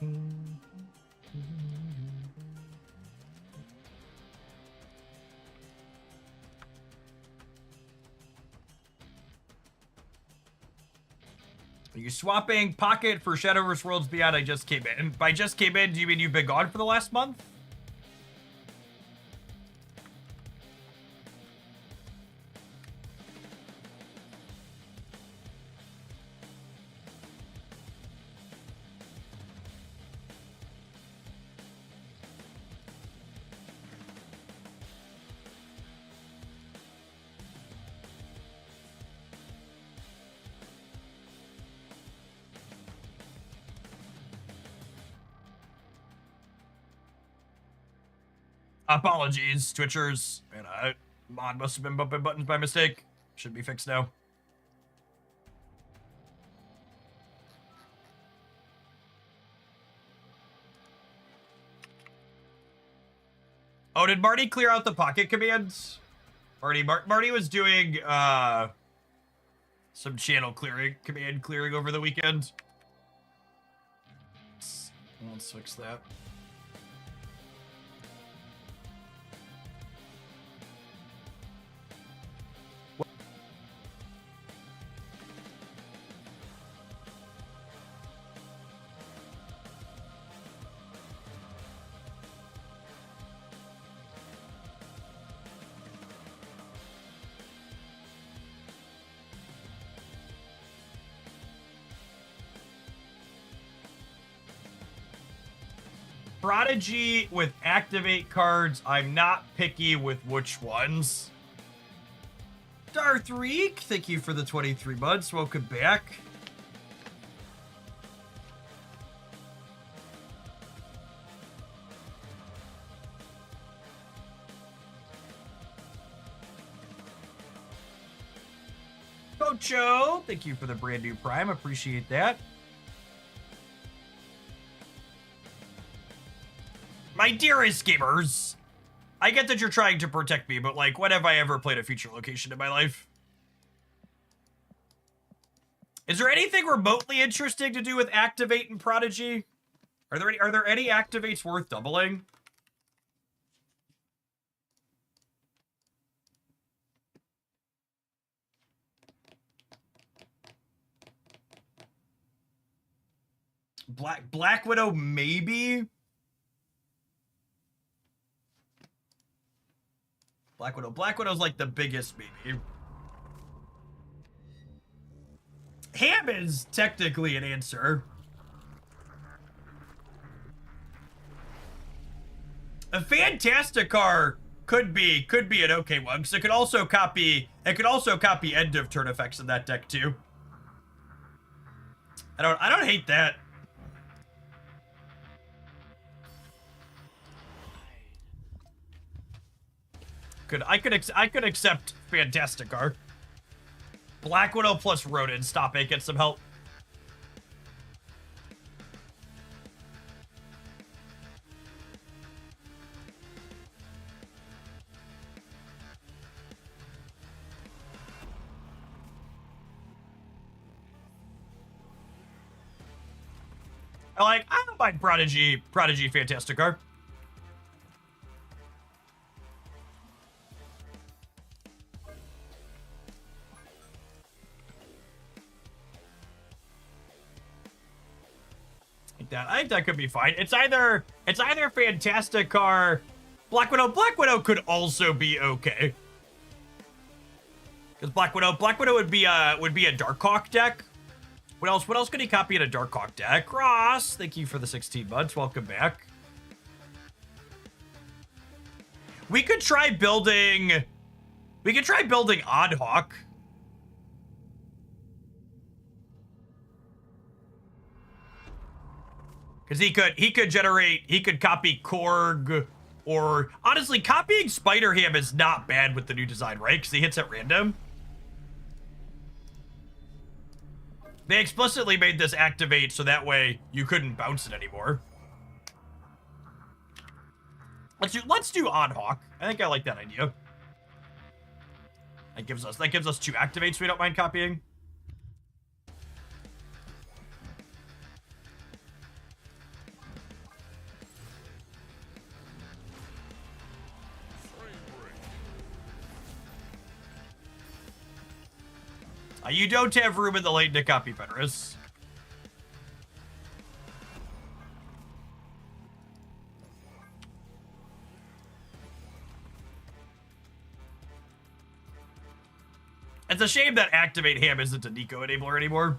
Are you swapping Pocket for Shadowverse Worlds Beyond? I just came in. By just came in, do you mean you've been gone for the last month? Apologies, Twitchers. Man, Mod must have been bumping buttons by mistake. Should be fixed now. Oh, did Marty clear out the Pocket commands? Marty was doing some channel command clearing over the weekend. Let's fix that. Prodigy with activate cards. I'm not picky with which ones. Darth Reek, thank you for the 23 months. Welcome back. Cocho, thank you for the brand new Prime. Appreciate that. My dearest gamers, I get that you're trying to protect me, but like, when have I ever played a feature location in my life? Is there anything remotely interesting to do with Activate and Prodigy? Are there any activates worth doubling? Black Widow, maybe? Black Widow's like the biggest maybe. Ham is technically an answer. A Fantasticar could be an okay one, because it could also copy end of turn effects in that deck too. I don't hate that. I could accept Fantasticar. Black Widow plus Rodin. Stop it. Get some help. I don't mind Prodigy Fantasticar. I think that could be fine. It's either Fantasticar, Black Widow. Black Widow could also be okay. Because Black Widow would be a Darkhawk deck. What else could he copy in a Darkhawk deck? Ross, thank you for the 16 months. Welcome back. We could try building Oddhawk. Because he could copy Korg, or honestly, copying Spider-Ham is not bad with the new design, right? Because he hits at random. They explicitly made this activate so that way you couldn't bounce it anymore. Let's do Oddhawk. I think I like that idea. That gives us 2 activates we don't mind copying. You don't have room in the late to copy Fenris. It's a shame that Activate Ham isn't a Nico enabler anymore.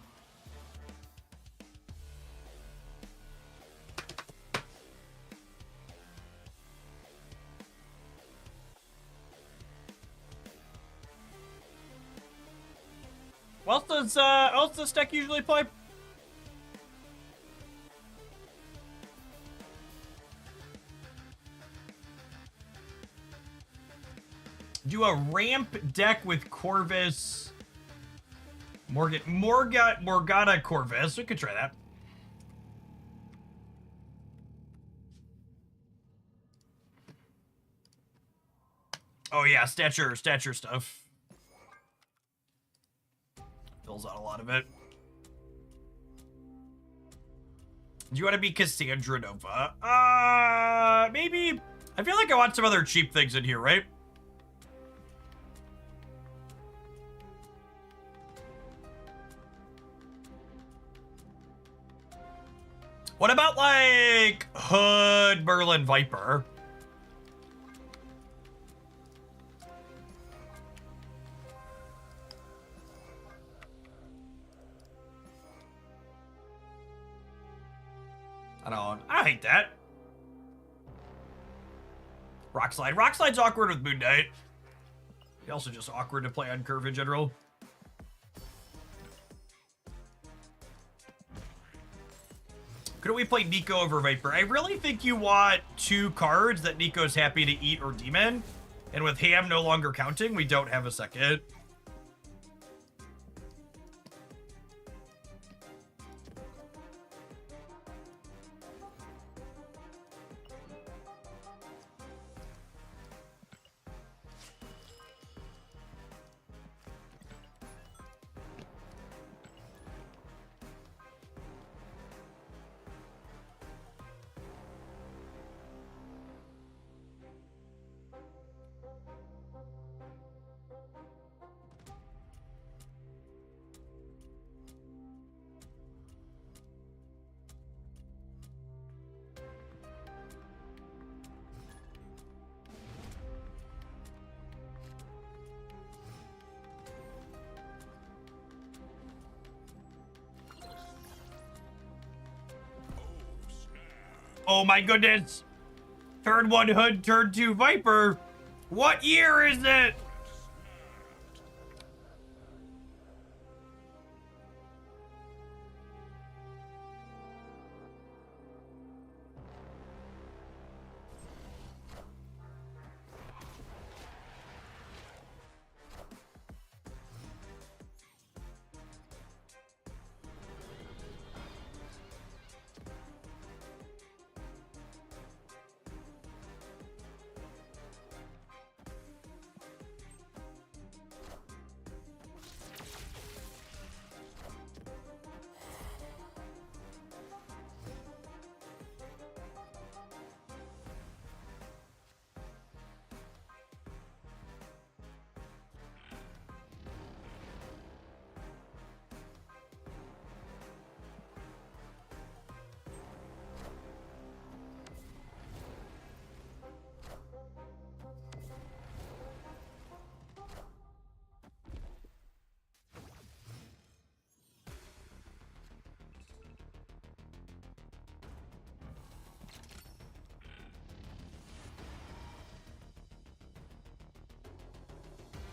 What else does deck usually play? Do a ramp deck with Corvus, Morgana Corvus. We could try that. Oh yeah, stature stuff. Fills out a lot of it. Do you want to be Cassandra Nova? Maybe. I feel like I want some other cheap things in here, right? What about, like, Hood Merlin Viper? I hate that. Rock Slide. Rock Slide's awkward with Moon Knight. He's also just awkward to play on curve in general. Couldn't we play Nico over Viper? I really think you want two cards that Nico's happy to eat or demon. And with Ham no longer counting, we don't have a second. Oh my goodness. Turn 1 Hood, turn 2 Viper. What year is it?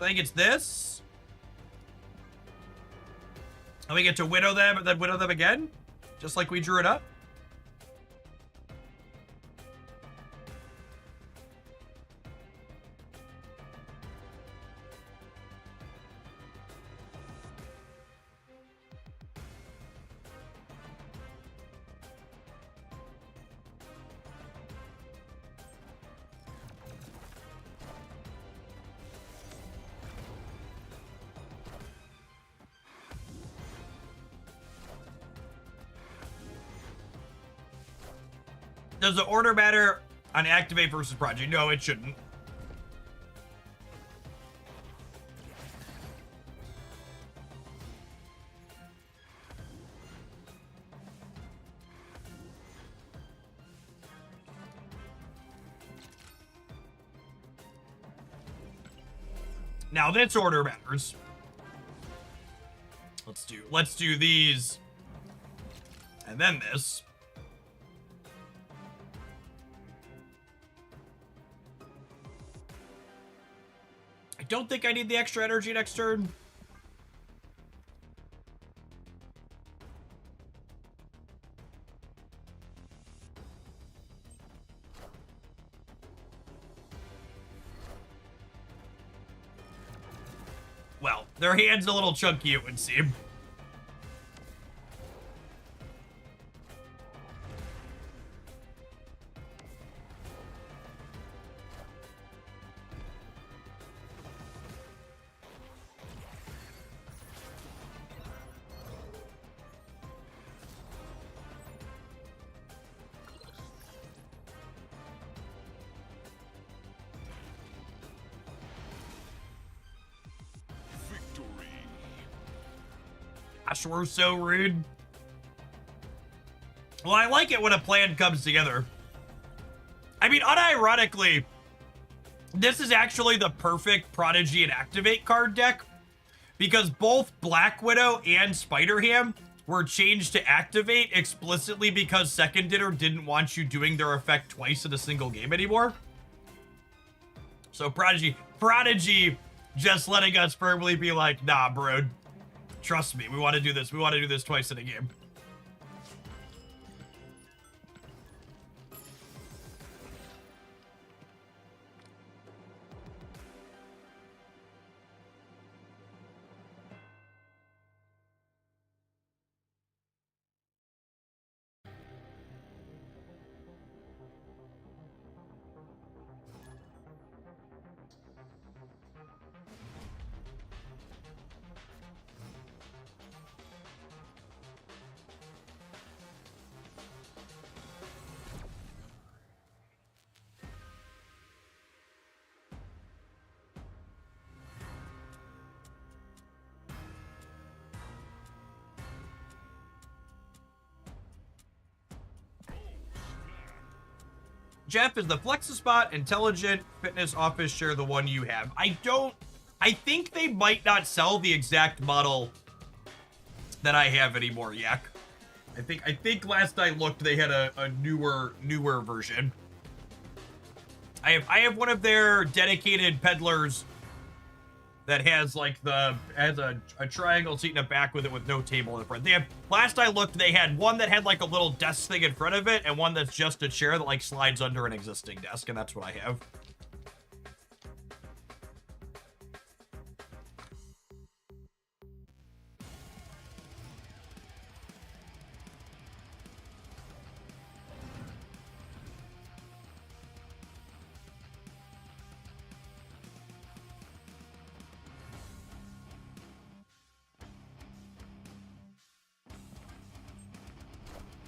I think it's this. And we get to widow them and then widow them again. Just like we drew it up. Does the order matter on Activate versus Prodigy? No, it shouldn't. Now this order matters. Let's do these. And then this. I don't think I need the extra energy next turn. Well, their hand's a little chunky, it would seem. Gosh, we're so rude. Well, I like it when a plan comes together. I mean, unironically, this is actually the perfect Prodigy and Activate card deck because both Black Widow and Spider-Ham were changed to Activate explicitly because Second Dinner didn't want you doing their effect twice in a single game anymore. So Prodigy just letting us firmly be like, nah, bro. Trust me, we want to do this. We want to do this twice in a game. Jeff, is the Flexispot Intelligent Fitness Office Share the one you have? I think they might not sell the exact model that I have anymore, Yak. I think last I looked they had a newer version. I have one of their dedicated peddlers that has like a triangle seat in the back with it with no table in the front. They have, last I looked, they had one that had like a little desk thing in front of it and one that's just a chair that like slides under an existing desk, and that's what I have.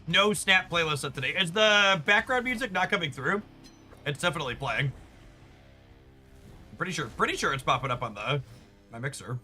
No Snap playlist up today. Is the background music not coming through? It's definitely playing. I'm pretty sure it's popping up on my mixer.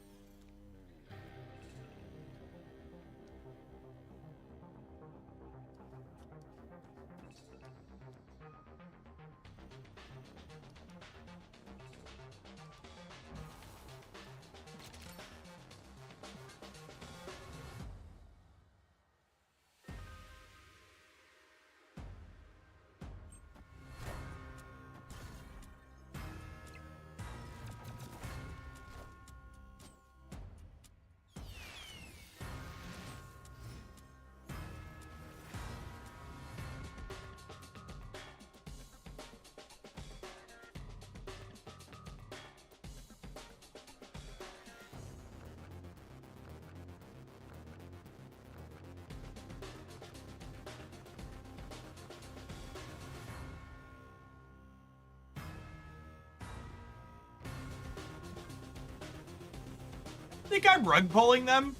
Think I'm rug pulling them?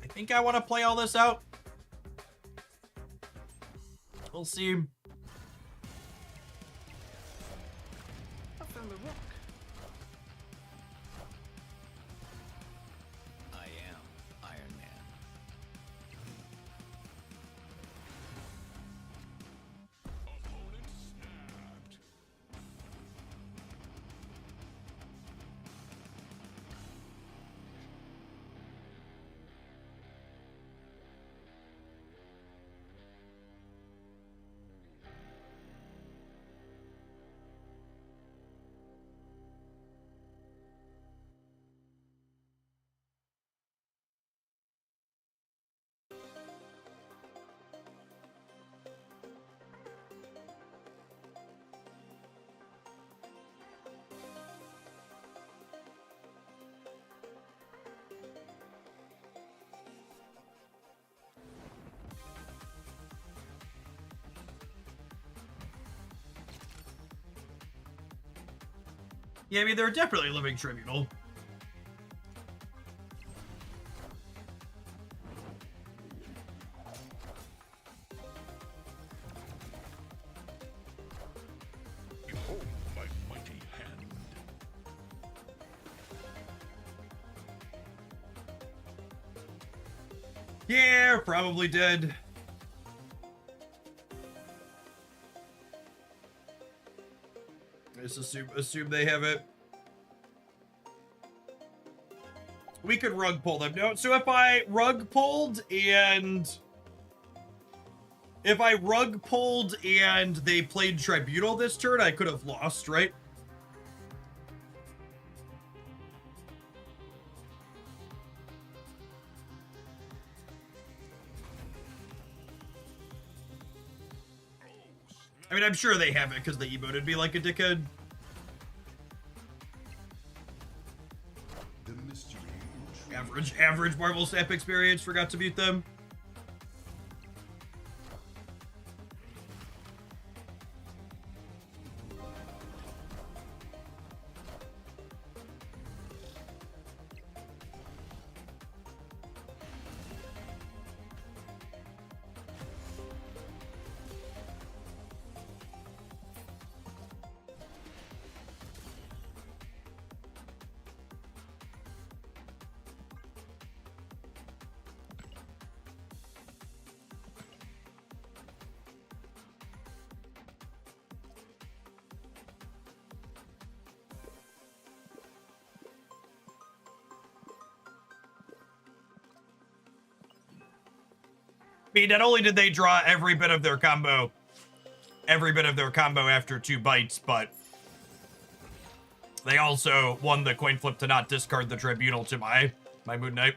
I think I want to play all this out. We'll see. Yeah, I mean, they're definitely living tribunal. Behold my mighty hand. Yeah, probably did. Just assume they have it. We could rug pull them. No, so if I rug pulled and they played Tribunal this turn, I could have lost, right? I mean, I'm sure they have it because they emoted me like a dickhead. The mystery. Average Marvel Snap experience. Forgot to mute them. I mean, not only did they draw every bit of their combo after 2 bites, but they also won the coin flip to not discard the Tribunal to my Moon Knight.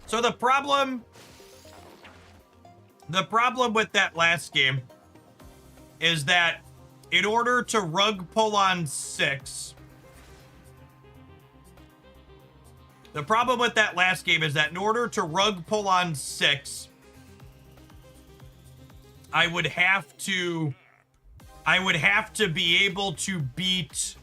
So the problem with that last game is that in order to rug pull on 6, I would have to be able to beat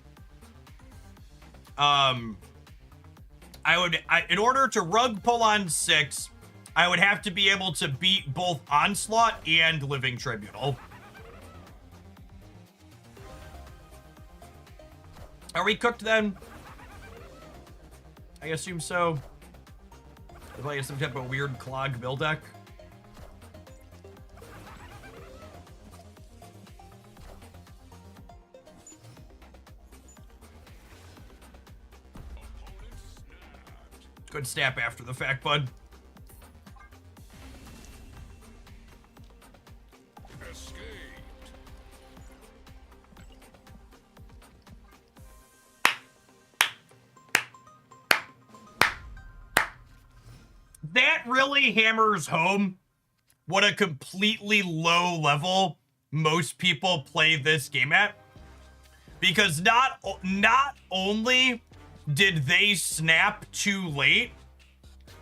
in order to rug pull on 6, I would have to be able to beat both Onslaught and Living Tribunal. Are we cooked then? I assume so. They're playing some type of weird clog build deck. Good snap after the fact, bud. Escaped. That really hammers home what a completely low level most people play this game at. Because not only did they snap too late,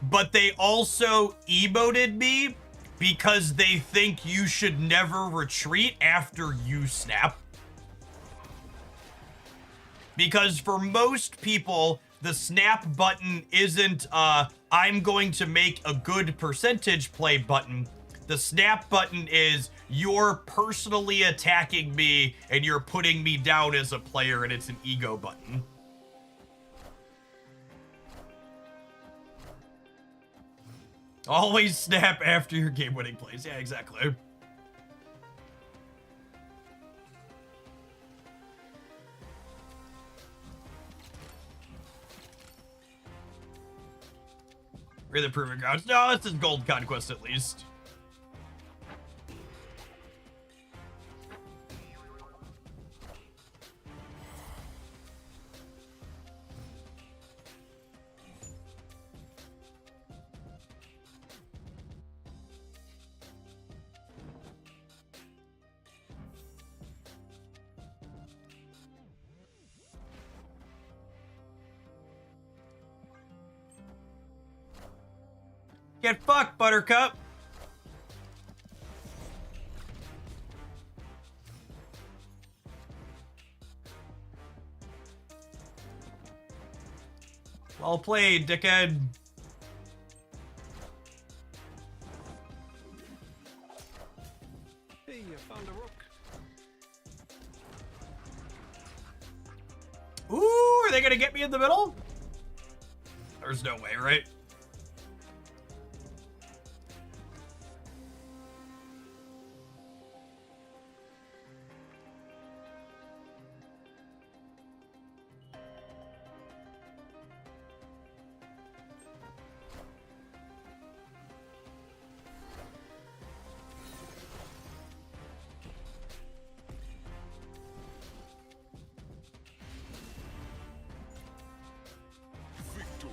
but they also emoted me because they think you should never retreat after you snap. Because for most people, the snap button isn't I'm going to make a good percentage play button. The snap button is you're personally attacking me and you're putting me down as a player, and it's an ego button. Always snap after your game-winning plays. Yeah, exactly. Or the Proving Grounds. No, this is Gold Conquest at least. Get fucked, Buttercup. Well played, dickhead. Hey, you found a rook. Ooh, are they gonna get me in the middle? There's no way, right? Victory.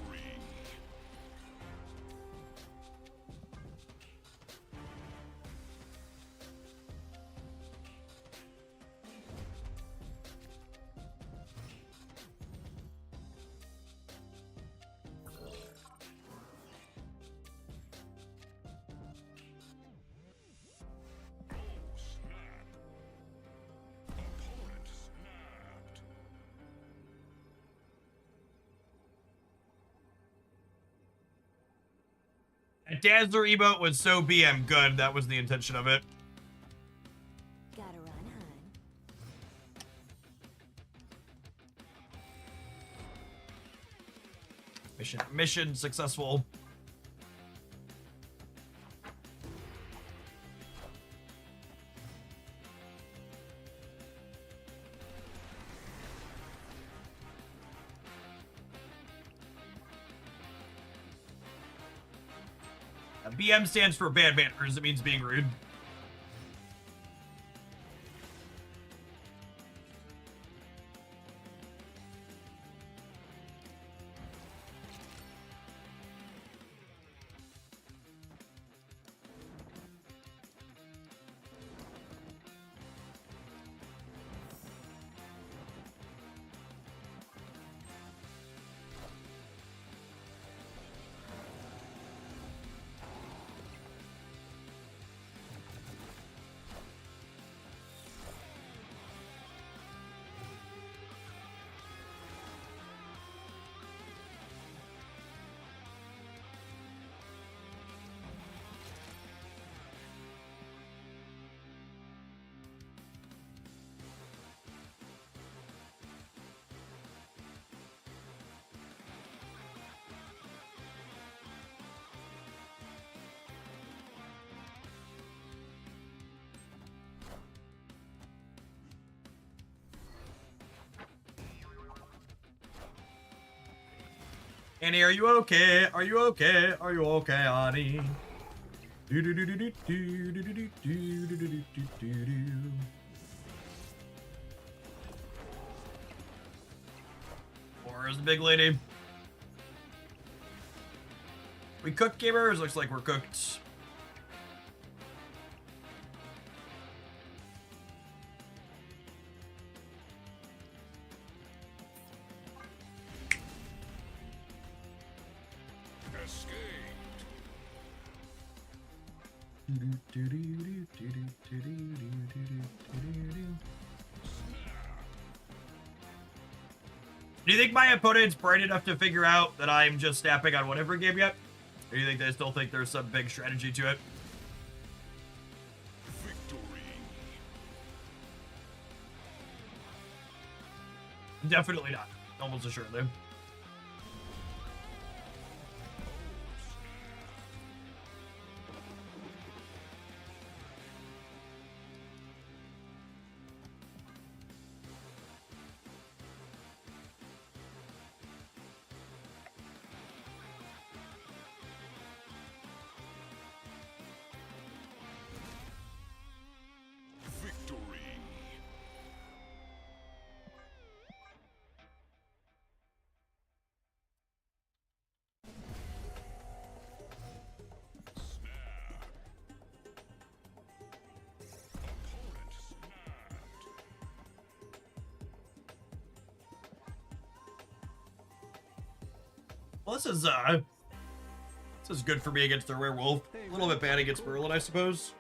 Oh, snap. Opponent snapped. That Dazzler emote was so BM good. That was the intention of it. Gotta run, hun. Mission successful. BM stands for bad manners. It means being rude. Annie, are you okay? Are you okay? Are you okay, Annie? Where's the big lady? We cooked, gamers? Looks like we're cooked. Escaped. Do you think my opponent's bright enough to figure out that I'm just snapping on whatever game yet? Or do you think they still think there's some big strategy to it? Victory. Definitely not. Almost assuredly. Well, this is good for me against their werewolf. A little bit bad against Merlin, I suppose.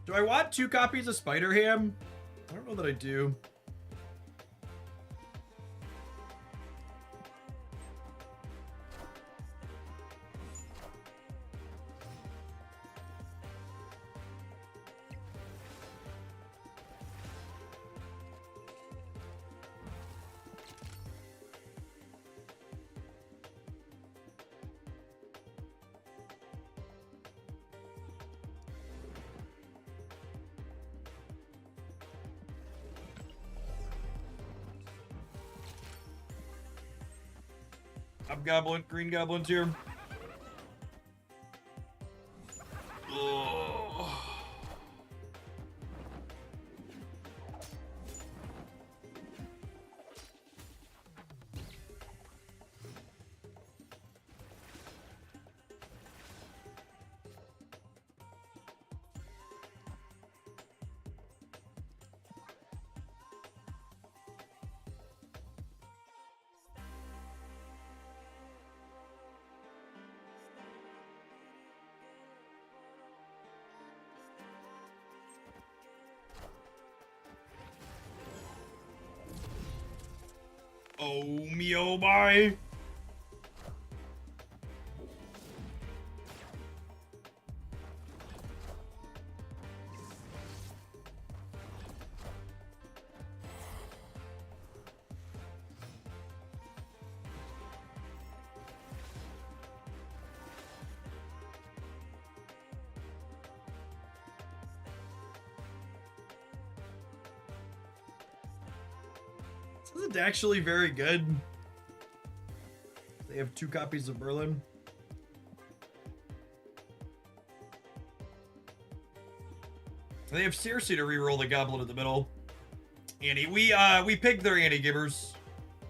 Do I want 2 copies of Spider-Ham? I don't know that I do. Goblin, green goblins here. Oh. Oh me, oh my. This isn't actually very good. They have 2 copies of Merlin. They have Circe to reroll the goblin in the middle. Annie, we picked their Annie givers.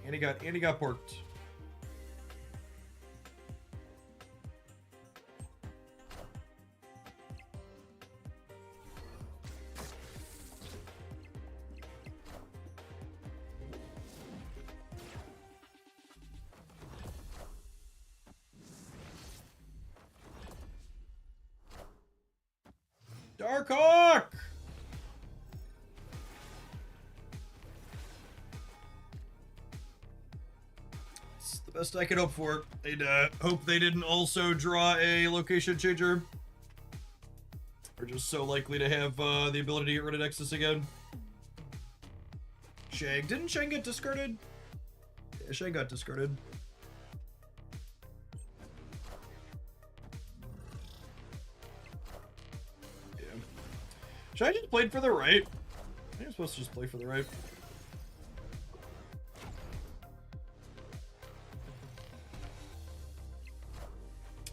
Annie got porked. Dark Hawk! It's the best I could hope for. I'd hope they didn't also draw a location changer. We're just so likely to have the ability to get rid of Nexus again. Shang. Didn't Shang get discarded? Yeah, Shang got discarded. Should I just play for the right? I think I'm supposed to just play for the right.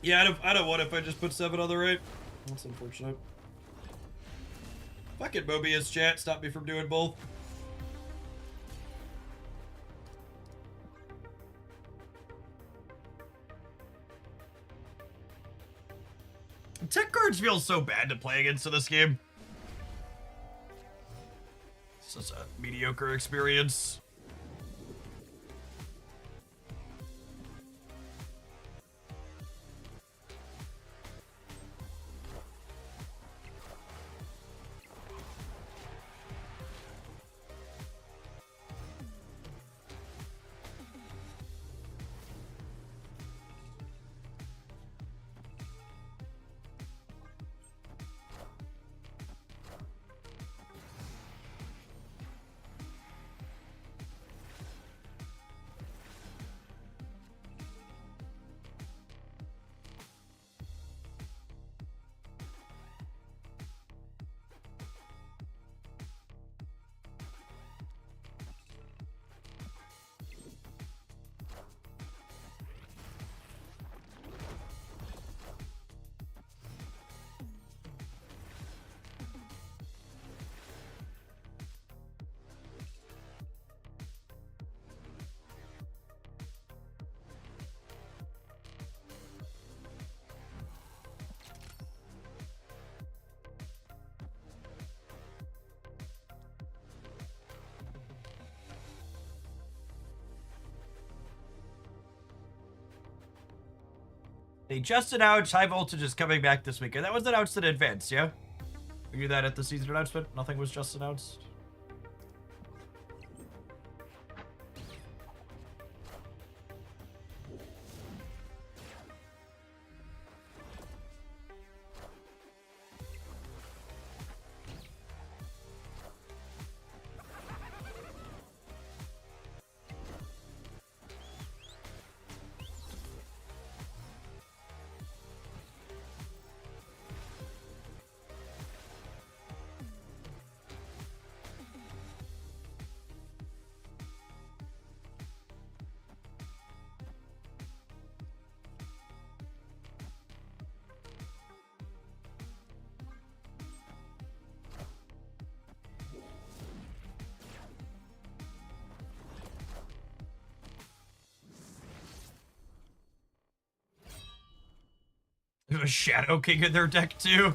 Yeah, I don't want if I just put 7 on the right. That's unfortunate. Fuck it, Mobius chat. Stop me from doing both. Tech cards feel so bad to play against in this game. This is a mediocre experience. They just announced High Voltage is coming back this weekend. That was announced in advance, yeah? We knew that at the season announcement? Nothing was just announced? There's a Shadow King in their deck, too.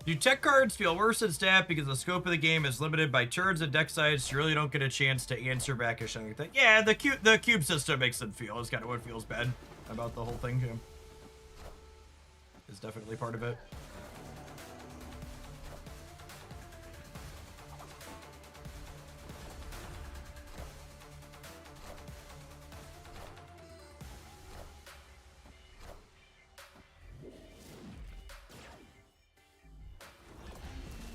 Do tech cards feel worse in stat because the scope of the game is limited by turns and deck size, so you really don't get a chance to answer back or something like that? Yeah, the cube system makes it feel. It's kind of what feels bad about the whole thing, too. Is definitely part of it.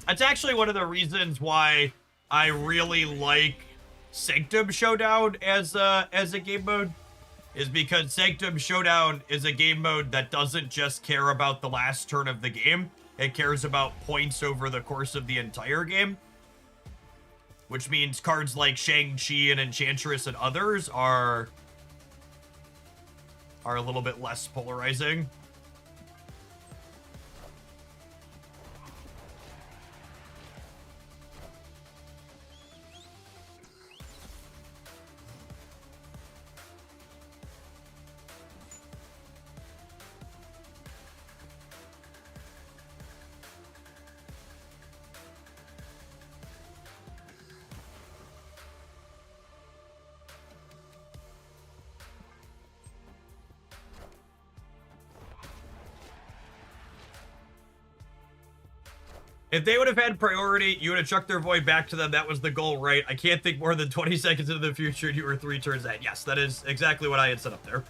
That's actually one of the reasons why I really like Sanctum Showdown as a game mode, is because Sanctum Showdown is a game mode that doesn't just care about the last turn of the game. It cares about points over the course of the entire game. Which means cards like Shang-Chi and Enchantress and others are a little bit less polarizing. If they would have had priority, you would have chucked their void back to them. That was the goal, right? I can't think more than 20 seconds into the future and you were 3 turns ahead. Yes, that is exactly what I had set up there.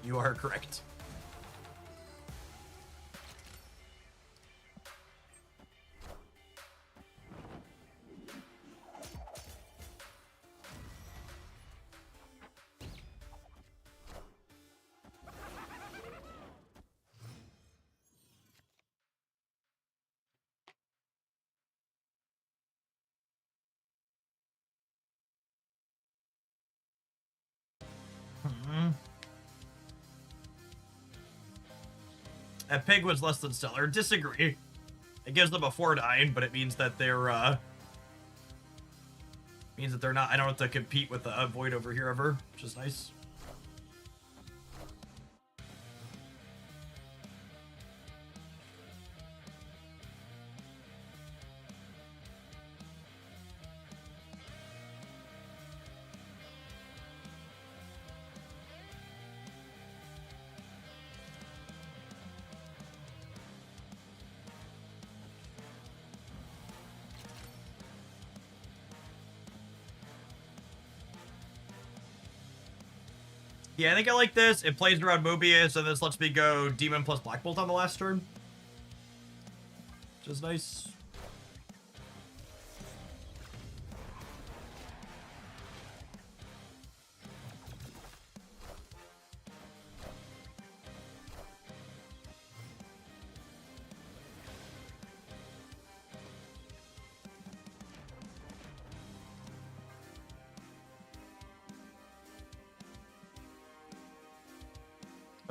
You are correct. That pig was less than stellar. Disagree. It gives them a 4/9, but it means that they're not. I don't have to compete with the void over here ever, which is nice. Yeah, I think I like this. It plays around Mobius, and this lets me go Demon plus Black Bolt on the last turn. Which is nice.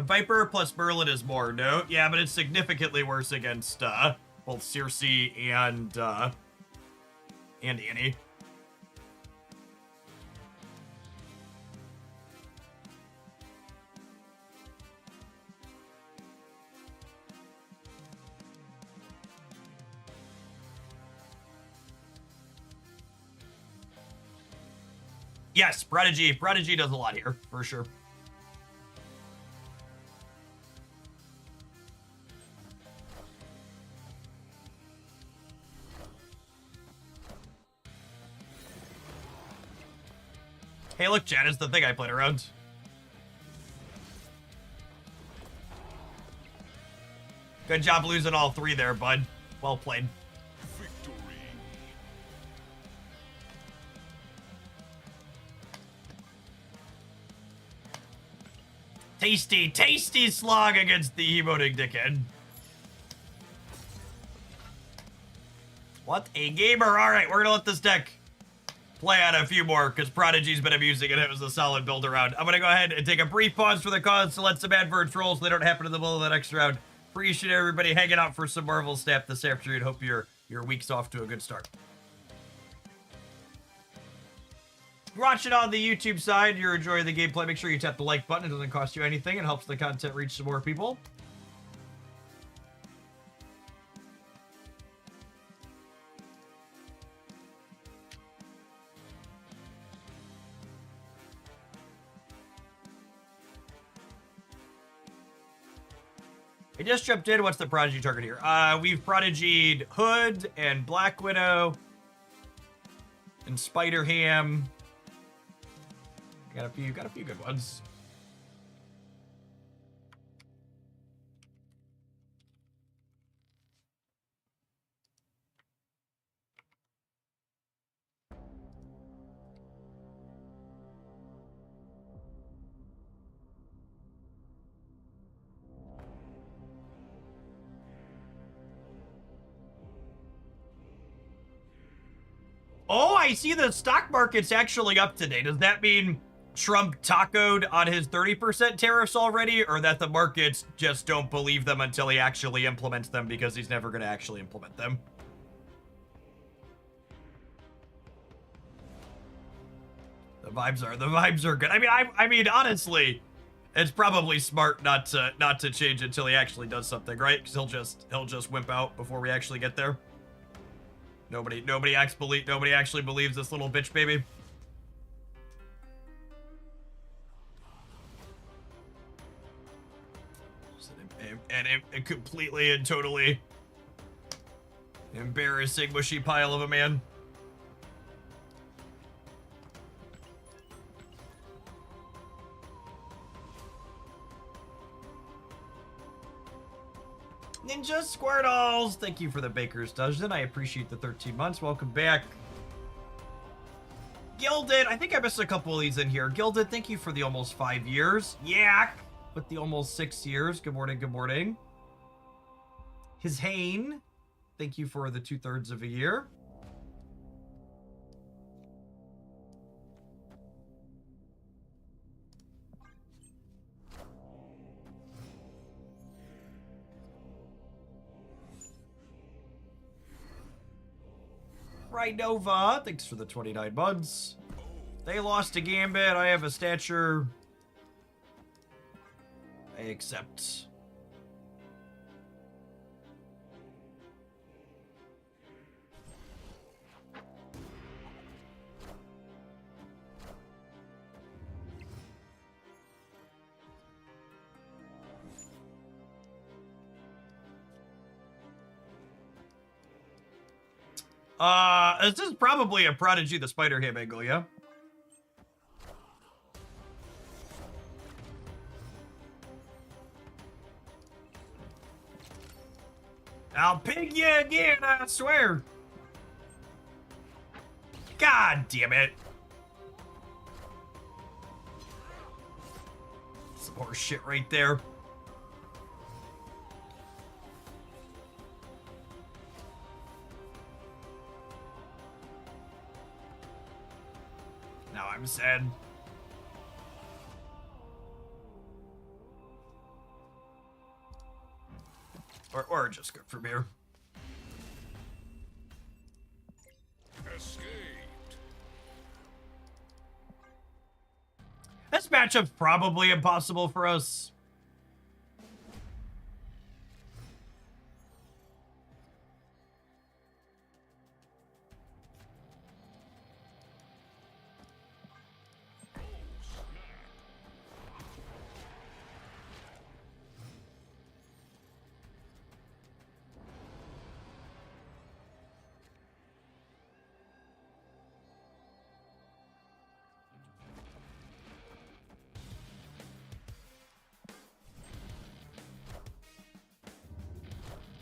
Viper plus Merlin is more, no? Yeah, but it's significantly worse against both Circe and Annie. Yes, Prodigy. Prodigy does a lot here, for sure. Hey, look, Chad, it's the thing I played around. Good job losing all three there, bud. Well played. Victory. Tasty, tasty slog against the emoting dickhead. What a gamer. All right, we're going to let this deck play on a few more because Prodigy's been abusing it. It was a solid build around. I'm going to go ahead and take a brief pause for the cause to let some adverts roll so they don't happen in the middle of the next round. Appreciate everybody hanging out for some Marvel Snap this afternoon. Hope your week's off to a good start. If you're watching on the YouTube side, you're enjoying the gameplay, make sure you tap the like button. It doesn't cost you anything. It helps the content reach some more people. I just jumped in. What's the Prodigy target here? We've Prodigied Hood and Black Widow and Spider-Ham. Got a few good ones. Oh, I see the stock market's actually up today. Does that mean Trump tacoed on his 30% tariffs already, or that the markets just don't believe them until he actually implements them because he's never going to actually implement them? The vibes are good. I mean, honestly, it's probably smart not to change until he actually does something, right? Because he'll just wimp out before we actually get there. Nobody actually believes this little bitch baby. And completely and totally embarrassing mushy pile of a man. Ninja Squirtles, thank you for the Baker's Dozen. I appreciate the 13 months. Welcome back. Gilded, I think I missed a couple of these in here. Gilded, thank you for the almost 5 years. Yak, with the almost 6 years. Good morning, good morning. His Hane, thank you for the 2/3 of a year. Right, Nova, thanks for the 29 months. They lost a Gambit. I have a stature. I accept. This is probably a Prodigy the Spider-Ham angle, yeah? I'll pig you again, I swear. God damn it. Some more shit right there. Now I'm sad. Or just go from here. Escaped. This matchup's probably impossible for us.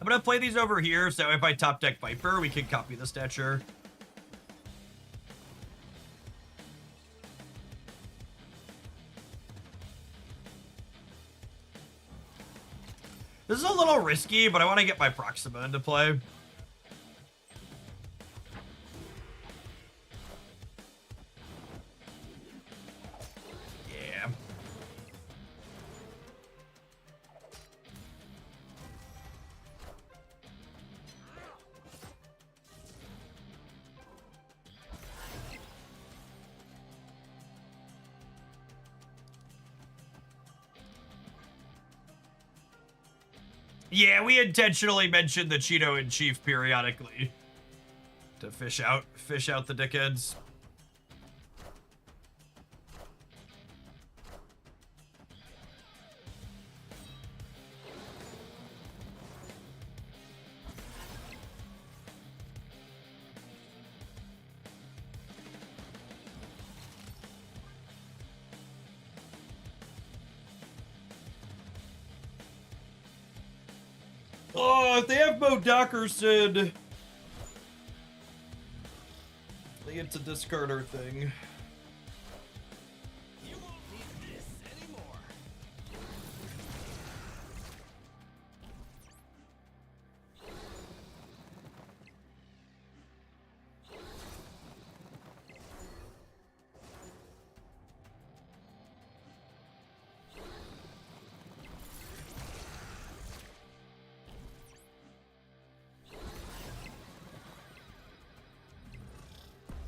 I'm gonna play these over here, so if I top deck Viper, we can copy the stature. This is a little risky, but I want to get my Proxima into play. Yeah. Yeah, we intentionally mentioned the Cheeto in Chief periodically to fish out the dickheads. Oh, if they have Mo Dockerson, they get to discard our thing. You won't need this anymore.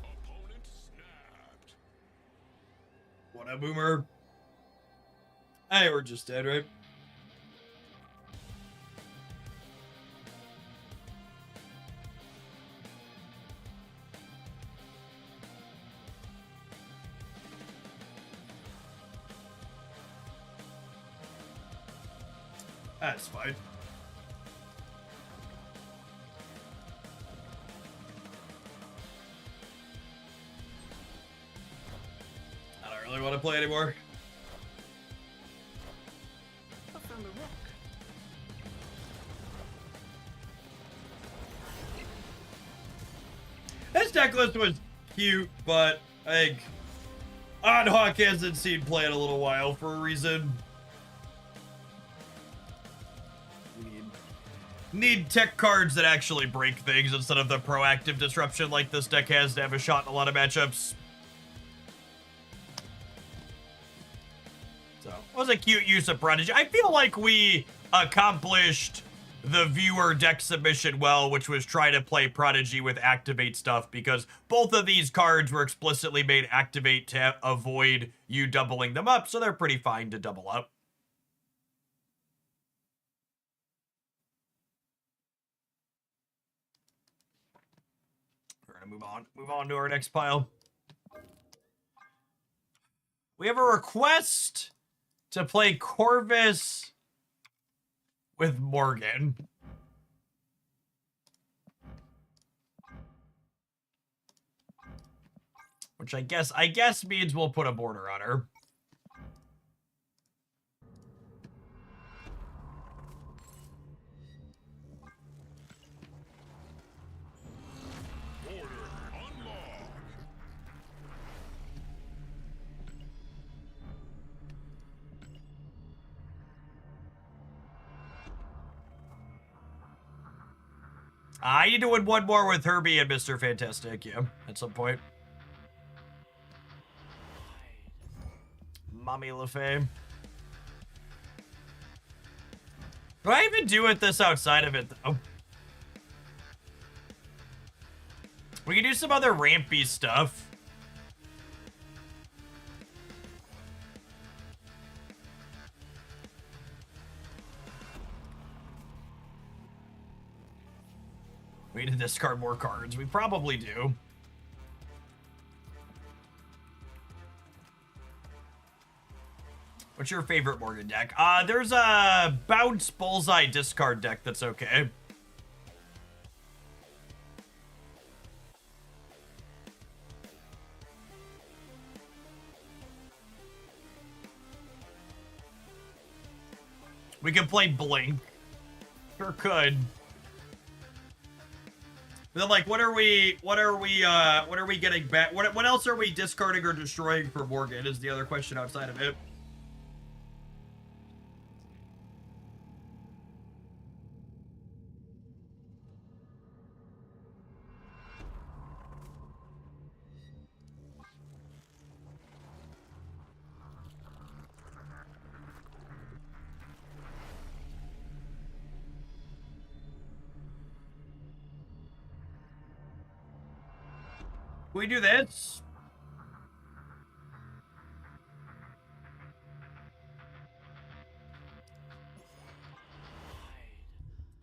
Opponent snapped. What a boomer. Hey, we're just dead, right? That's fine. I don't really want to play anymore. I found a rock. This deck list was cute, but I think Oddhawk hasn't seen play in a little while for a reason. Need tech cards that actually break things instead of the proactive disruption like this deck has to have a shot in a lot of matchups. So, it was a cute use of Prodigy. I feel like we accomplished the viewer deck submission well, which was try to play Prodigy with activate stuff, because both of these cards were explicitly made activate to avoid you doubling them up, so they're pretty fine to double up. We're gonna move on to our next pile. We have a request to play Corvus with Morgan. Which I guess means we'll put a border on her. Border unlocked. I need to win one more with Herbie and Mr. Fantastic, yeah, at some point. Mommy Lefay. Do I even do with this outside of it, though? We can do some other rampy stuff. We need to discard more cards. We probably do. What's your favorite Morgan deck? There's a Bounce Bullseye discard deck that's okay. We can play Blink. Sure could. But then, like, what are we getting back? What else are we discarding or destroying for Morgan is the other question outside of it. Can we do this?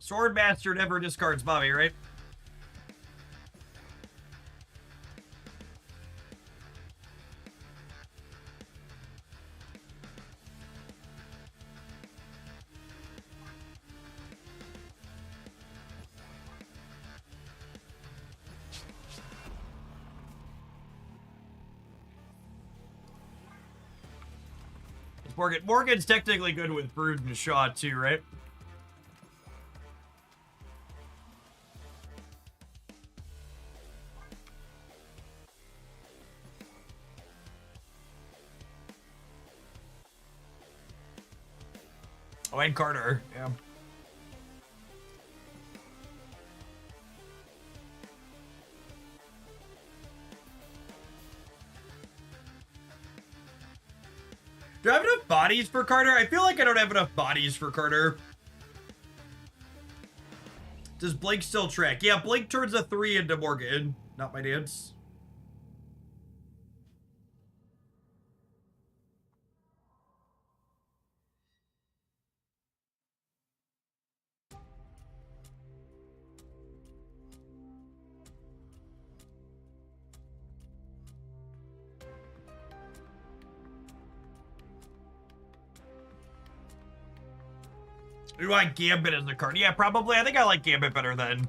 Swordmaster never discards Bobby, right? Morgan's technically good with Brood and Shaw too, right? Oh, and Carter, yeah. Do I have enough bodies for Carter? I feel like I don't have enough bodies for Carter. Does Blake still track? Yeah, Blake turns a 3 into Morgan. Not my dance. Do I like Gambit as a card? Yeah, probably. I think I like Gambit better than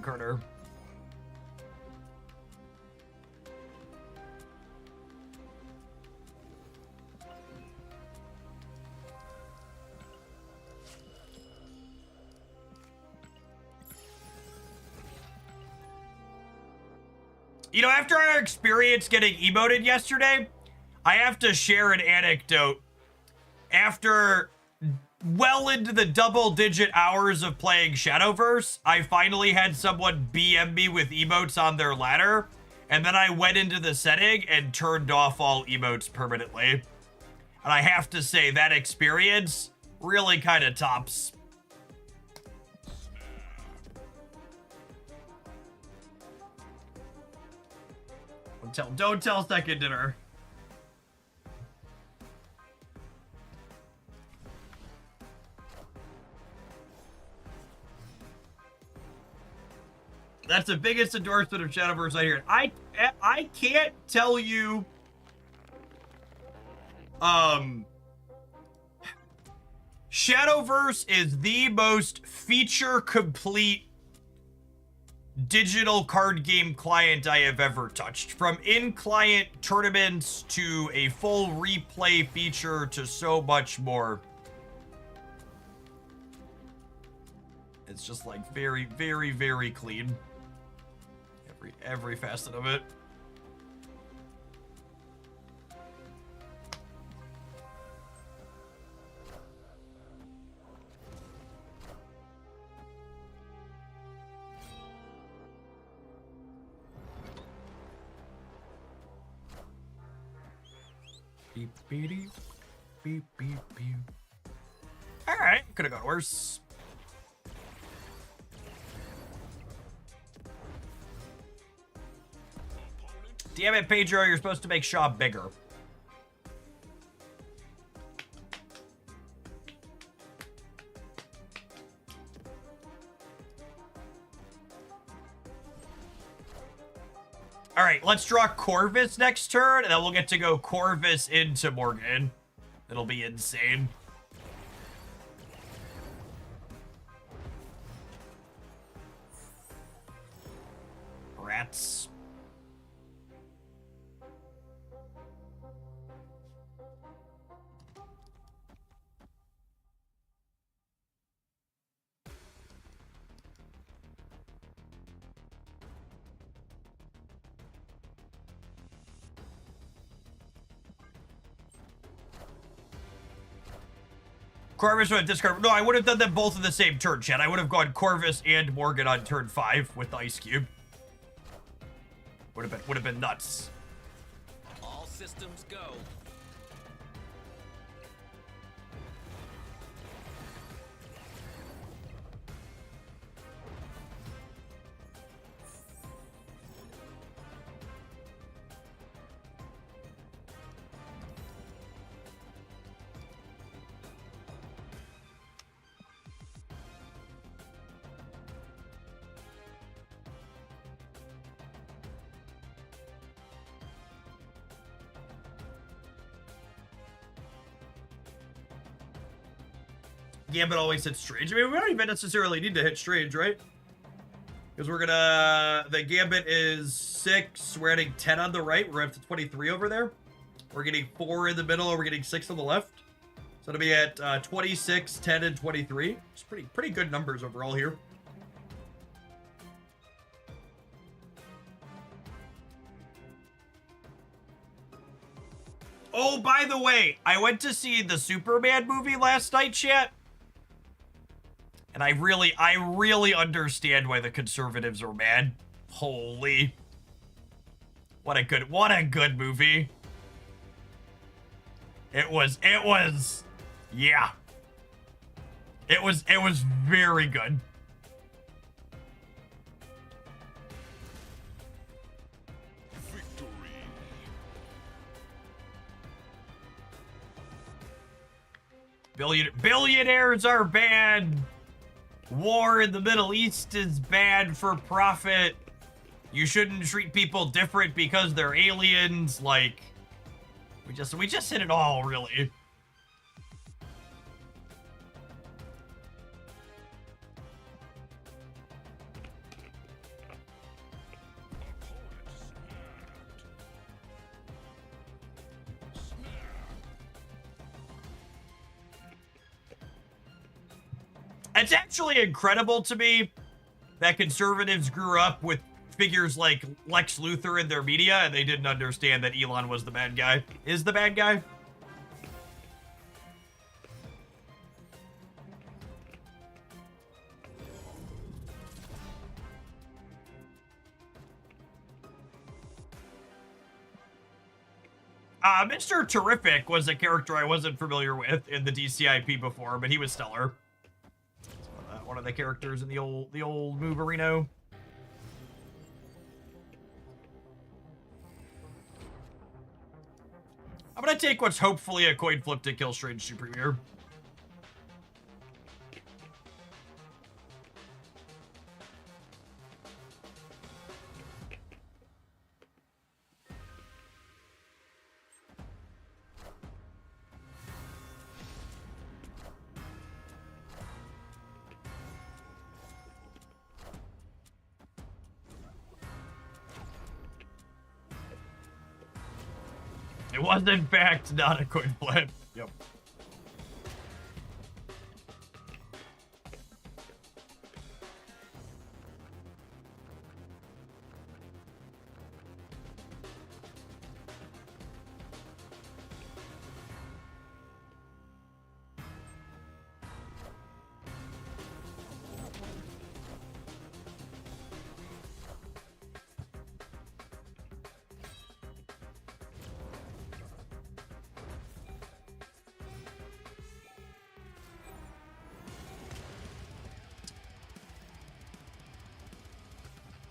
Carter. You know, after our experience getting emoted yesterday, I have to share an anecdote. After well into the double-digit hours of playing Shadowverse, I finally had someone BM me with emotes on their ladder, and then I went into the setting and turned off all emotes permanently. And I have to say, that experience really kind of tops. Don't tell Second Dinner. That's the biggest endorsement of Shadowverse I hear. I can't tell you Shadowverse is the most feature complete digital card game client I have ever touched. From in-client tournaments to a full replay feature to so much more. It's just like very, very, very clean. Every facet of it. Beep beep beep beep beep. All right, could have gone worse. Damn it, Pedro, you're supposed to make Shaw bigger. All right, let's draw Corvus next turn, and then we'll get to go Corvus into Morgan. It'll be insane. Rats. Corvus would have discarded. No, I would have done them both in the same turn, Chad. I would have gone Corvus and Morgan on turn 5 with the Ice Cube. Would have been nuts. All systems go. Gambit always hits Strange. I mean, we don't even necessarily need to hit Strange, right? Because we're gonna... The Gambit is 6. We're adding 10 on the right. We're up to 23 over there. We're getting 4 in the middle, and we're getting 6 on the left. So it'll be at 26, 10, and 23. It's pretty good numbers overall here. Oh, by the way, I went to see the Superman movie last night, chat. And I really understand why the conservatives are mad. Holy. What a good movie. It was, yeah. It was very good. Victory. Billionaires are bad. War in the Middle East is bad for profit. You shouldn't treat people different because they're aliens. Like, we just hit it all, really. It's actually incredible to me that conservatives grew up with figures like Lex Luthor in their media and they didn't understand that Elon was the bad guy. Is the bad guy? Mr. Terrific was a character I wasn't familiar with in the DCIP before, but he was stellar. One of the characters in the old Moverino. I'm gonna take what's hopefully a coin flip to kill Strange Superior. It was, in fact, not a coin flip. Yep.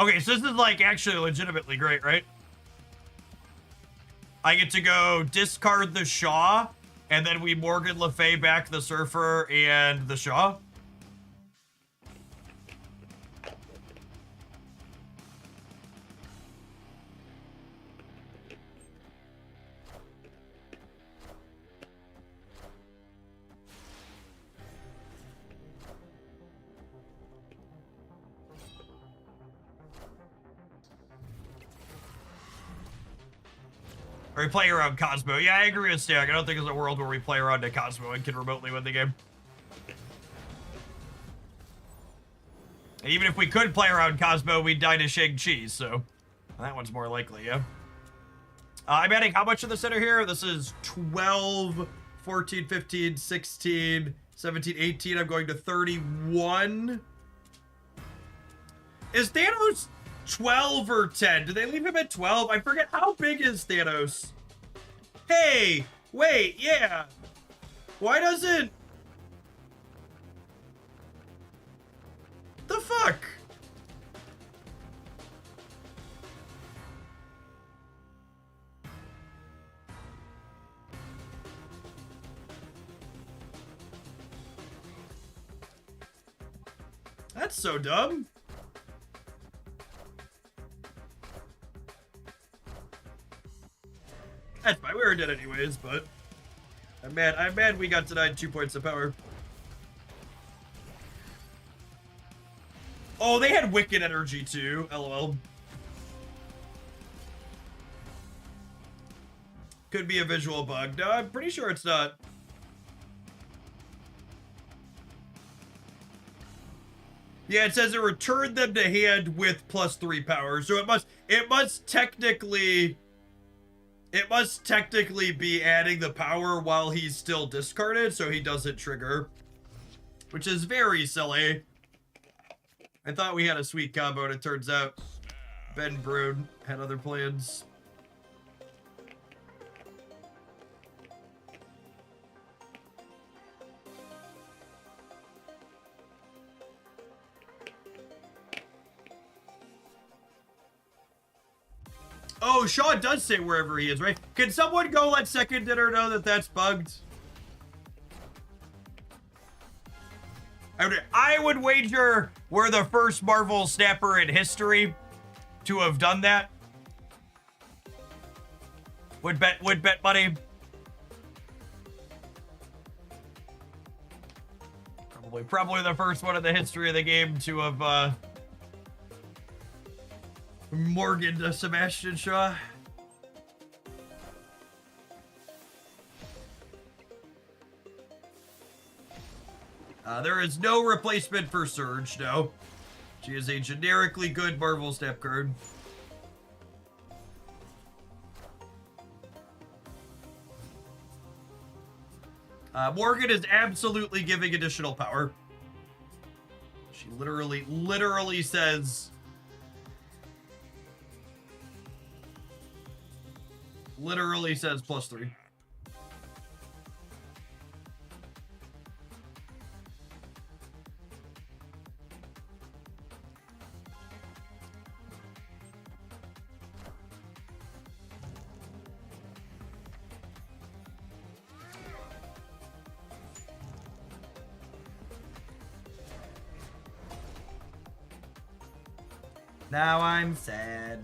Okay, so this is like actually legitimately great, right? I get to go discard the Shaw, and then we Morgan Le Fay back the Surfer and the Shaw. Or we play around Cosmo. Yeah, I agree with Stack. I don't think there's a world where we play around to Cosmo and can remotely win the game. And even if we could play around Cosmo, we'd die to Shang-Chi, so that one's more likely, yeah. I'm adding how much in the center here? This is 12, 14, 15, 16, 17, 18. I'm going to 31. Is Thanos 12 or 10? Do they leave him at 12? I forget. How big is Thanos? Hey, wait, yeah. Why doesn't... The fuck? That's so dumb. That's fine. We were dead anyways, but I'm mad we got denied 2 points of power. Oh, they had Wicked Energy too. LOL. Could be a visual bug. No, I'm pretty sure it's not. Yeah, it says it returned them to hand with +3 power. So it must technically be adding the power while he's still discarded, so he doesn't trigger. Which is very silly. I thought we had a sweet combo, and it turns out Ben Brood had other plans. Oh, Shaw does say wherever he is, right? Can someone go let Second Dinner know that that's bugged? I would wager we're the first Marvel snapper in history to have done that. Would bet money. Probably the first one in the history of the game to have Morgan to Sebastian Shaw. There is no replacement for Surge, no. She is a generically good Marvel Snap card. Morgan is absolutely giving additional power. She literally says... Literally says +3. Now I'm sad.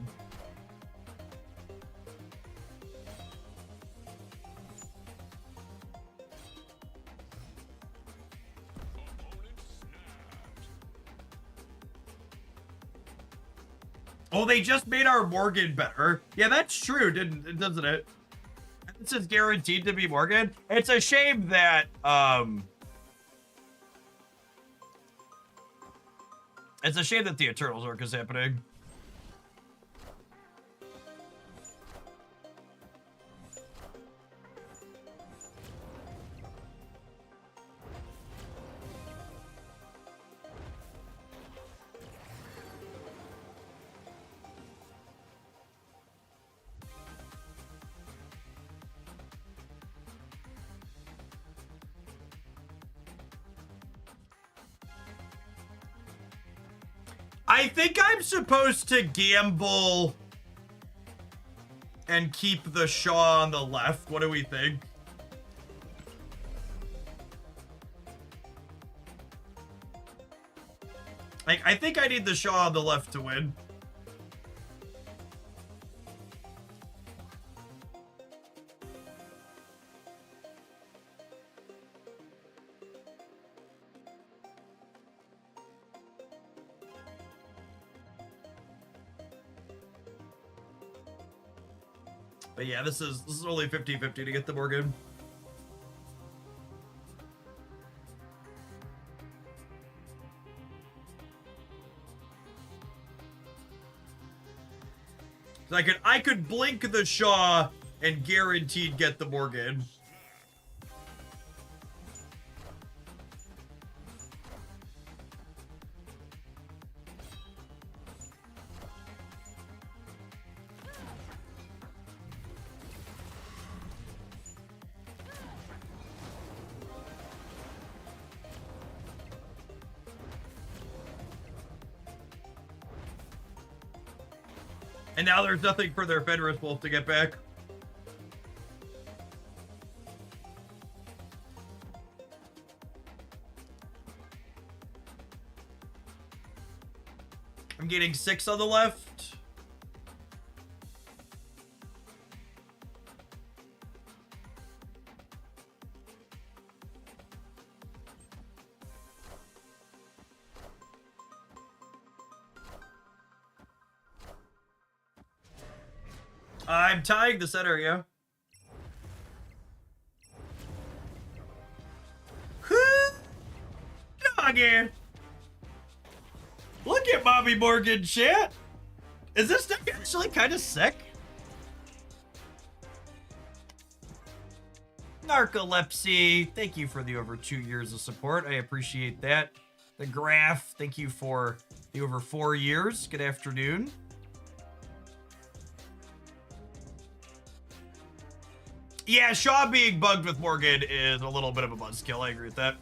Oh, they just made our Morgan better. Yeah, that's true, doesn't it? This is guaranteed to be Morgan. It's a shame that the Eternals arc is happening. I think I'm supposed to gamble and keep the Shaw on the left. What do we think? I think I need the Shaw on the left to win. But yeah, this is only 50-50 to get the Morgan. So I could blink the Shaw and guaranteed get the Morgan. And now there's nothing for their Fenris Wolf to get back. I'm getting 6 on the left. I'm tying the center, yeah. Doggy. Look at Bobby Morgan shit. Is this deck actually kind of sick? Narcolepsy, thank you for the over 2 years of support. I appreciate that. The Graph, thank you for the over 4 years. Good afternoon. Yeah, Shaw being bugged with Morgan is a little bit of a buzzkill. I agree with that.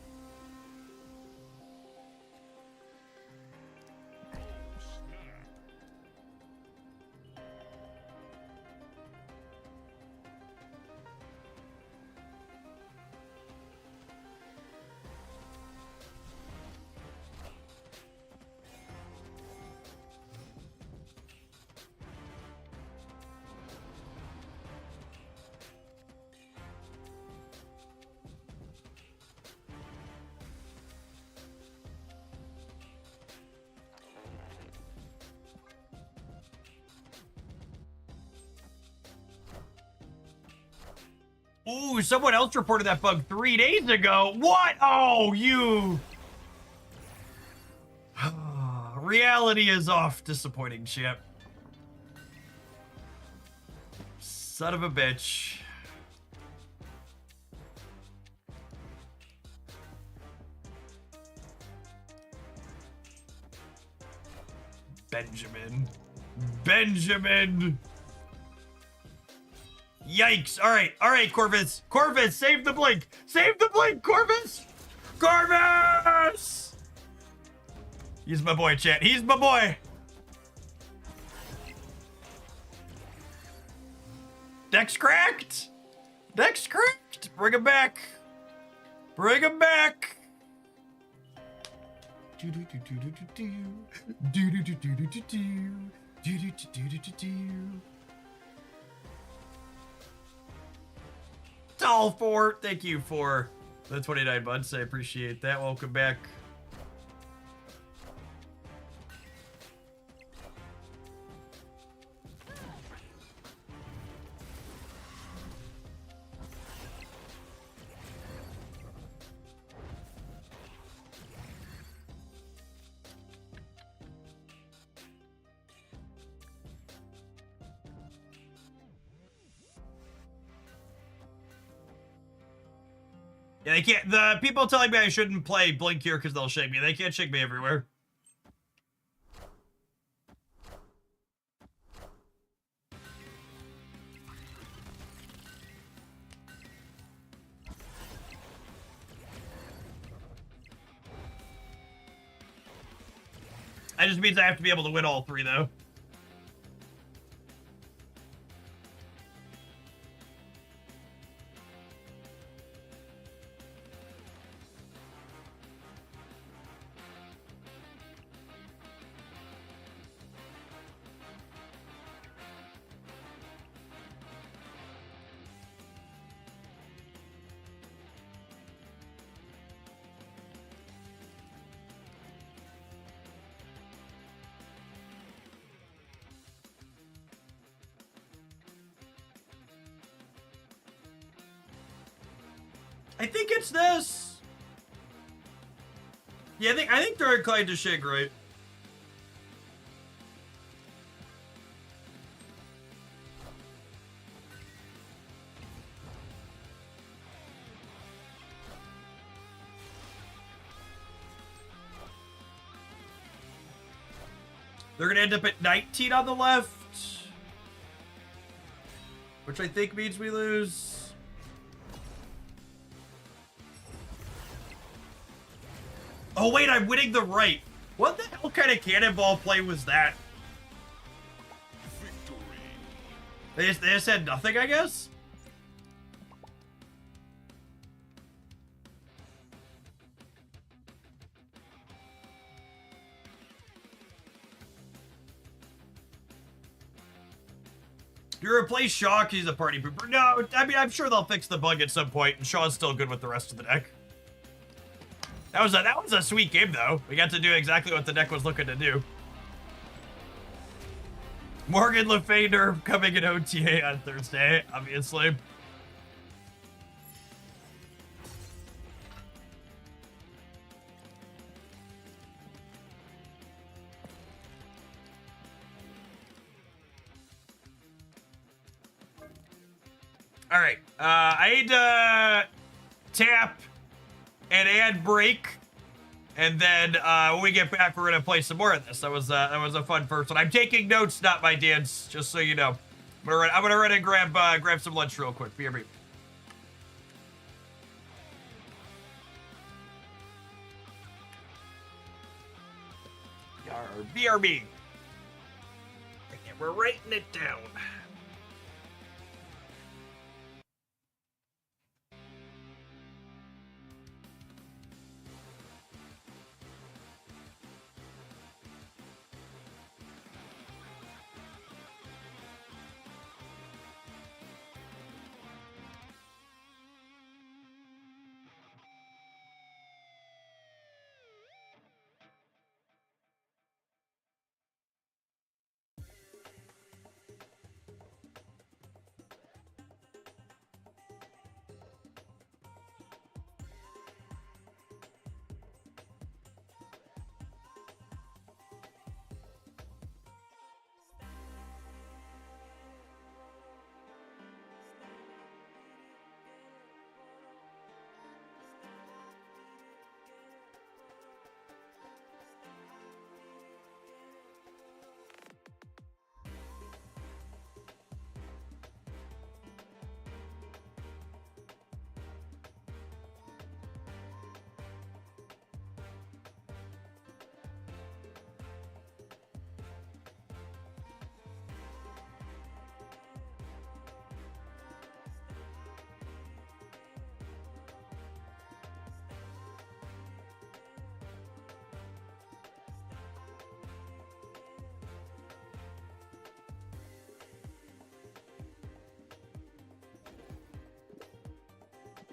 Ooh, someone else reported that bug 3 days ago. What? Oh, you. Reality is off. Disappointing shit. Son of a bitch. Benjamin. Yikes. All right, Corvus. Corvus, save the blink. Save the blink, Corvus. Corvus! He's my boy, chat. He's my boy. Deck's cracked. Deck's cracked. Bring him back. Bring him back. All for, thank you for the 29 months. I appreciate that. Welcome back. Yeah, they can't. The people telling me I shouldn't play Blink here because they'll shake me. They can't shake me everywhere. That just means I have to be able to win all 3, though. I think it's this. Yeah, I think they're inclined to shake, right? They're gonna end up at 19 on the left, which I think means we lose. Oh wait, I'm winning the right. What the hell kind of cannonball play was that? Victory. They just had nothing, I guess? You replace Shaw because he's a party pooper. No, I mean, I'm sure they'll fix the bug at some point, and Shaw's still good with the rest of the deck. That was a sweet game, though. We got to do exactly what the deck was looking to do. Morgan Lefay nerf coming in OTA on Thursday, obviously. All right, I need to tap and add break, and then when we get back, we're gonna play some more of this. That was a fun first one. I'm taking notes, not my dance, just so you know. I'm gonna run and grab some lunch real quick. BRB. BRB. And we're writing it down.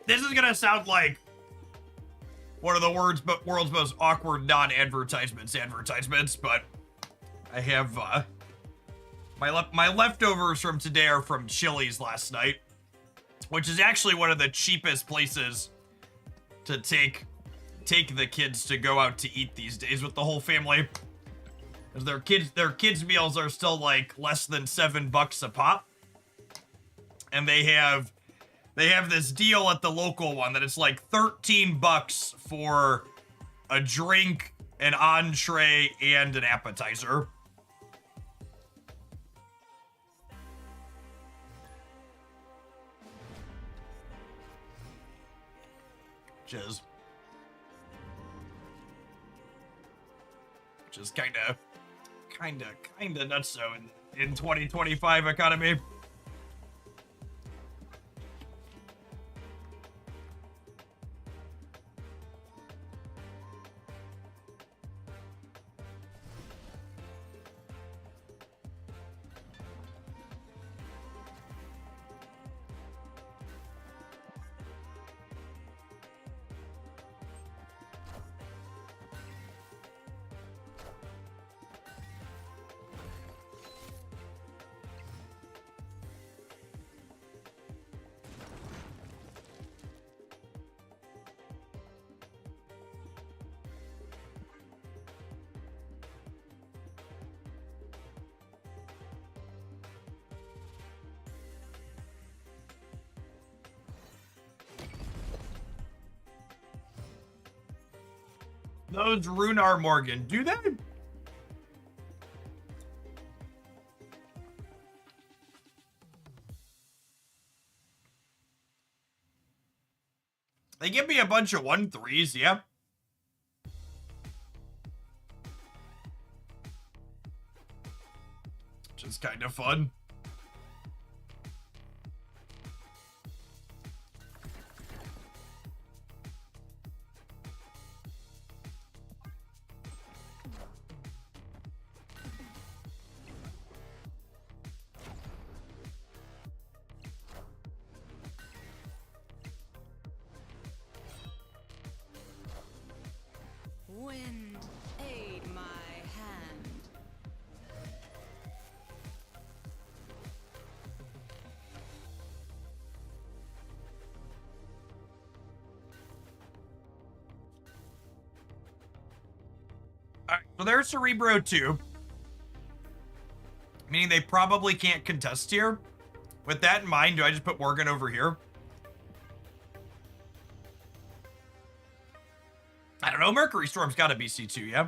This is gonna sound like one of the world's most awkward non-advertisements, but I have my leftovers from today are from Chili's last night, which is actually one of the cheapest places to take the kids to go out to eat these days with the whole family. Because their kids meals are still like less than $7 a pop, and they have this deal at the local one that it's like $13 for a drink, an entree, and an appetizer. which is kind of nutso in 2025 economy. Those Runar Morgan, do they? They give me a bunch of 1/3s, yeah. Which is kind of fun. Wind, aid my hand. Alright, so there's Cerebro 2. Meaning they probably can't contest here. With that in mind, do I just put Morgan over here? I don't know, Mercury Storm's gotta be C2, yeah?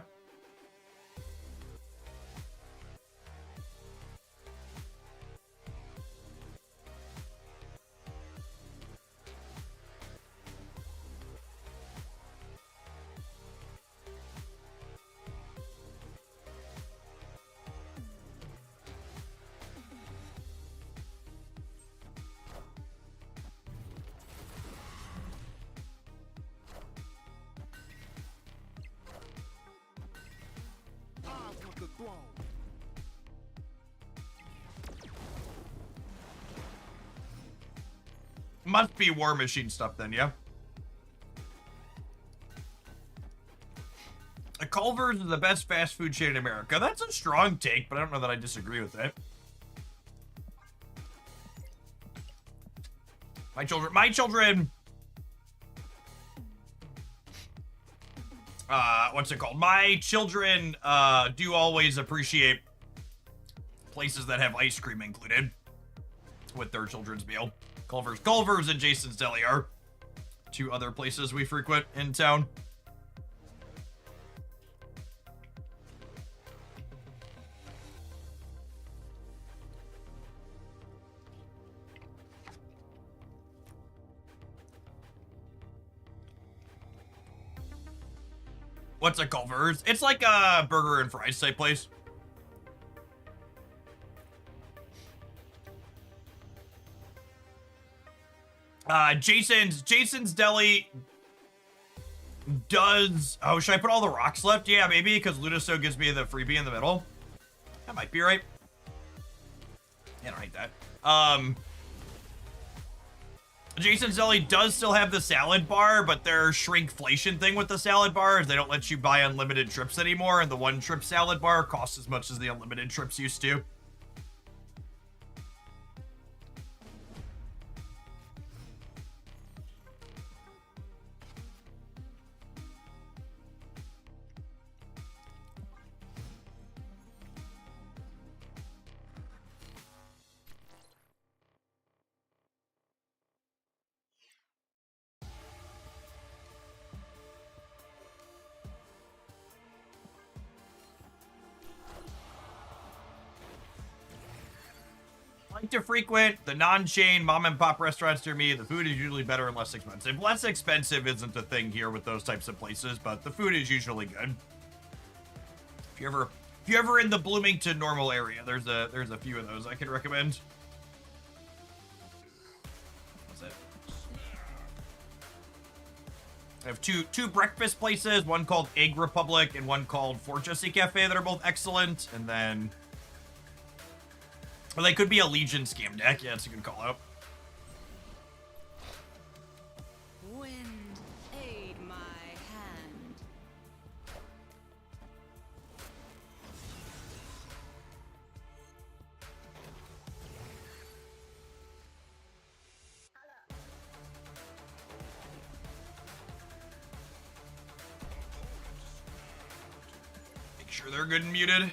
Must be War Machine stuff then, yeah? A Culver's is the best fast food chain in America. That's a strong take, but I don't know that I disagree with that. My children, what's it called? My children, do always appreciate places that have ice cream included with their children's meal. Culver's and Jason's Deli are two other places we frequent in town. What's a Culver's? It's like a burger and fries type place. Jason's Deli does... Oh, should I put all the rocks left? Yeah, maybe, because Lunaso gives me the freebie in the middle. That might be right. Yeah, I don't hate that. Jason's Deli does still have the salad bar, but their shrinkflation thing with the salad bar is they don't let you buy unlimited trips anymore, and the one trip salad bar costs as much as the unlimited trips used to. Like to frequent the non-chain mom and pop restaurants near me. The food is usually better and less expensive. Less expensive isn't a thing here with those types of places, but the food is usually good. If you're ever in the Bloomington normal area, there's a few of those I can recommend. That's it. I have two breakfast places, one called Egg Republic and one called Fortressy Cafe that are both excellent. And then, well, they could be a Legion scam deck. Yeah, that's a good call out. Wind, aid my hand. Make sure they're good and muted.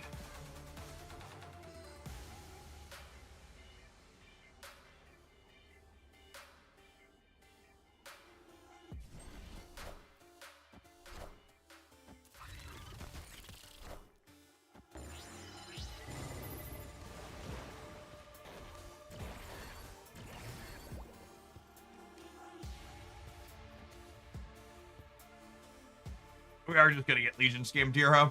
We are just gonna get Legion scammed here, huh?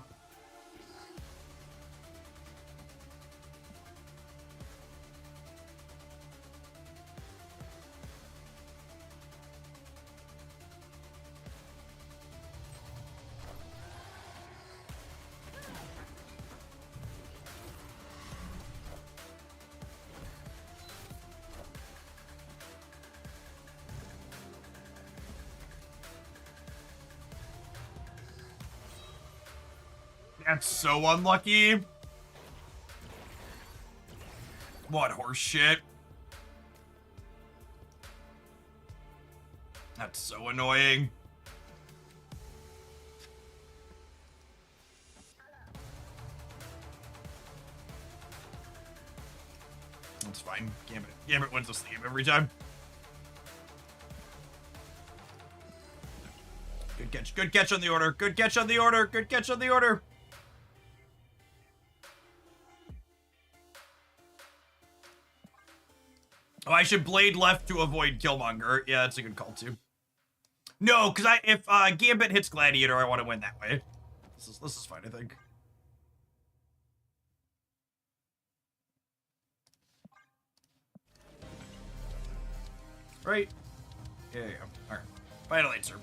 That's so unlucky. What horse shit? That's so annoying. That's fine. Gambit wins this game every time. Good catch. Good catch on the order. Good catch on the order. Good catch on the order. Oh, I should blade left to avoid Killmonger. Yeah, that's a good call too. No, because if Gambit hits Gladiator, I want to win that way. This is fine, I think. Right. Yeah. All right. Final answer.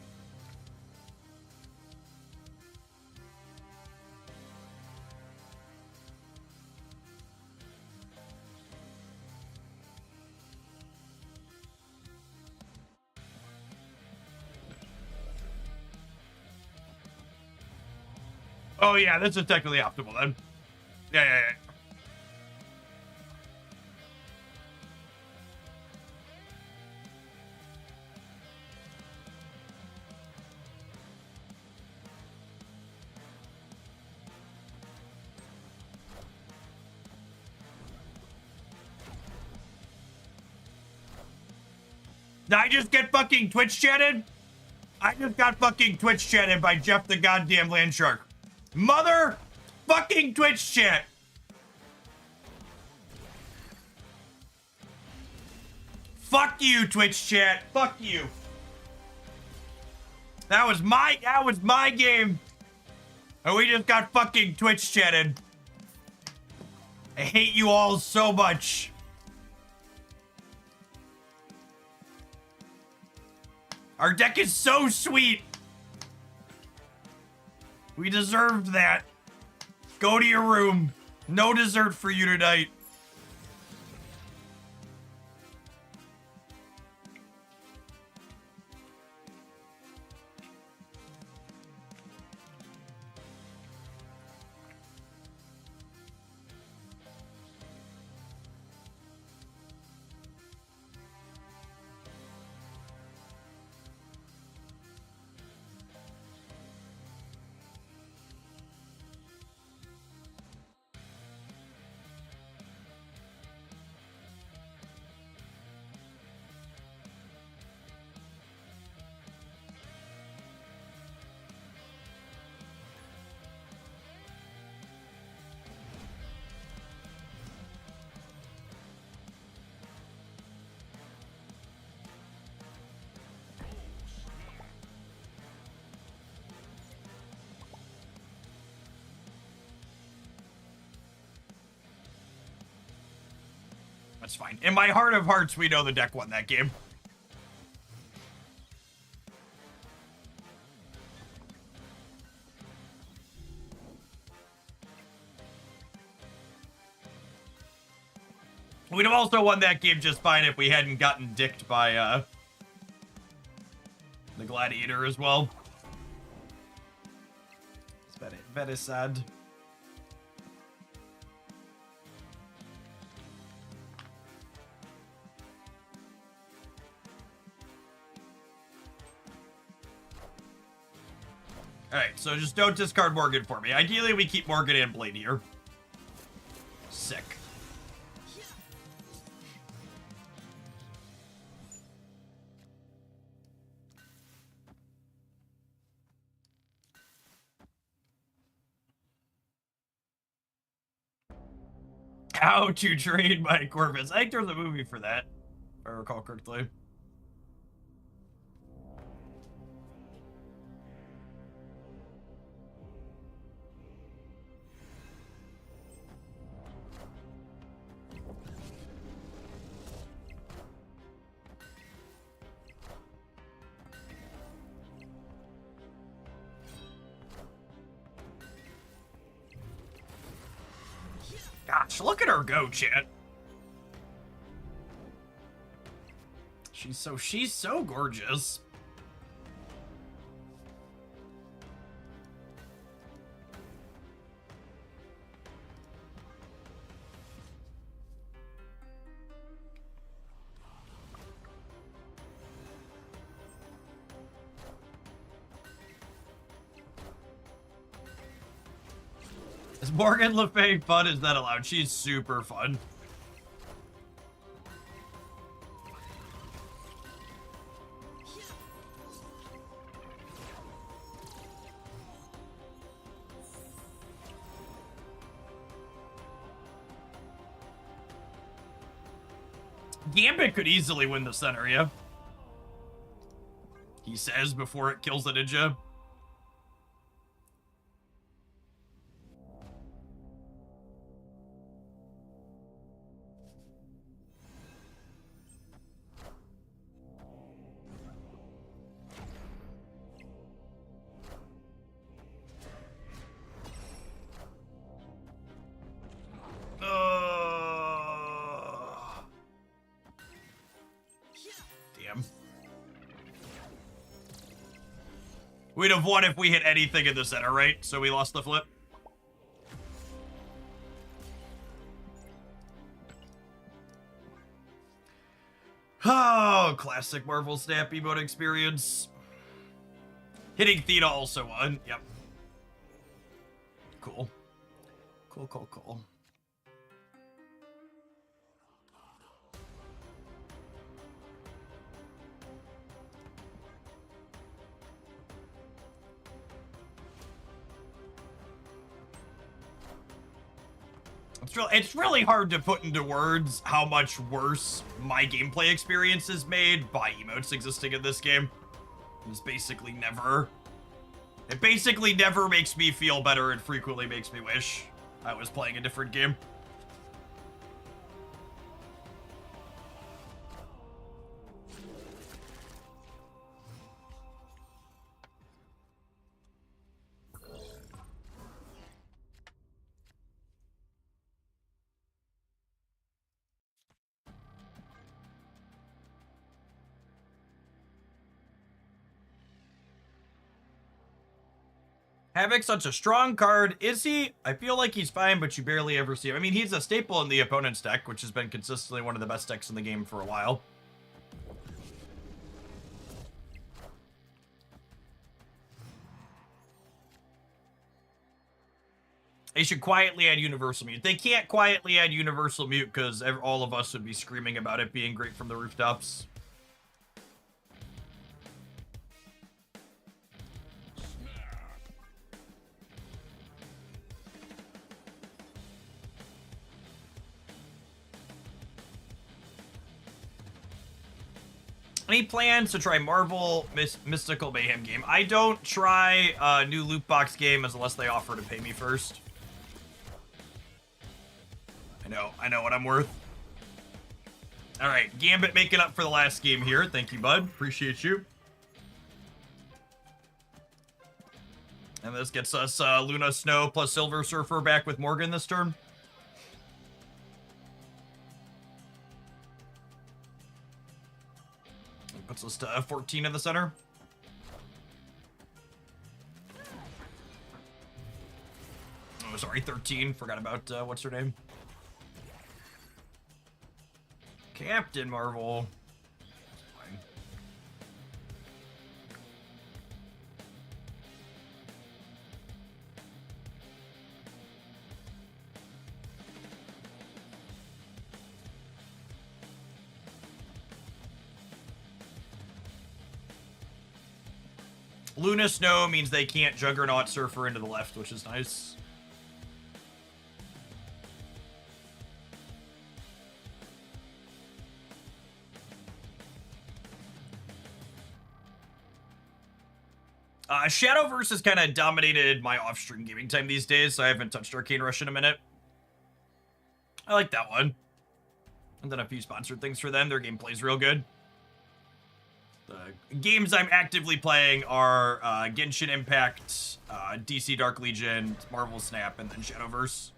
Oh yeah, this is technically optimal then. Yeah. Did I just get fucking Twitch chatted? I just got fucking Twitch chatted by Jeff the goddamn Landshark. Mother fucking Twitch chat. Fuck you, Twitch chat. Fuck you. That was my game. And we just got fucking Twitch chatted. I hate you all so much. Our deck is so sweet. We deserved that. Go to your room. No dessert for you tonight. That's fine. In my heart of hearts, we know the deck won that game. We'd have also won that game just fine if we hadn't gotten dicked by, the Gladiator as well. It's very sad. Alright, so just don't discard Morgan for me. Ideally, we keep Morgan and Blade here. Sick. How to Train by Corvus. I think there's a movie for that, if I recall correctly. Gosh, look at her go, chat. She's so gorgeous. Is Morgan Lefay fun? Is that allowed? She's super fun. Gambit could easily win the center, yeah. He says before it kills the ninja. Damn. We'd have won if we hit anything in the center, right? So we lost the flip. Oh, classic Marvel Snap emote experience. Hitting Theta also won. Yep. Cool. Cool. It's really hard to put into words how much worse my gameplay experience is made by emotes existing in this game. It basically never makes me feel better and frequently makes me wish I was playing a different game. Havoc's such a strong card. Is he? I feel like he's fine, but you barely ever see him. I mean, he's a staple in the opponent's deck, which has been consistently one of the best decks in the game for a while. They should quietly add Universal Mute. They can't quietly add Universal Mute because all of us would be screaming about it being great from the rooftops. Any plans to try Marvel Mystical Mayhem game? I don't try a new loot box game unless they offer to pay me first. I know what I'm worth. All right, Gambit making up for the last game here. Thank you, bud. Appreciate you. And this gets us Luna Snow plus Silver Surfer back with Morgan this turn. Puts us to 14 in the center. Oh, sorry, 13. Forgot about, what's her name? Captain Marvel. Fine. Luna Snow means they can't Juggernaut Surfer into the left, which is nice. Shadowverse has kind of dominated my off-stream gaming time these days, so I haven't touched Arcane Rush in a minute. I like that one. I've done a few sponsored things for them. Their gameplay's real good. The games I'm actively playing are Genshin Impact, DC Dark Legion, Marvel Snap, and then Shadowverse.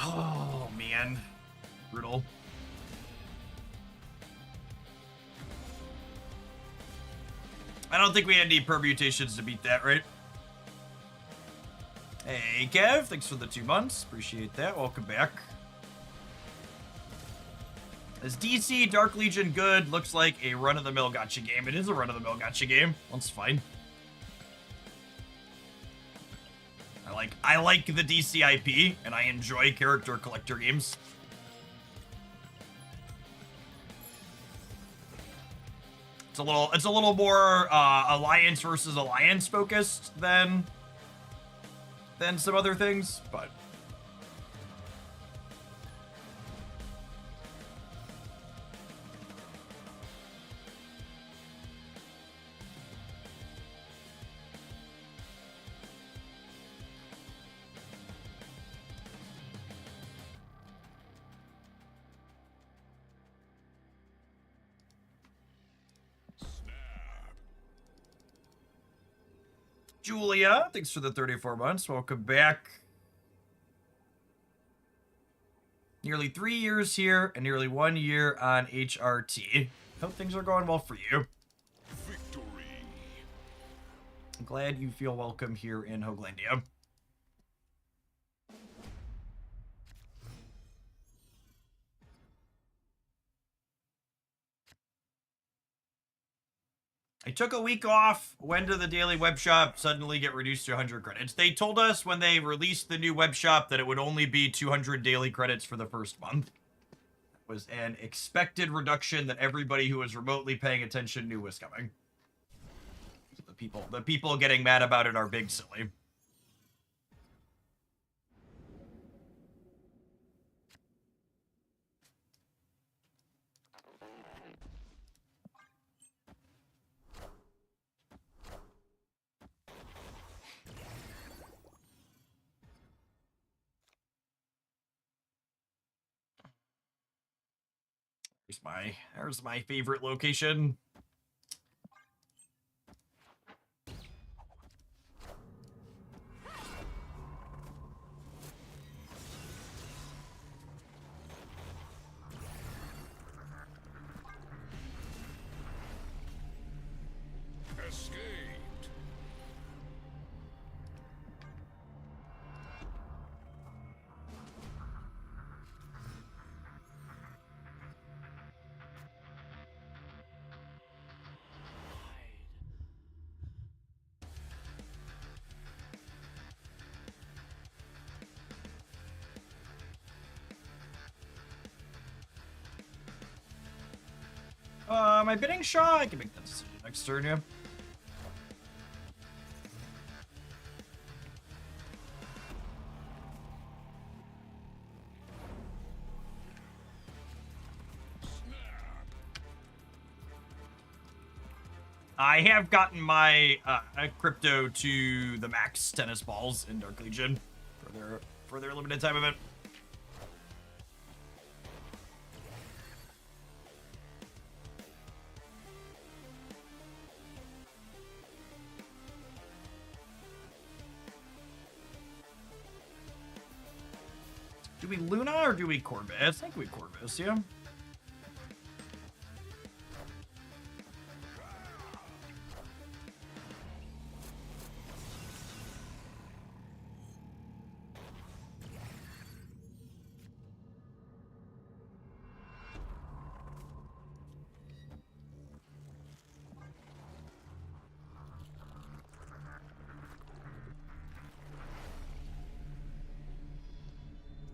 Oh, man. Brutal. I don't think we had any permutations to beat that, right? Hey, Kev. Thanks for the 2 months. Appreciate that. Welcome back. Is DC Dark Legion good? Looks like a run-of-the-mill gacha game. It is a run-of-the-mill gacha game. That's fine. I like the DC IP, and I enjoy character collector games. It's a little more alliance versus alliance focused than some other things, but Julia, thanks for the 34 months. Welcome back. Nearly 3 years here and nearly 1 year on HRT. Hope things are going well for you. Victory. I'm glad you feel welcome here in Hoaglandia. I took a week off, went to the daily web shop, suddenly get reduced to 100 credits. They told us when they released the new web shop that it would only be 200 daily credits for the first month. It was an expected reduction that everybody who was remotely paying attention knew was coming. So the people getting mad about it are big silly. There's my favorite location. Escaped. Am I bidding Shaw? I can make that decision next turn, yeah. I have gotten my crypto to the max tennis balls in Dark Legion for their limited time event. Do we Luna or do we Corvus? I think we Corvus, yeah.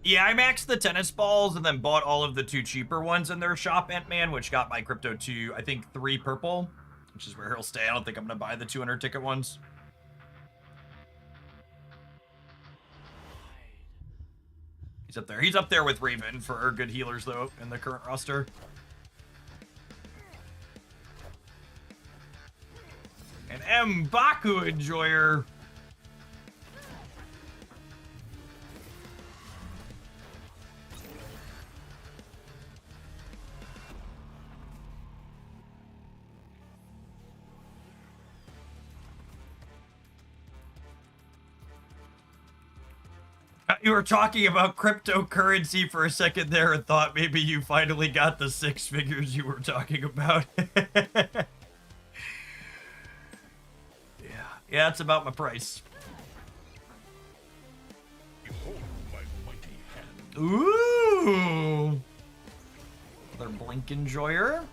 Yeah, I maxed the tennis balls and then bought all of the 2 cheaper ones in their shop, Ant-Man, which got my crypto to, I think, 3 purple, which is where he'll stay. I don't think I'm going to buy the 200 ticket ones. He's up there. He's up there with Raven for good healers, though, in the current roster. And M'Baku Enjoyer. You were talking about cryptocurrency for a second there and thought maybe you finally got the 6 figures you were talking about. Yeah, it's about my price. Behold my mighty hand. Ooh! Another Blink Enjoyer.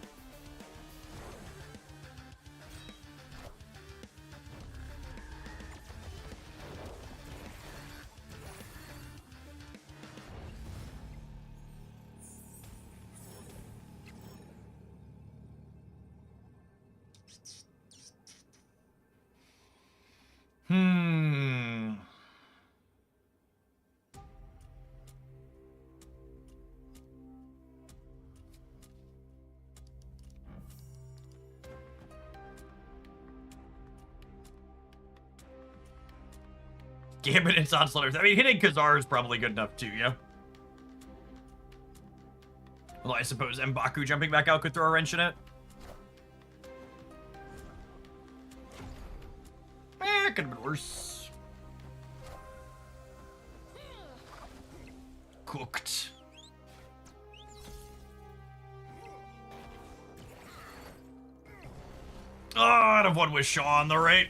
Gambit and Onslaughter. I mean, hitting Khazar is probably good enough too, yeah? Well, I suppose M'Baku jumping back out could throw a wrench in it. It could have been worse. Cooked. Oh, I'd have won with Shaw on the right.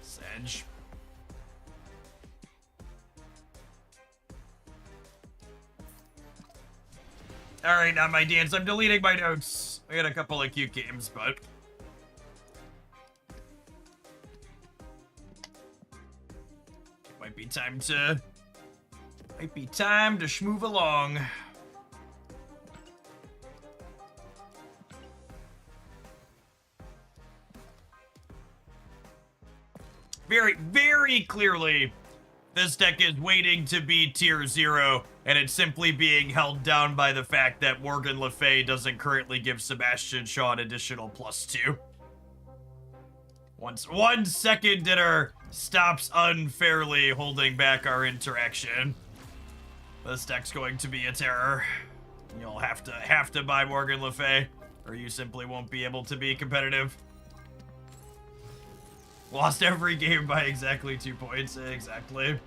Sedge. Alright, not my dance. I'm deleting my notes. I got a couple of cute games, but... Might be time to schmoove along. Very, very clearly, this deck is waiting to be tier 0, and it's simply being held down by the fact that Morgan Lefay doesn't currently give Sebastian Shaw an additional +2. Once 1 second dinner stops unfairly holding back our interaction. This deck's going to be a terror. You'll have to buy Morgan Lefay, or you simply won't be able to be competitive. Lost every game by exactly 2 points. Exactly.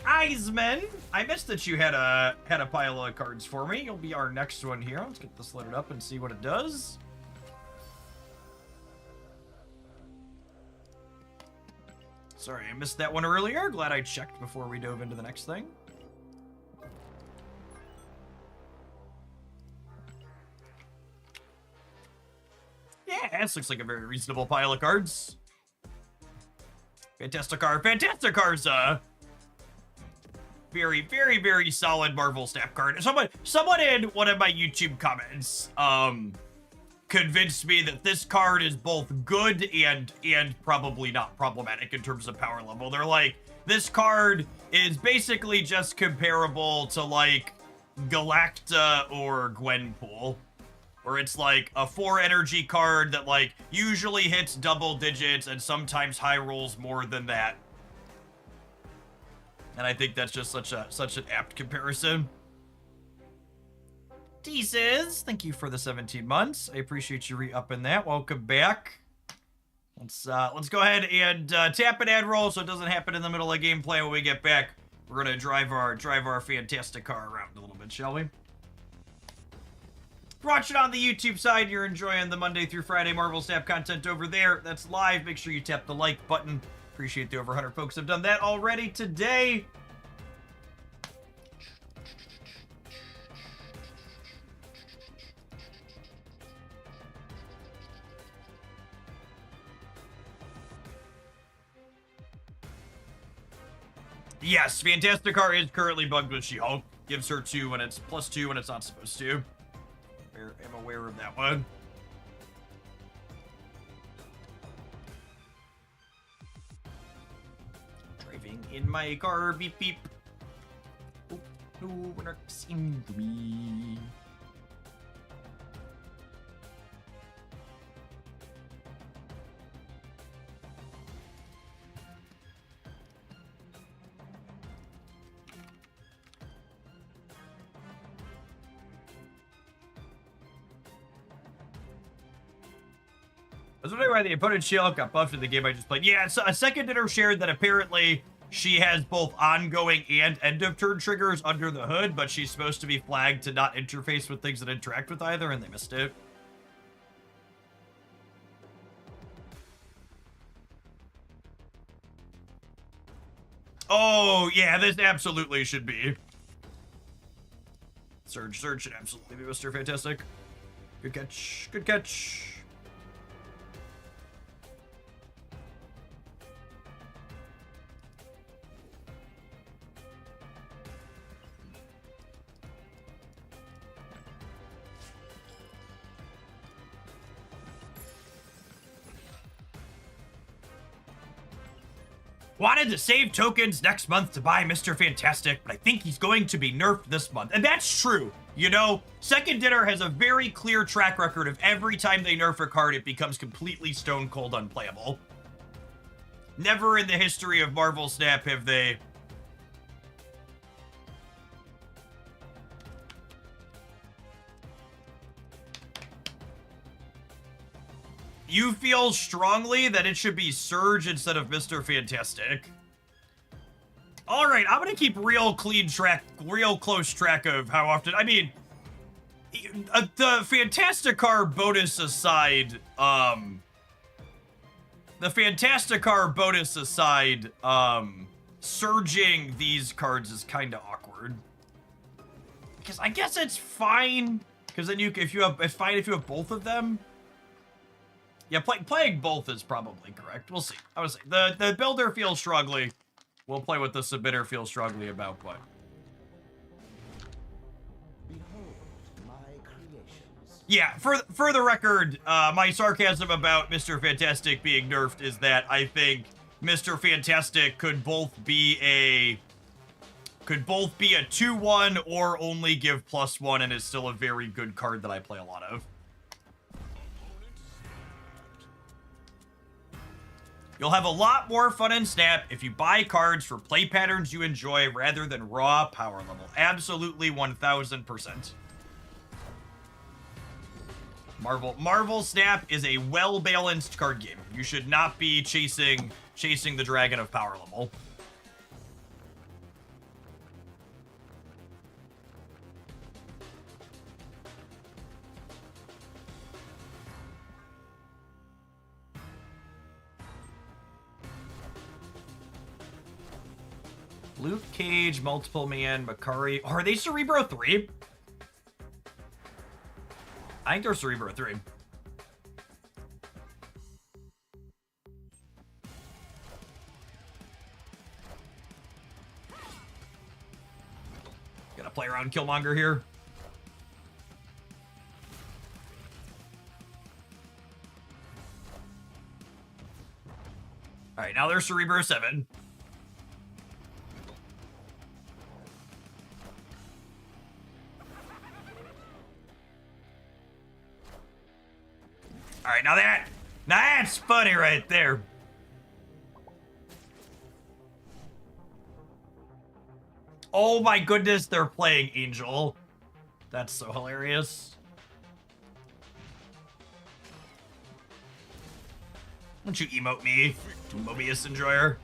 Eisman, I missed that you had a pile of cards for me. You'll be our next one here. Let's get this loaded up and see what it does. Sorry, I missed that one earlier. Glad I checked before we dove into the next thing. Yeah, this looks like a very reasonable pile of cards. Fantasticar. Fantasticar's a very, very, very solid Marvel Snap card. Someone in one of my YouTube comments convinced me that this card is both good and probably not problematic in terms of power level. They're like, this card is basically just comparable to like Galacta or Gwenpool, where it's like a 4 energy card that like usually hits double digits and sometimes high rolls more than that. And I think that's just such an apt comparison. Teases, thank you for the 17 months. I appreciate you re-upping that. Welcome back. Let's go ahead and tap and add roll so it doesn't happen in the middle of gameplay when we get back. We're gonna drive our Fantasticar around a little bit, shall we? If you're watching on the YouTube side, you're enjoying the Monday through Friday Marvel Snap content over there. That's live. Make sure you tap the like button. Appreciate the over 100 folks have done that already today. Yes, Fantasticar is currently bugged with She-Hulk. Gives her 2 when it's +2 when it's not supposed to. I'm aware of that one. Driving in my car, beep beep. Oh, no, we're not seeing me. I was wondering why the opponent's She-Hulk got buffed in the game I just played. Yeah, so a second dinner shared that apparently she has both ongoing and end-of-turn triggers under the hood, but she's supposed to be flagged to not interface with things that interact with either, and they missed it. Oh, yeah, this absolutely should be. Surge should absolutely be Mr. Fantastic. Good catch, good catch. Wanted to save tokens next month to buy Mr. Fantastic, but I think he's going to be nerfed this month. And that's true. You know, Second Dinner has a very clear track record of every time they nerf a card, it becomes completely stone cold unplayable. Never in the history of Marvel Snap have they... You feel strongly that it should be Surge instead of Mr. Fantastic. All right, I'm gonna keep real close track of how often. I mean, the Fantasticar bonus aside, surging these cards is kind of awkward. Because I guess it's fine. Because then it's fine if you have both of them. Yeah, playing both is probably correct. We'll see. I would say the builder feels strongly. We'll play what the submitter feels strongly about, but. Behold my creations. Yeah, for the record, my sarcasm about Mr. Fantastic being nerfed is that I think Mr. Fantastic could both be a 2/1 or only give +1 and is still a very good card that I play a lot of. You'll have a lot more fun in Snap if you buy cards for play patterns you enjoy rather than raw power level. Absolutely 1000%. Marvel Snap is a well-balanced card game. You should not be chasing the dragon of power level. Luke Cage, Multiple Man, Makari. Oh, are they Cerebro 3? I think they're Cerebro 3. Gonna play around Killmonger here. Alright, now they're Cerebro 7. All right, now that's funny right there. Oh my goodness, they're playing Angel. That's so hilarious. Why don't you emote me, Mobius Enjoyer?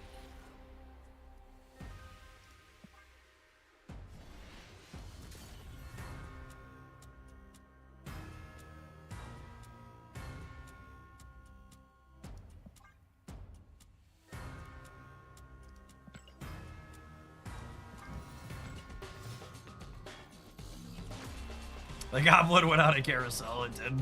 The goblin went on a carousel, it did.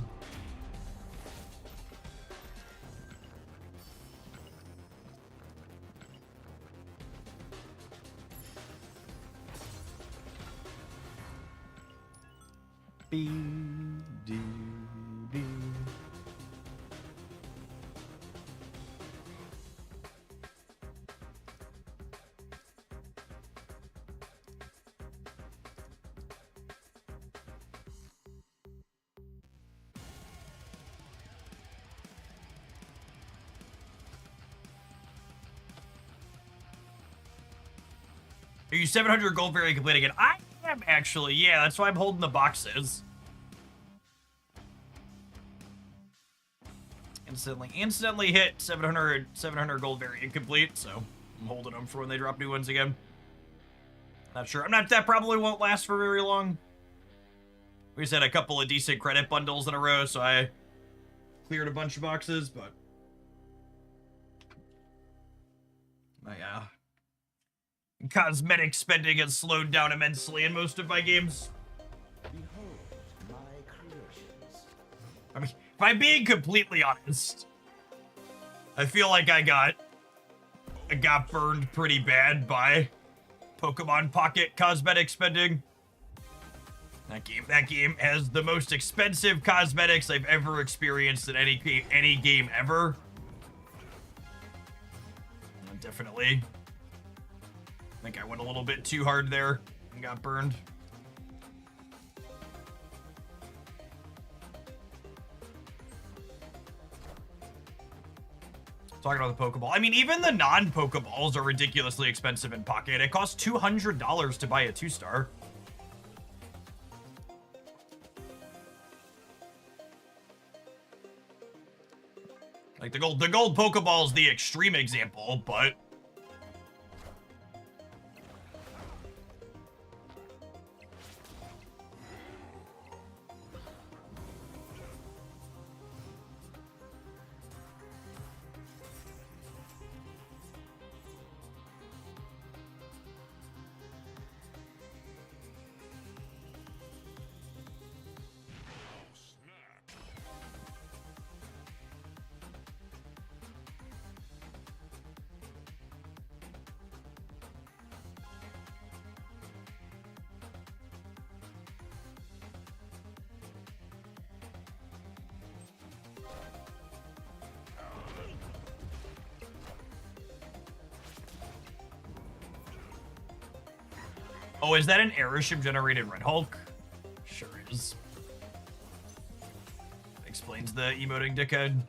Are you 700 gold very complete again? I am actually, yeah, that's why I'm holding the boxes. Instantly hit 700 gold very incomplete, so I'm holding them for when they drop new ones again. Not sure. That probably won't last for very long. We just had a couple of decent credit bundles in a row, so I cleared a bunch of boxes, but yeah. Cosmetic spending has slowed down immensely in most of my games. Behold my creations. I mean, if I'm being completely honest, I feel like I got burned pretty bad by Pokemon Pocket cosmetic spending. That game has the most expensive cosmetics I've ever experienced in any game ever. Definitely. I think I went a little bit too hard there and got burned. Talking about the Pokeball. I mean, even the non-Pokeballs are ridiculously expensive in Pocket. It costs $200 to buy a 2-star. Like the gold Pokeball is the extreme example, but oh, is that an airship generated Red Hulk? Sure is. Explains the emoting dickhead.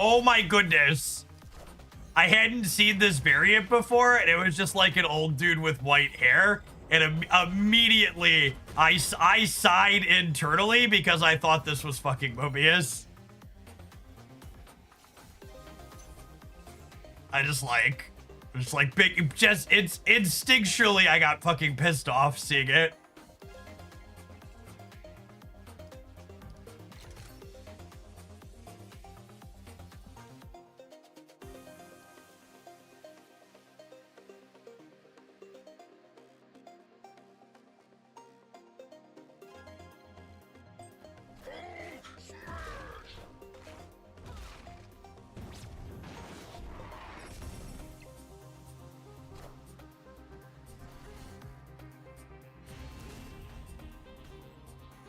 Oh my goodness. I hadn't seen this variant before, and it was just like an old dude with white hair. And immediately, I sighed internally because I thought this was fucking Mobius. It's instinctually, I got fucking pissed off seeing it.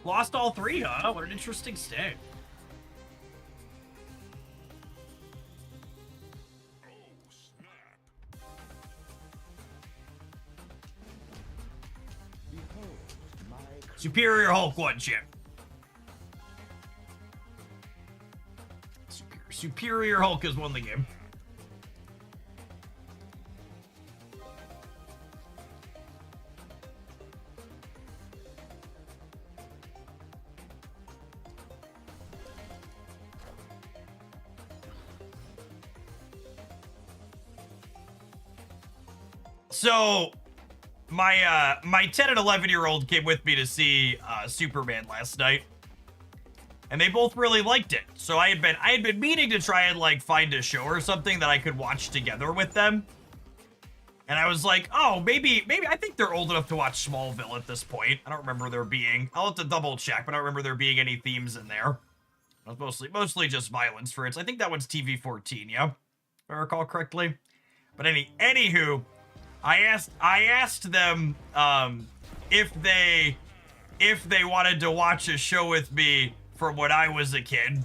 Lost all three, huh? What an interesting stay. Oh, snap. Behold my Superior Hulk one chip. Superior Hulk has won the game. So, my 10 and 11-year-old came with me to see Superman last night, and they both really liked it. So I had been meaning to try and like find a show or something that I could watch together with them. And I was like, oh, maybe I think they're old enough to watch Smallville at this point. I don't remember there being. I'll have to double check, but I don't remember there being any themes in there. It was mostly just violence for it. I think that one's TV 14, yeah, if I recall correctly. But anywho. I asked them if they wanted to watch a show with me from when I was a kid,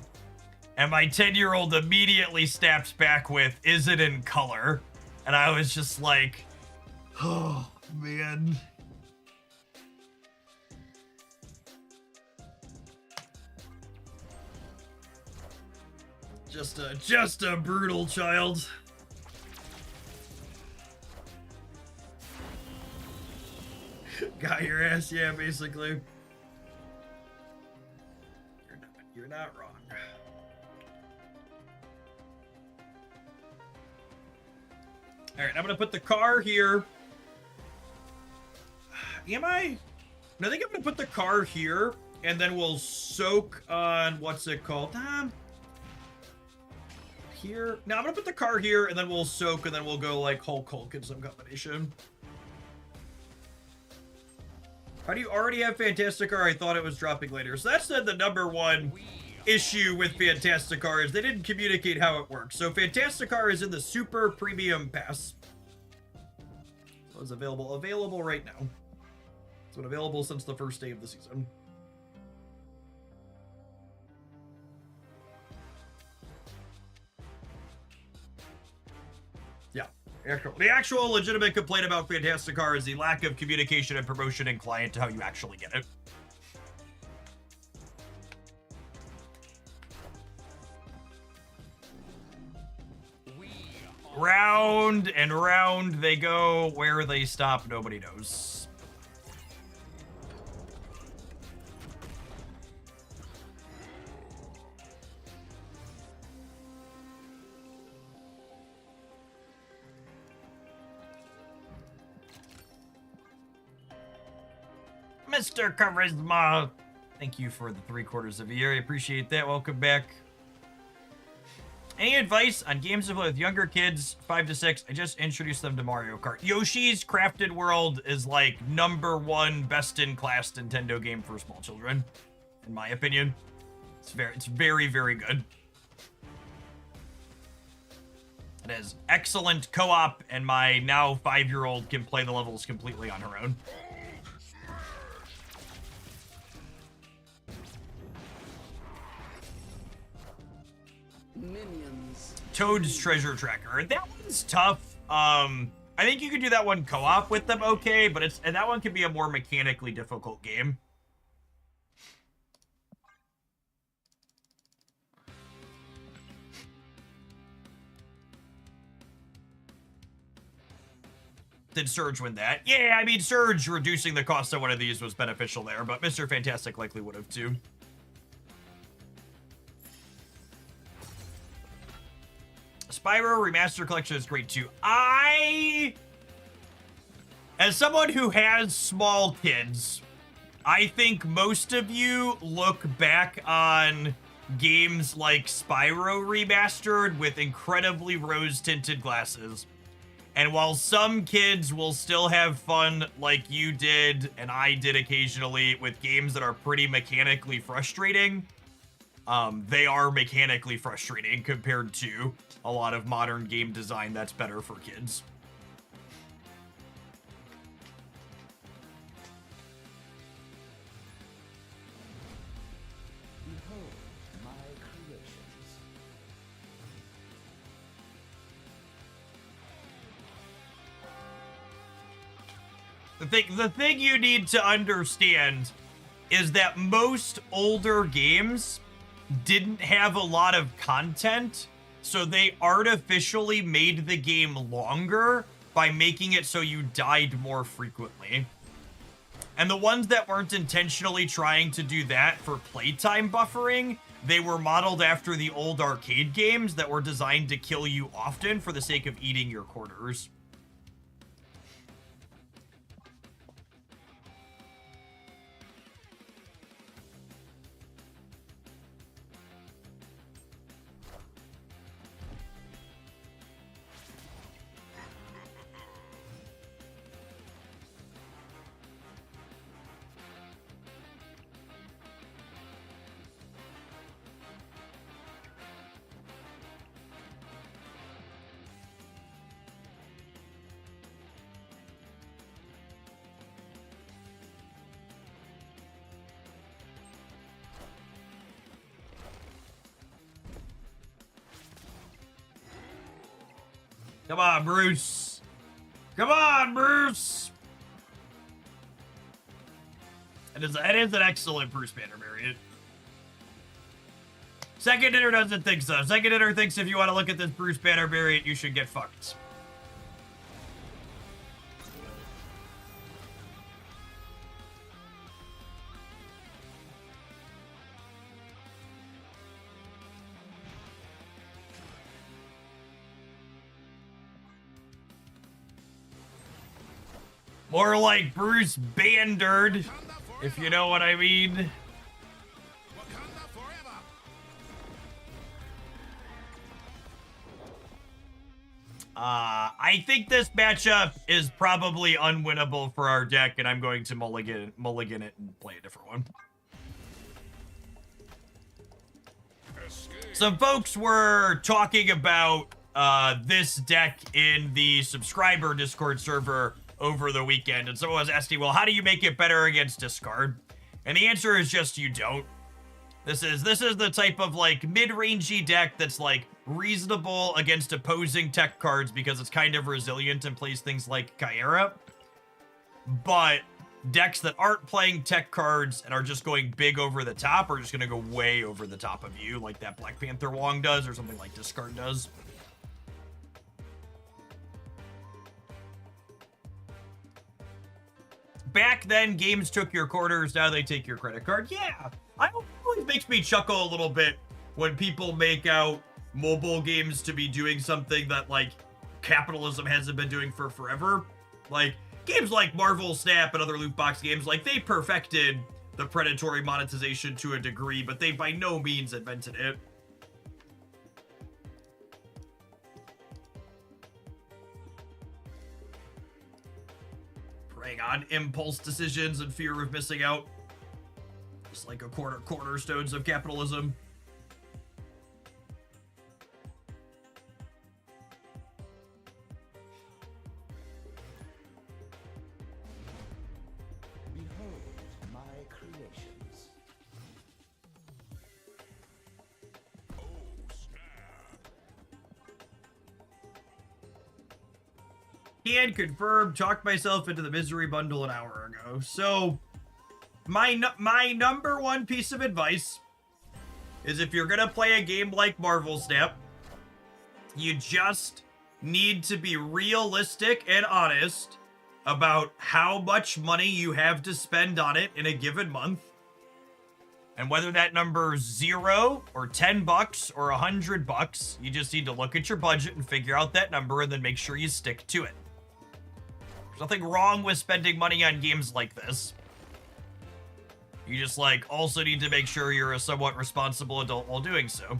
and my 10-year-old immediately snaps back with, "Is it in color?" And I was just like, oh man. Just a brutal child. Got your ass, yeah, basically. You're not wrong. Alright, I'm gonna put the car here. Am I? No, I think I'm gonna put the car here, and then we'll soak on, what's it called? Here. No, I'm gonna put the car here, and then we'll soak, and then we'll go like Hulk in some combination. How do you already have Fantasticar? I thought it was dropping later. So that's the number one issue with Fantasticar is they didn't communicate how it works. So Fantasticar is in the Super Premium Pass. So it's available right now. It's been available since the first day of the season. Yeah. The actual legitimate complaint about Fantasticar is the lack of communication and promotion in client to how you actually get it. Round and round they go. Where they stop, nobody knows. Mr. Charisma, thank you for the 3/4 of a year. I appreciate that. Welcome back. Any advice on games to play with younger kids, 5 to 6? I just introduced them to Mario Kart. Yoshi's Crafted World is like #1 best-in-class Nintendo game for small children, in my opinion. It's very, very good. It has excellent co-op, and my now 5-year-old can play the levels completely on her own. Minions. Toad's Treasure Tracker. That one's tough. I think you could do that one co-op with them okay, but that one can be a more mechanically difficult game. Did Surge win that? Yeah, I mean, Surge reducing the cost of one of these was beneficial there, but Mr. Fantastic likely would have too. Spyro Remaster Collection is great too. As someone who has small kids, I think most of you look back on games like Spyro Remastered with incredibly rose-tinted glasses. And while some kids will still have fun like you did and I did occasionally with games that are pretty mechanically frustrating, they are mechanically frustrating compared to a lot of modern game design that's better for kids. The thing you need to understand is that most older games didn't have a lot of content, so they artificially made the game longer by making it so you died more frequently. And the ones that weren't intentionally trying to do that for playtime buffering, they were modeled after the old arcade games that were designed to kill you often for the sake of eating your quarters. Come on, Bruce. Come on, Bruce. It is an excellent Bruce Banner variant. Second Dinner doesn't think so. Second Dinner thinks if you want to look at this Bruce Banner variant, you should get fucked. More like Bruce Bandard, if you know what I mean. Wakanda forever. I think this matchup is probably unwinnable for our deck, and I'm going to mulligan it and play a different one. Escape. Some folks were talking about this deck in the subscriber Discord server over the weekend, and someone was asking, well, how do you make it better against discard? And the answer is just you don't. This is the type of like mid-rangey deck that's like reasonable against opposing tech cards because it's kind of resilient and plays things like Kyera. But decks that aren't playing tech cards and are just going big over the top are just going to go way over the top of you, like that Black Panther Wong does or something like Discard does. Back then, games took your quarters, now they take your credit card. Yeah, it always makes me chuckle a little bit when people make out mobile games to be doing something that, like, capitalism hasn't been doing for forever. Like, games like Marvel Snap and other loot box games, like, they perfected the predatory monetization to a degree, but they by no means invented it. Preying on impulse decisions and fear of missing out. Just like a cornerstones of capitalism. Behold my creations. Oh, snap. Can confirm, talked myself into the misery bundle an hour ago. So, my number one piece of advice is if you're gonna play a game like Marvel Snap, you just need to be realistic and honest about how much money you have to spend on it in a given month. And whether that number is 0 or $10 or $100, you just need to look at your budget and figure out that number and then make sure you stick to it. There's nothing wrong with spending money on games like this. You just, like, also need to make sure you're a somewhat responsible adult while doing so.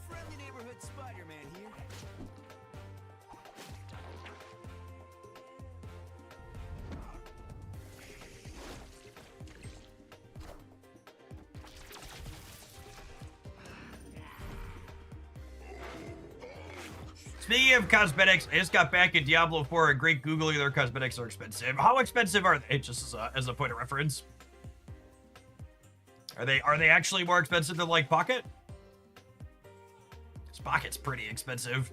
Friendly neighborhood Spider-Man here. Speaking of cosmetics, I just got back in Diablo 4 and great Googling their cosmetics are expensive. How expensive are they? Just as a point of reference. Are they actually more expensive than like Pocket? This pocket's pretty expensive.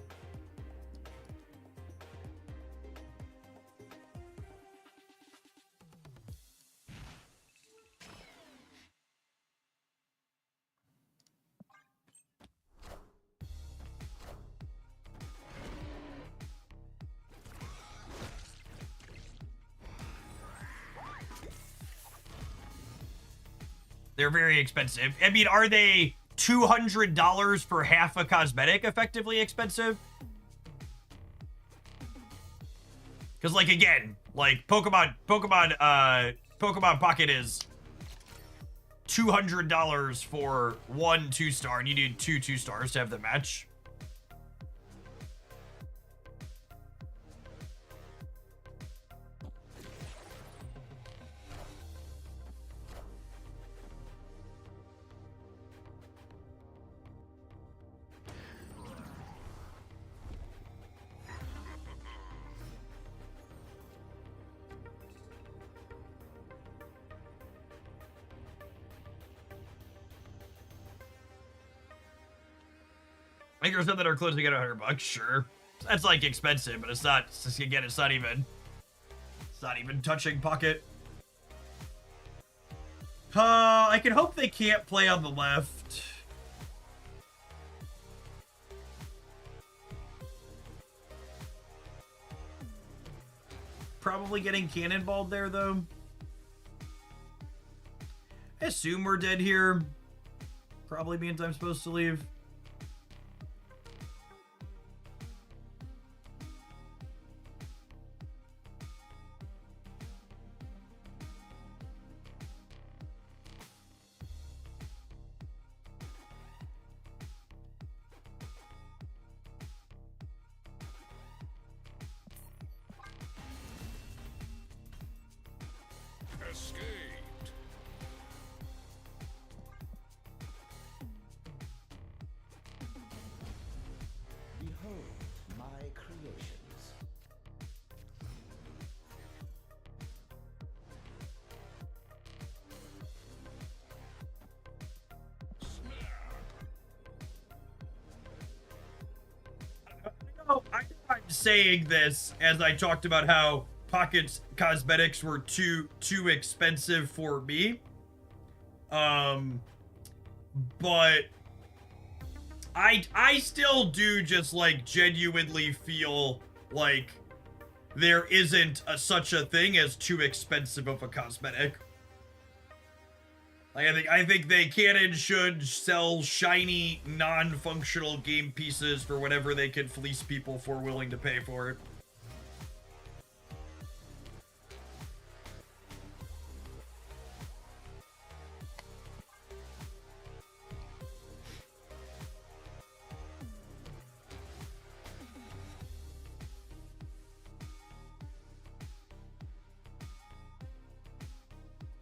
They're very expensive. I mean, are they $200 for half a cosmetic effectively expensive? Because, like, again, like, Pokemon Pocket is $200 for one 2-star, and you need 2 2-stars to have the match. Make something that are close to get $100. Sure, that's like expensive, but it's not. Again, it's not even touching Pocket. I can hope they can't play on the left. Probably getting cannonballed there though. I assume we're dead here. Probably means I'm supposed to leave. Escaped. Behold my creations. I'm saying this as I talked about how Pocket's cosmetics were too expensive for me. But I still do just like genuinely feel like there isn't such a thing as too expensive of a cosmetic. Like, I think they can and should sell shiny, non-functional game pieces for whatever they can fleece people for willing to pay for it.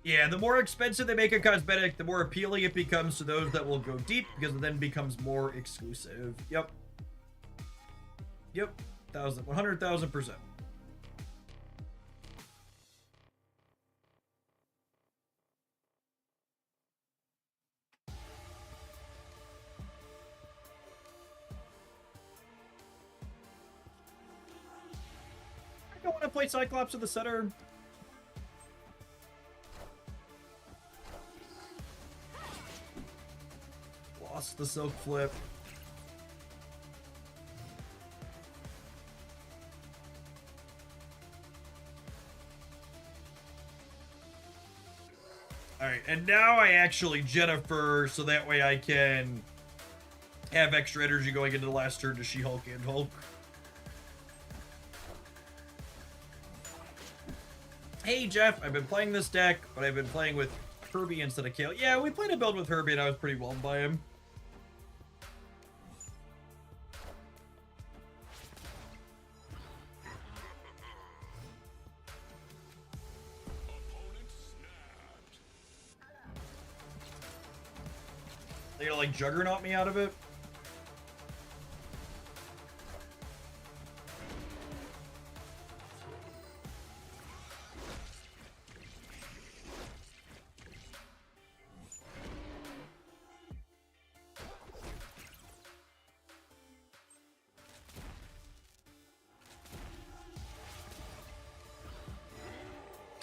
Yeah, the more expensive they make a cosmetic, the more appealing it becomes to those that will go deep, because it then becomes more exclusive. Yep. Yep. 100,000%. I don't want to play Cyclops in the center. Lost the Silk Flip. Alright, and now I actually Jennifer, so that way I can have extra energy going into the last turn to She-Hulk and Hulk. Hey Jeff, I've been playing this deck, but I've been playing with Herbie instead of Kale. Yeah, we played a build with Herbie and I was pretty whelmed by him. They gonna like Juggernaut me out of it?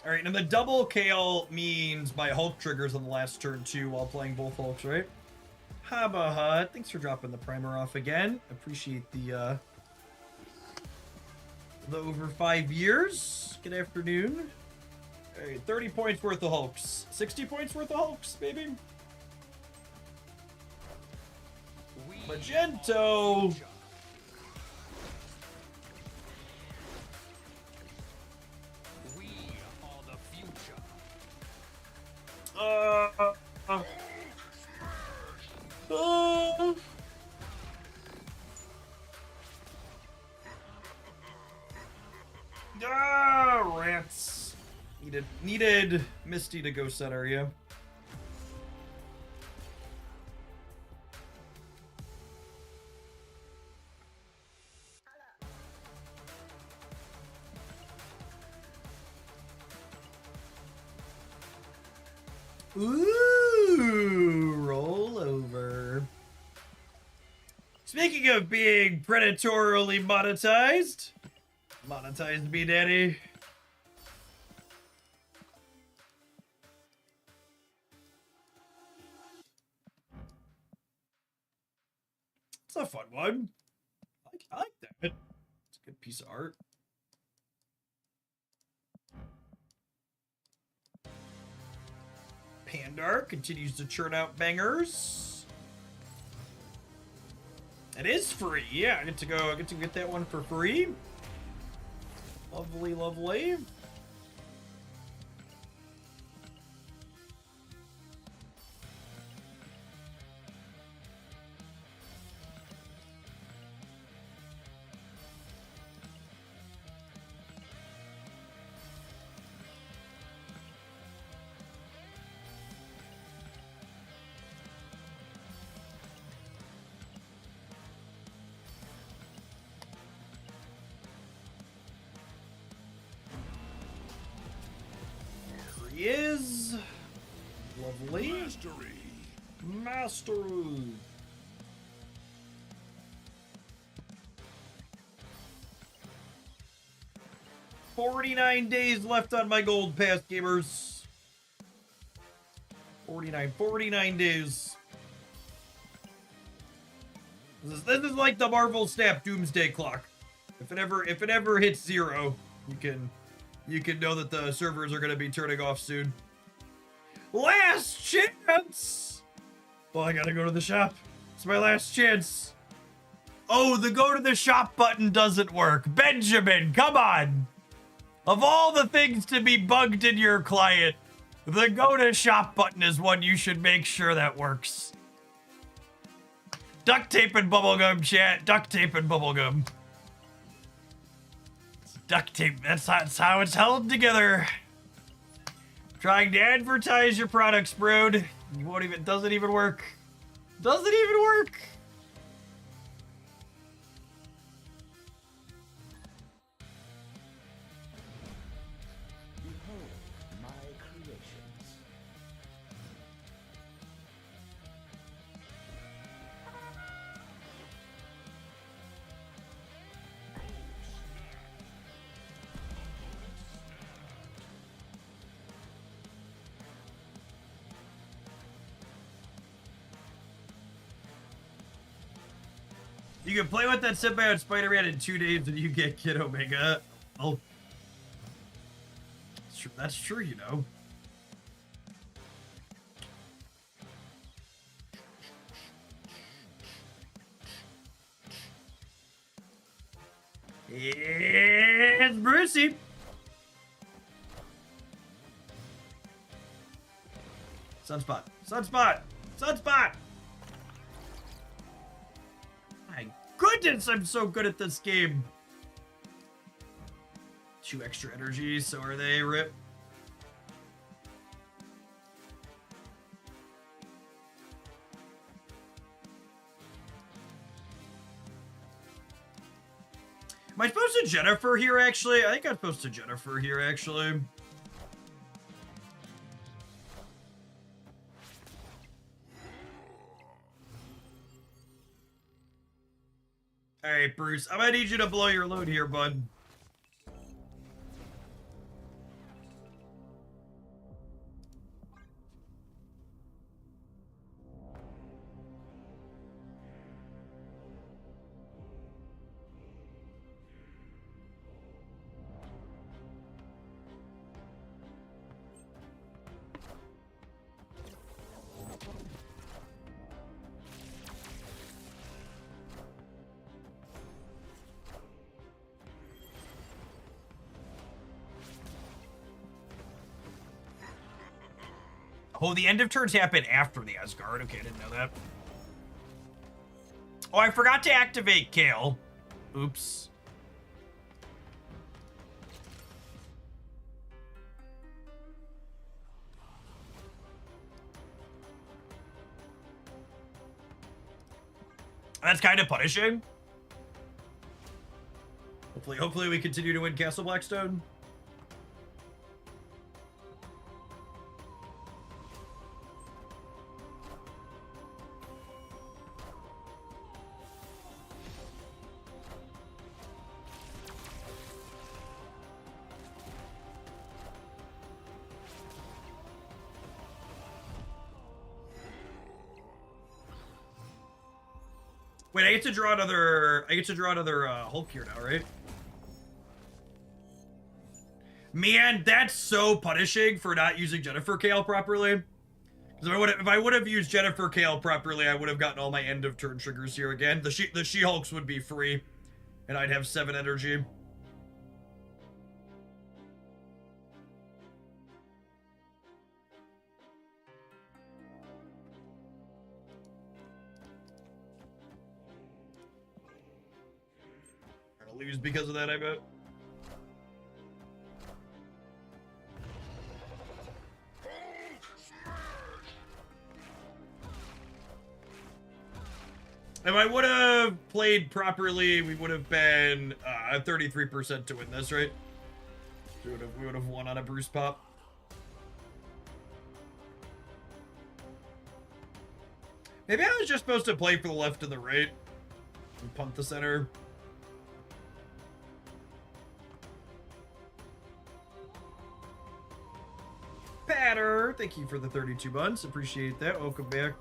All right, and the double KO means my Hulk triggers on the last turn too while playing both Hulks, right? Haba Hut, thanks for dropping the primer off again. Appreciate the over 5 years. Good afternoon. All right, 30 points worth of Hulks. 60 points worth of Hulks, baby. Magento. We are the future. Rats. Needed Misty to go center, yeah. Ooh, roll over. Speaking of being predatorily monetized, monetized me, daddy. It's a fun one. I like that. It's a good piece of art. Pandar continues to churn out bangers. It is free. Yeah, I get to get that one for free. Lovely, lovely. He is lovely. Mastery. 49 days left on my gold pass, gamers. 49 days. This is like the Marvel Snap Doomsday Clock. If it ever hits 0, you can know that the servers are going to be turning off soon. Last chance! Well, I gotta go to the shop. It's my last chance. Oh, the go to the shop button doesn't work. Benjamin, come on! Of all the things to be bugged in your client, the go to shop button is one you should make sure that works. Duct tape and bubblegum, chat. Duct tape and bubblegum. Duct tape, that's how it's held together. Trying to advertise your products, Brood. You won't even, doesn't even work. Doesn't even work. Behold my creations. You can play with that symbiote Spider-Man in 2 days and you get Kid Omega. Oh. That's true, you know. It's Brucey. Sunspot. Sunspot. Sunspot. My goodness, I'm so good at this game. 2 extra energies, so are they, Rip? Am I supposed to Jennifer here, actually? I think I'm supposed to Jennifer here, actually. Alright, Bruce. I'm gonna need you to blow your load here, bud. Oh, the end of turns happen after the Asgard. Okay, I didn't know that. Oh, I forgot to activate Kale. Oops. That's kind of punishing. Hopefully we continue to win Castle Blackstone. Wait, I get to draw another Hulk here now, right? Man, that's so punishing for not using Jennifer Kale properly. Because if I would have used Jennifer Kale properly, I would have gotten all my end of turn triggers here again. The She-Hulks would be free, and I'd have 7 energy. Gonna lose because of that, I bet. If I would have played properly, we would have been 33% to win this, right? We would have won on a Bruce pop. Maybe I was just supposed to play for the left and the right and punt the center. Patter, thank you for the 32 months. Appreciate that. Welcome back.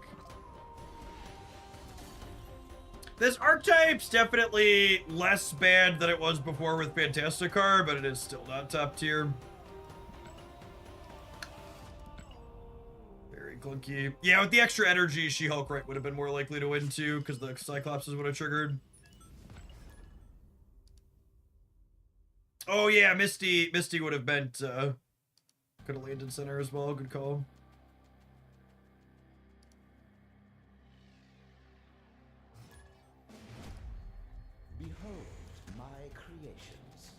This archetype's definitely less bad than it was before with Fantasticar, but it is still not top tier. Very clunky. Yeah, with the extra energy, She-Hulk right would have been more likely to win too, because the Cyclopses would have triggered. Oh yeah, Misty would have meant could have landed center as well. Good call. Behold my creations.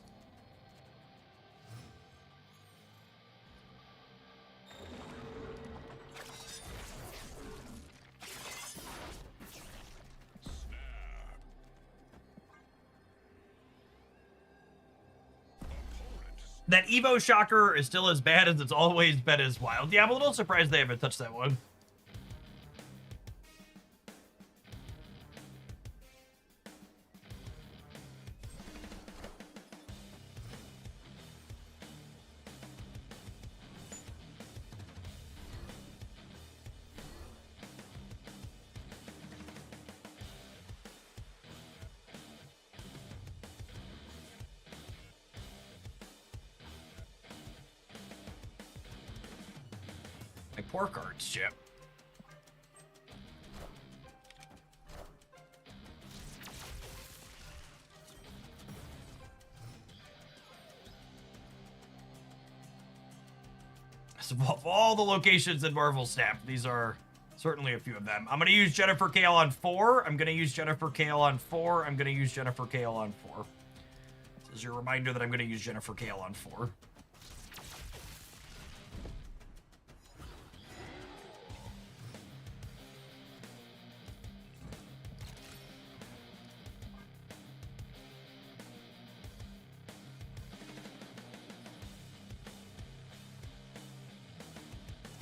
That Evo Shocker is still as bad as it's always been as wild. Yeah, I'm a little surprised they haven't touched that one. Poor cards, Chip. So of all the locations in Marvel Snap, these are certainly a few of them. I'm going to use Jennifer Kale on 4. I'm going to use Jennifer Kale on 4. I'm going to use Jennifer Kale on 4. This is your reminder that I'm going to use Jennifer Kale on 4.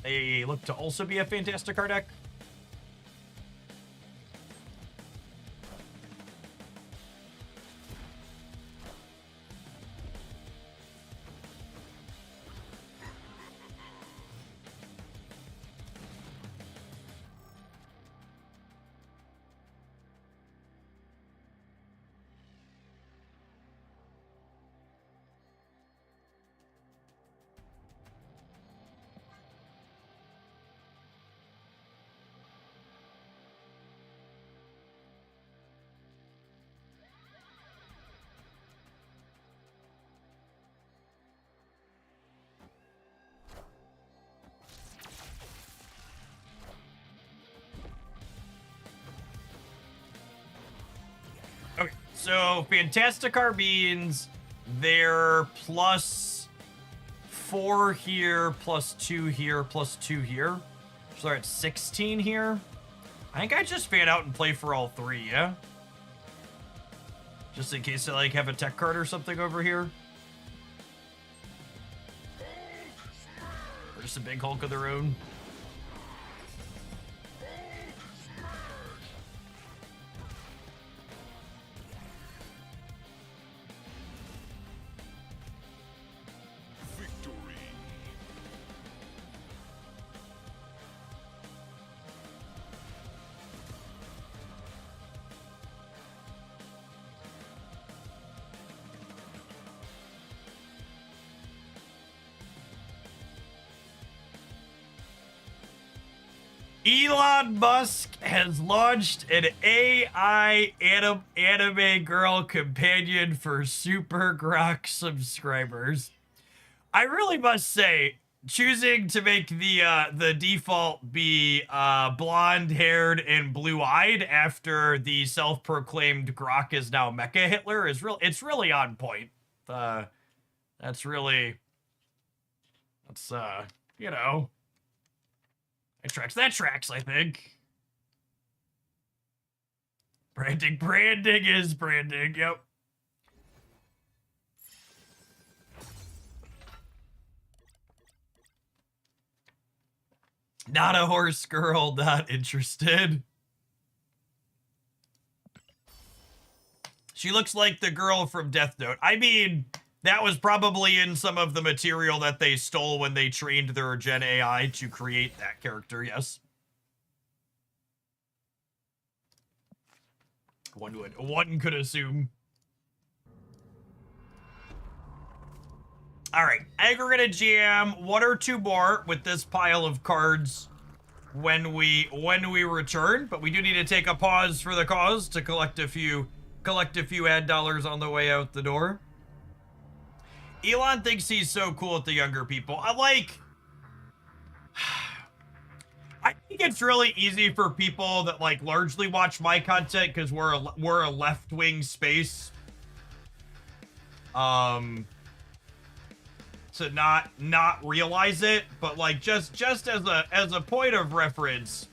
They look to also be a Fantasticar deck. So Fantasticar means they're plus 4 here, plus 2 here, plus 2 here. So they're at 16 here. I think I just fan out and play for all 3, yeah? Just in case I like have a tech card or something over here. Or just a big Hulk of their own. Elon Musk has launched an AI anime girl companion for Super Grok subscribers. I really must say, choosing to make the default be blonde-haired and blue-eyed after the self-proclaimed Grok is now Mecha Hitler is it's really on point. That's you know. That tracks, I think. Branding is branding, yep. Not a horse girl, not interested. She looks like the girl from Death Note. I mean, that was probably in some of the material that they stole when they trained their Gen AI to create that character, yes. One could assume. Alright, I think we're gonna jam 1 or 2 more with this pile of cards when we return, but we do need to take a pause for the cause to collect a few ad dollars on the way out the door. Elon thinks he's so cool with the younger people. I think it's really easy for people that like largely watch my content because we're a left-wing space. To not realize it, but like just as a point of reference,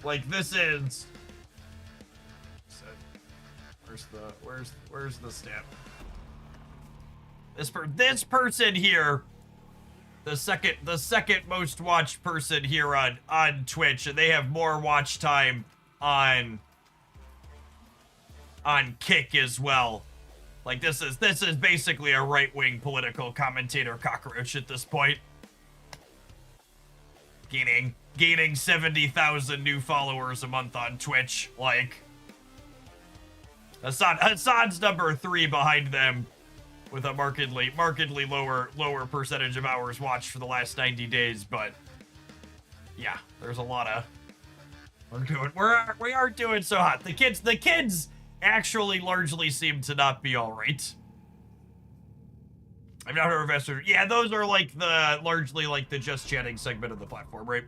like this is. Where's the stamp? This person here, the second most watched person here on Twitch, and they have more watch time on Kick as well. Like this is basically a right-wing political commentator cockroach at this point. Gaining 70,000 new followers a month on Twitch. Like Hassan's number 3 behind them, with a markedly lower percentage of hours watched for the last 90 days, but yeah, there's a lot of we aren't doing so hot. The kids actually largely seem to not be all right. I'm not an investor. Yeah, those are like largely like the just chatting segment of the platform, right?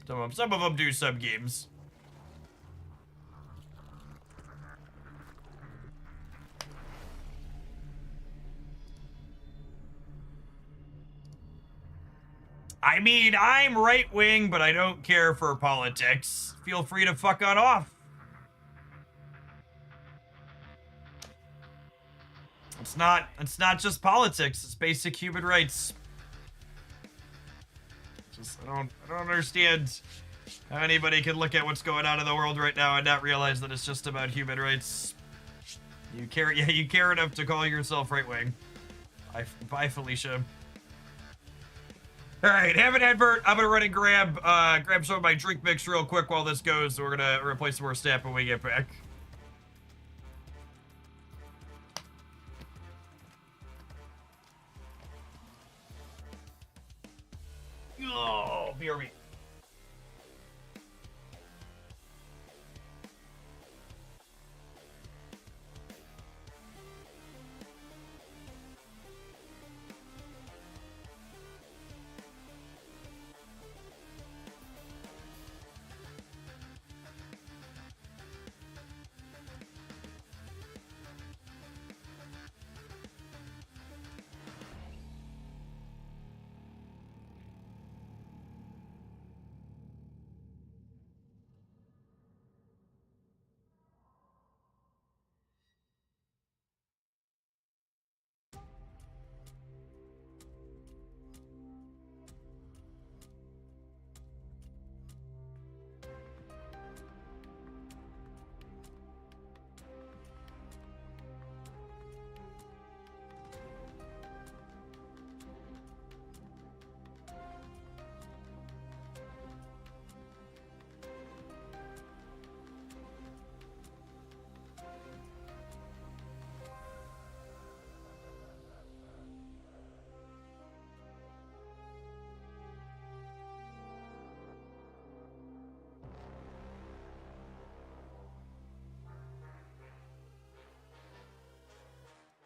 Some of them do some games. I mean, I'm right-wing, but I don't care for politics. Feel free to fuck on off. It's not just politics, it's basic human rights. I don't understand how anybody can look at what's going on in the world right now and not realize that it's just about human rights. You care enough to call yourself right-wing. Bye, Felicia. All right, have an advert. I'm gonna run and grab some of my drink mix real quick while this goes. We're gonna replace some more stamp when we get back. Oh, BRB.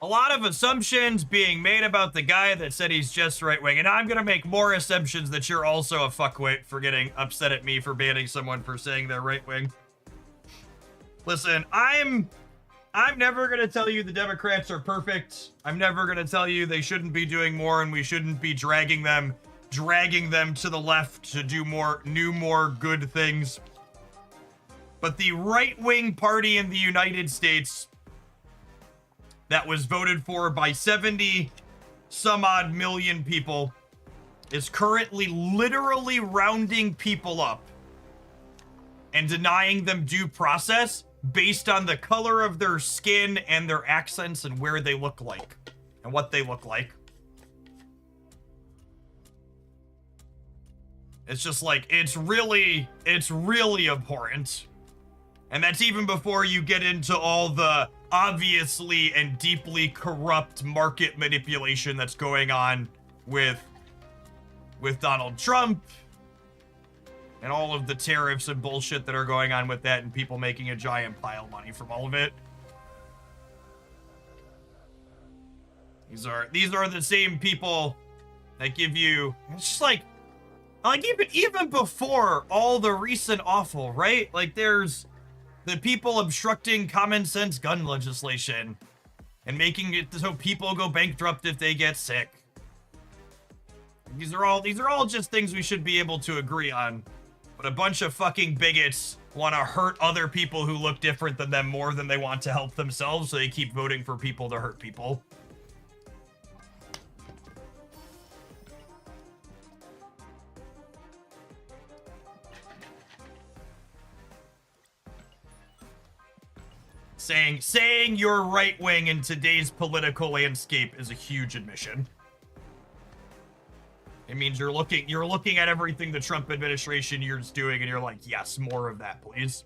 a lot of assumptions being made about the guy that said he's just right-wing, and I'm gonna make more assumptions that you're also a fuckwit for getting upset at me for banning someone for saying they're right-wing. Listen, I'm never gonna tell you the Democrats are perfect. I'm never gonna tell you they shouldn't be doing more and we shouldn't be dragging them to the left to do more good things. But the right-wing party in the United States that was voted for by 70 some odd million people is currently literally rounding people up and denying them due process based on the color of their skin and their accents and where they look like and what they look like. It's just like, it's really abhorrent. And that's even before you get into all the obviously and deeply corrupt market manipulation that's going on with Donald Trump and all of the tariffs and bullshit that are going on with that and people making a giant pile of money from all of it. These are the same people that give you, it's just like even before all the recent awful, right? Like there's the people obstructing common sense gun legislation and making it so people go bankrupt if they get sick. These are all just things we should be able to agree on. But a bunch of fucking bigots want to hurt other people who look different than them more than they want to help themselves, so they keep voting for people to hurt people. Saying you're right-wing in today's political landscape is a huge admission. It means you're looking at everything the Trump administration is doing and you're like, yes, more of that, please.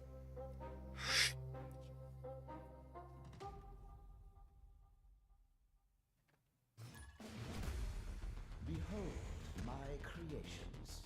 Behold my creations.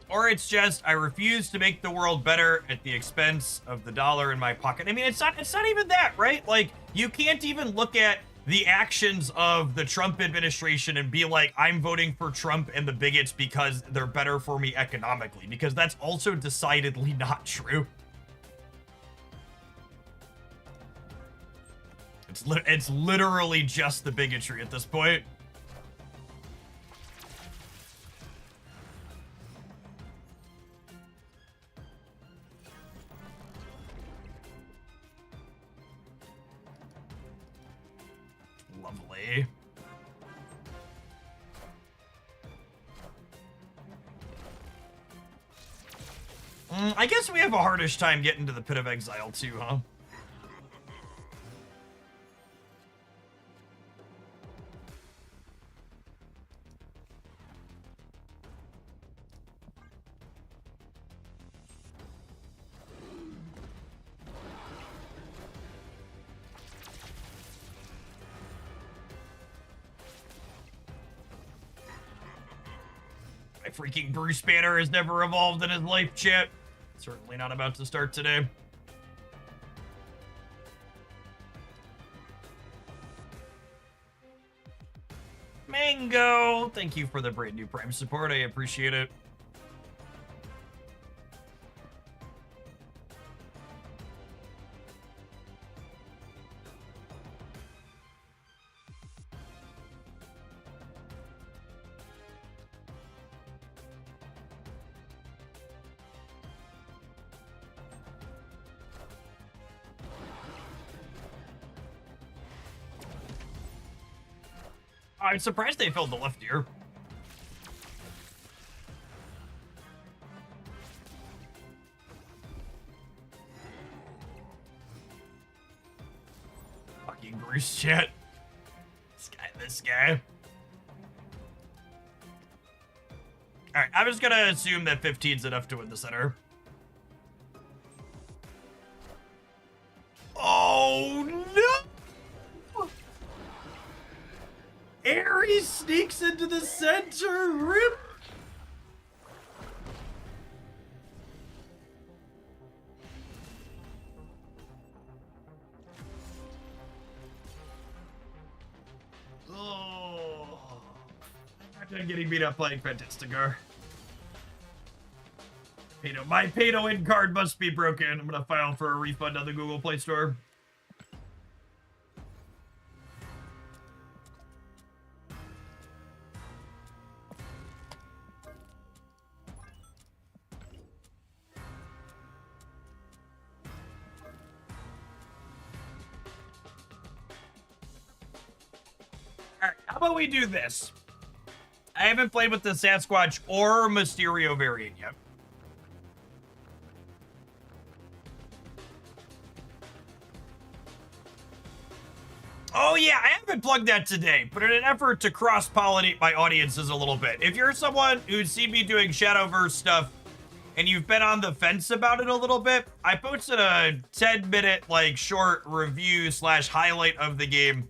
Or it's just, I refuse to make the world better at the expense of the dollar in my pocket. I mean, it's not even that, right? Like, you can't even look at the actions of the Trump administration and be like, I'm voting for Trump and the bigots because they're better for me economically, because that's also decidedly not true. It's literally just the bigotry at this point. Lovely. I guess we have a hardish time getting to the Pit of Exile too, huh? My freaking Bruce Banner has never evolved in his life, chat. Certainly not about to start today. Mango, thank you for the brand new Prime support. I appreciate it. I'm surprised they filled the left ear. Fucking Bruce chat. This guy. All right, I'm just gonna assume that 15's enough to win the center. Oh no! Ares sneaks into the center. Rip. Oh, I'm getting beat up playing Fantasticar. My pay to win card must be broken. I'm gonna file for a refund on the Google Play Store. Alright, how about we do this? I haven't played with the Sasquatch or Mysterio variant yet. Oh yeah, I haven't plugged that today, but in an effort to cross-pollinate my audiences a little bit. If you're someone who's seen me doing Shadowverse stuff and you've been on the fence about it a little bit, I posted a 10-minute short review / highlight of the game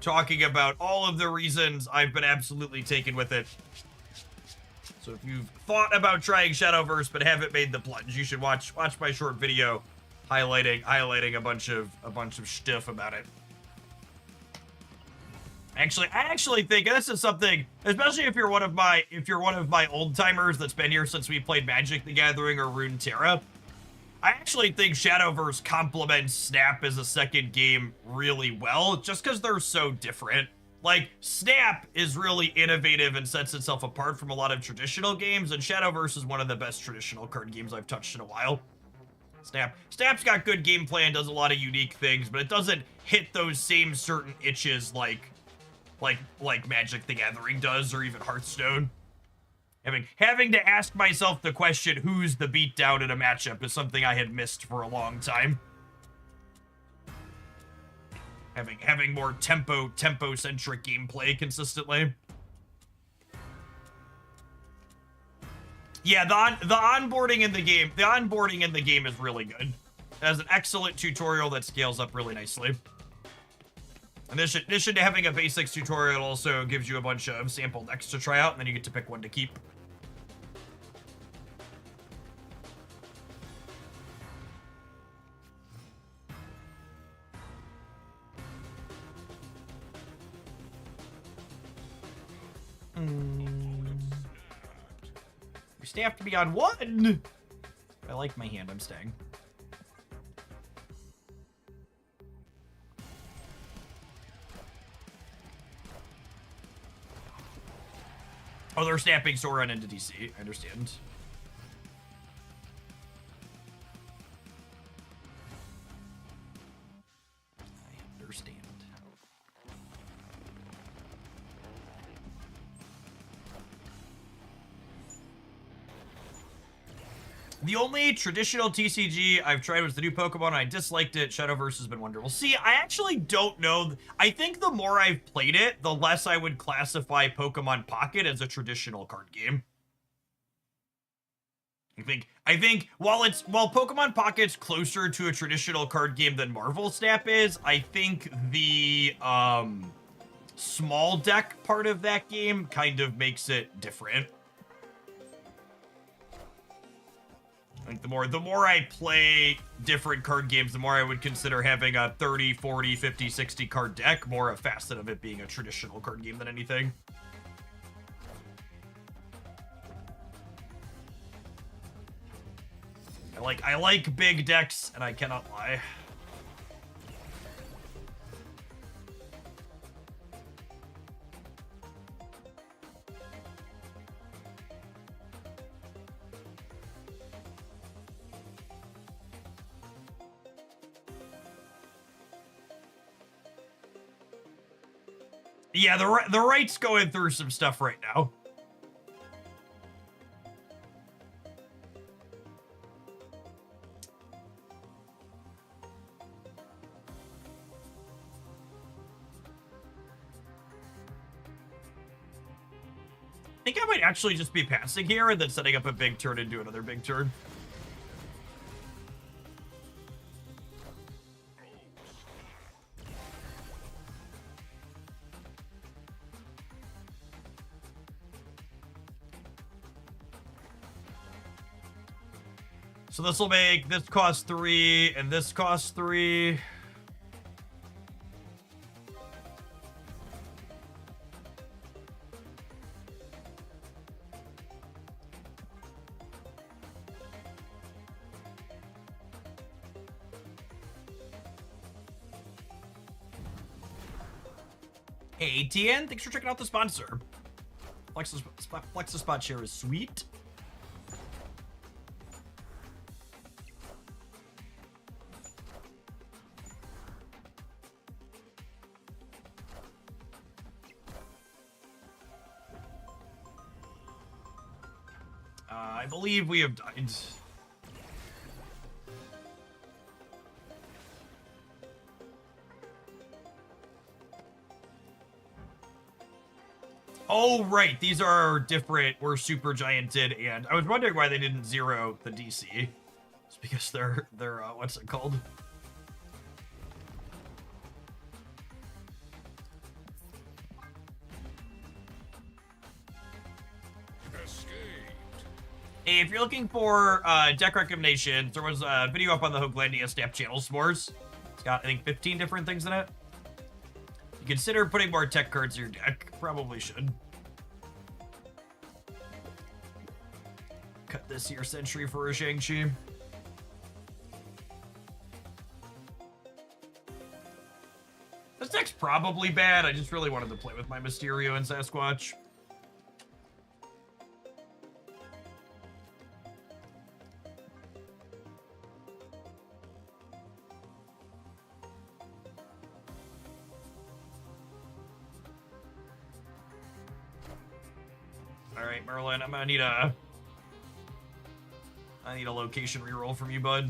talking about all of the reasons I've been absolutely taken with it. So if you've thought about trying Shadowverse but haven't made the plunge, you should watch my short video highlighting a bunch of stuff about it. Actually, I actually think this is something, especially if you're one of my old timers that's been here since we played Magic the Gathering or Runeterra. I actually think Shadowverse complements Snap as a second game really well, just because they're so different. Like, Snap is really innovative and sets itself apart from a lot of traditional games, and Shadowverse is one of the best traditional card games I've touched in a while. Snap's got good gameplay and does a lot of unique things, but it doesn't hit those same certain itches like Magic the Gathering does, or even Hearthstone. Having to ask myself the question, who's the beatdown in a matchup, is something I had missed for a long time. Having more tempo-centric gameplay consistently. Yeah, the onboarding in the game is really good. It has an excellent tutorial that scales up really nicely. And this should having a basics tutorial also gives you a bunch of sample decks to try out, and then you get to pick one to keep. We stay have to be on one. I like my hand. I'm staying. Oh, they're snapping Sauron into DC. I understand. I understand. The only traditional TCG I've tried was the new Pokemon, and I disliked it. Shadowverse has been wonderful. See, I actually don't know. I think the more I've played it, the less I would classify Pokemon Pocket as a traditional card game. I think while Pokemon Pocket's closer to a traditional card game than Marvel Snap is, I think the small deck part of that game kind of makes it different. Like the more I play different card games, the more I would consider having a 30, 40, 50, 60 card deck more a facet of it being a traditional card game than anything. I like big decks, and I cannot lie. Yeah, the right's going through some stuff right now. think I might actually just be passing here and then setting up a big turn and do another big turn. So this will make this cost 3 and this costs 3. Hey, TN, thanks for checking out the sponsor. Flex the spot share is sweet. I believe we have died. Oh, right. These are different. We're super gianted, and I was wondering why they didn't zero the DC. It's because they're what's it called? Hey, if you're looking for deck recommendations, there was a video up on the Hoaglandia Snap channel, S'mores. It's got, I think, 15 different things in it. You consider putting more tech cards in your deck. Probably should. Cut this here Sentry for a Shang-Chi. This deck's probably bad. I just really wanted to play with my Mysterio and Sasquatch. Alright, Merlin, I'm gonna need a... I need a location reroll from you, bud.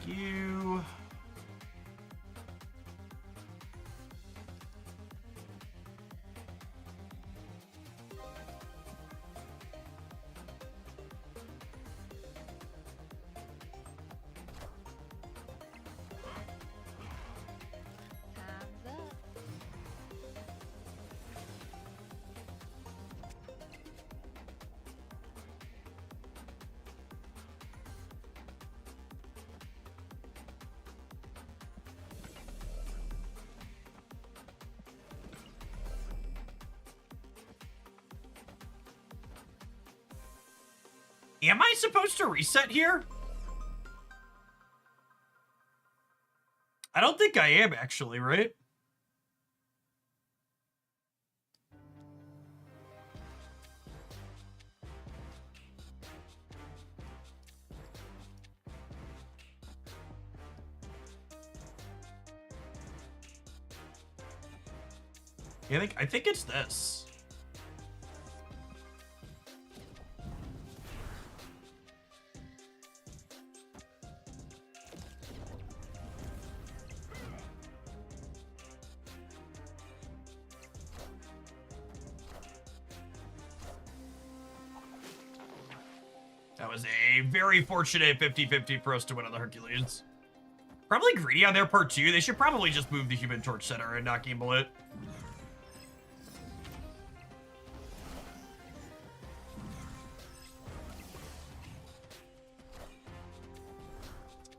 Thank you. Am I supposed to reset here? I don't think I am, actually, right? Yeah, I think it's this. That was a very fortunate 50-50 for us to win on the Hercules. Probably greedy on their part too. They should probably just move the Human Torch Center and not gamble it.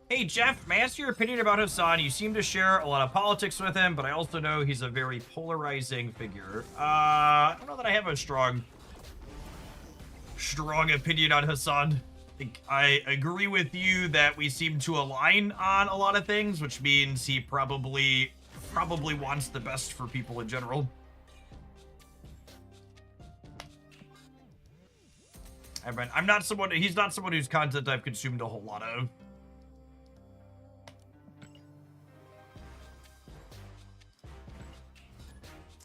Hey Jeff, may I ask your opinion about Hassan? You seem to share a lot of politics with him, but I also know he's a very polarizing figure. I don't know that I have a strong opinion on Hassan. I agree with you that we seem to align on a lot of things, which means he probably wants the best for people in general. I'm not someone, he's not someone whose content I've consumed a whole lot of.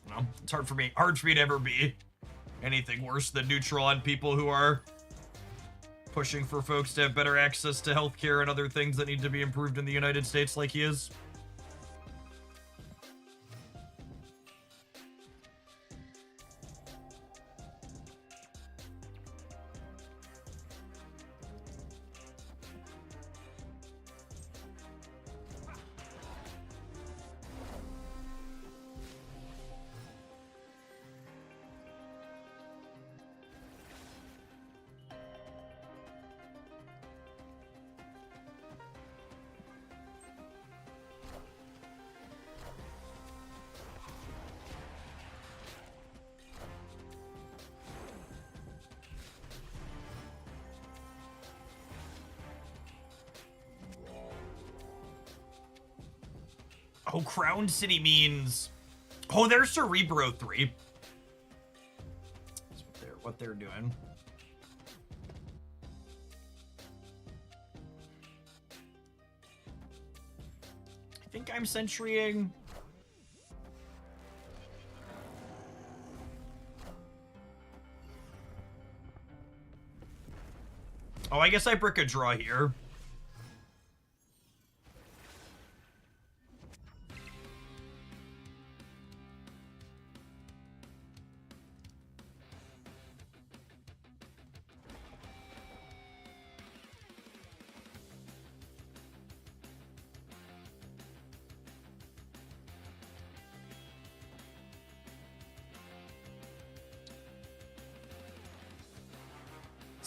No, it's hard for me to ever be anything worse than neutral on people who are pushing for folks to have better access to healthcare and other things that need to be improved in the United States like he is. Oh, Crown City means... Oh, there's Cerebro 3. That's what they're doing. I think I'm sentrying. Oh, I guess I brick a draw here.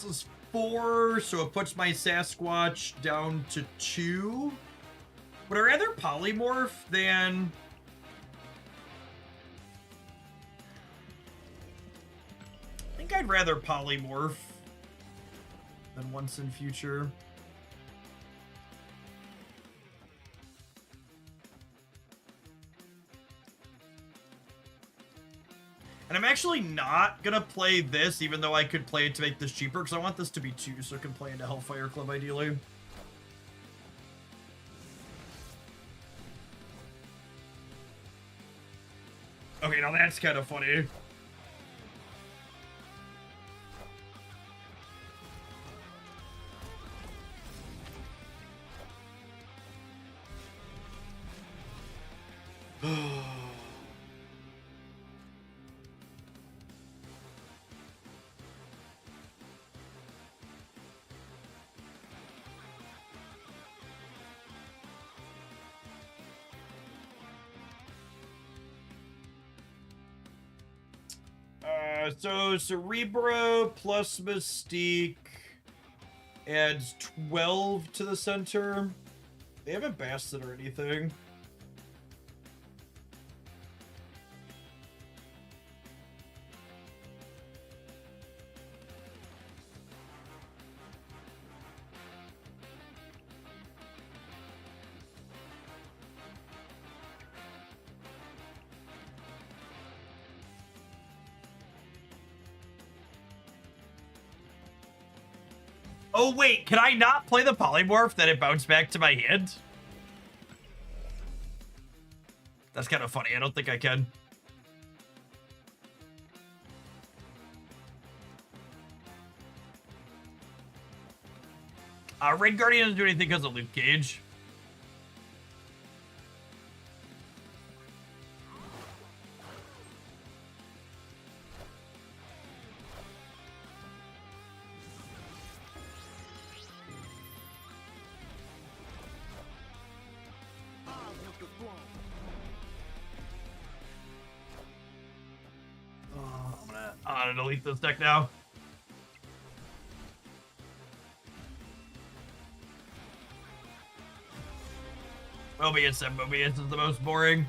This is 4, so it puts my Sasquatch down to 2. Would I rather polymorph than... I think I'd rather polymorph than once in future. And I'm actually not gonna play this, even though I could play it to make this cheaper, because I want this to be 2, so it can play into Hellfire Club, ideally. Okay, now that's kind of funny. So Cerebro plus Mystique adds 12 to the center. They haven't basted or anything. Oh, wait, can I not play the polymorph that it bounced back to my hand? That's kind of funny. I don't think I can. Red Guardian doesn't do anything because of Luke Cage. I'm gonna delete this deck now. Mobius and Mobius is the most boring.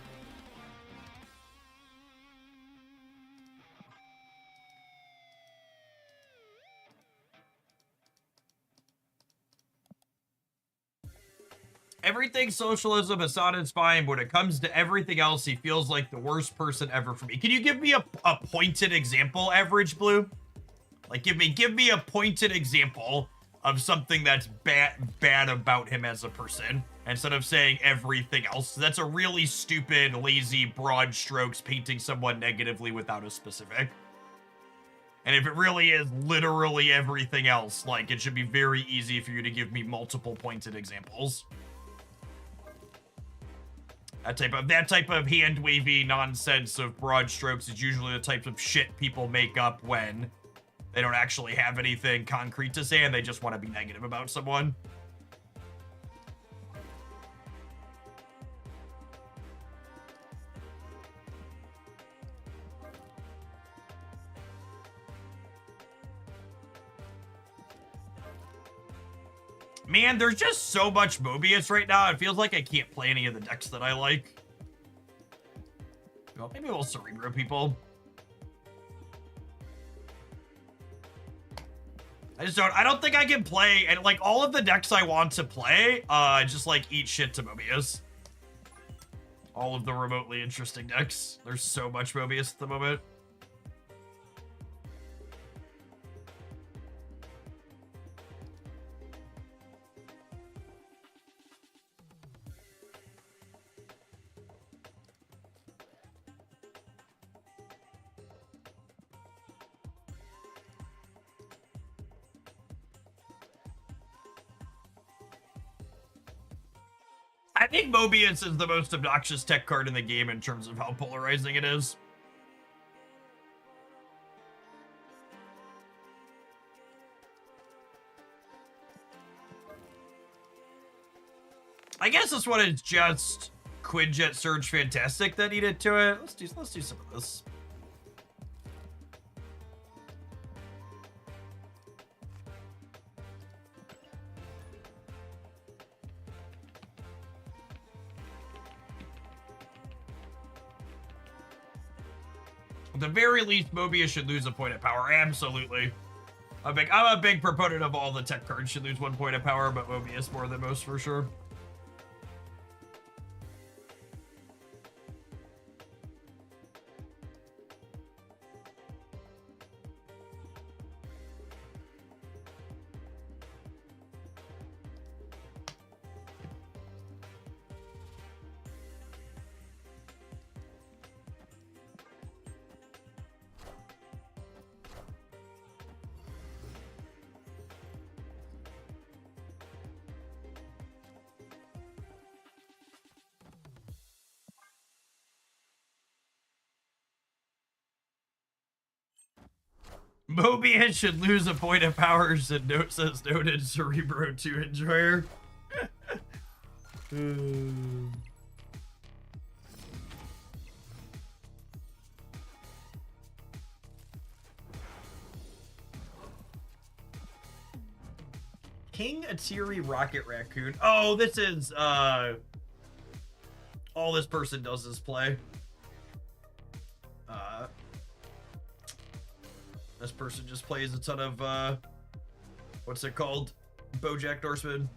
Everything socialism Hassan fine, but when it comes to everything else, he feels like the worst person ever for me. Can you give me a pointed example, Average Blue? Like, give me a pointed example of something that's bad about him as a person, instead of saying everything else. That's a really stupid, lazy, broad strokes painting someone negatively without a specific. And if it really is literally everything else, like, it should be very easy for you to give me multiple pointed examples. That type of hand-wavy nonsense of broad strokes is usually the type of shit people make up when they don't actually have anything concrete to say and they just want to be negative about someone. Man, there's just so much Mobius right now. It feels like I can't play any of the decks that I like. Well, maybe we'll Cerebro people. I don't think I can play, and like all of the decks I want to play, just like eat shit to Mobius. All of the remotely interesting decks. There's so much Mobius at the moment. I think Mobius is the most obnoxious tech card in the game in terms of how polarizing it is. I guess this one is just Quinjet Surge Fantastic that needed to it. Let's do some of this. At the very least, Mobius should lose a point of power. Absolutely. I'm a big proponent of all the tech cards should lose 1 point of power, but Mobius more than most for sure. Mobius should lose a point of power, said note says noted Cerebro 2 enjoyer. King Atiri Rocket Raccoon. Oh, this is all this person does is play. This person just plays a ton of, what's it called? BoJack Horseman.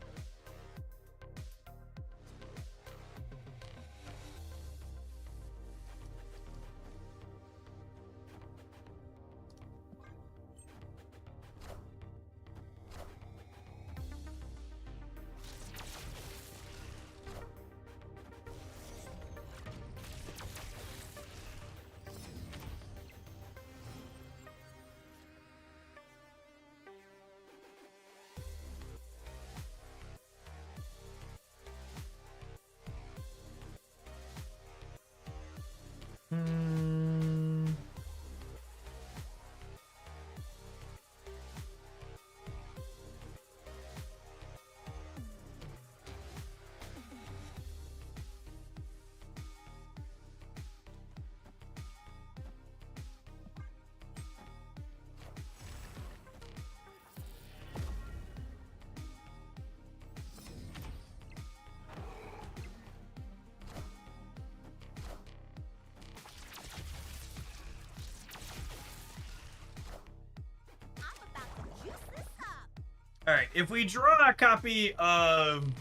Alright, if we draw a copy of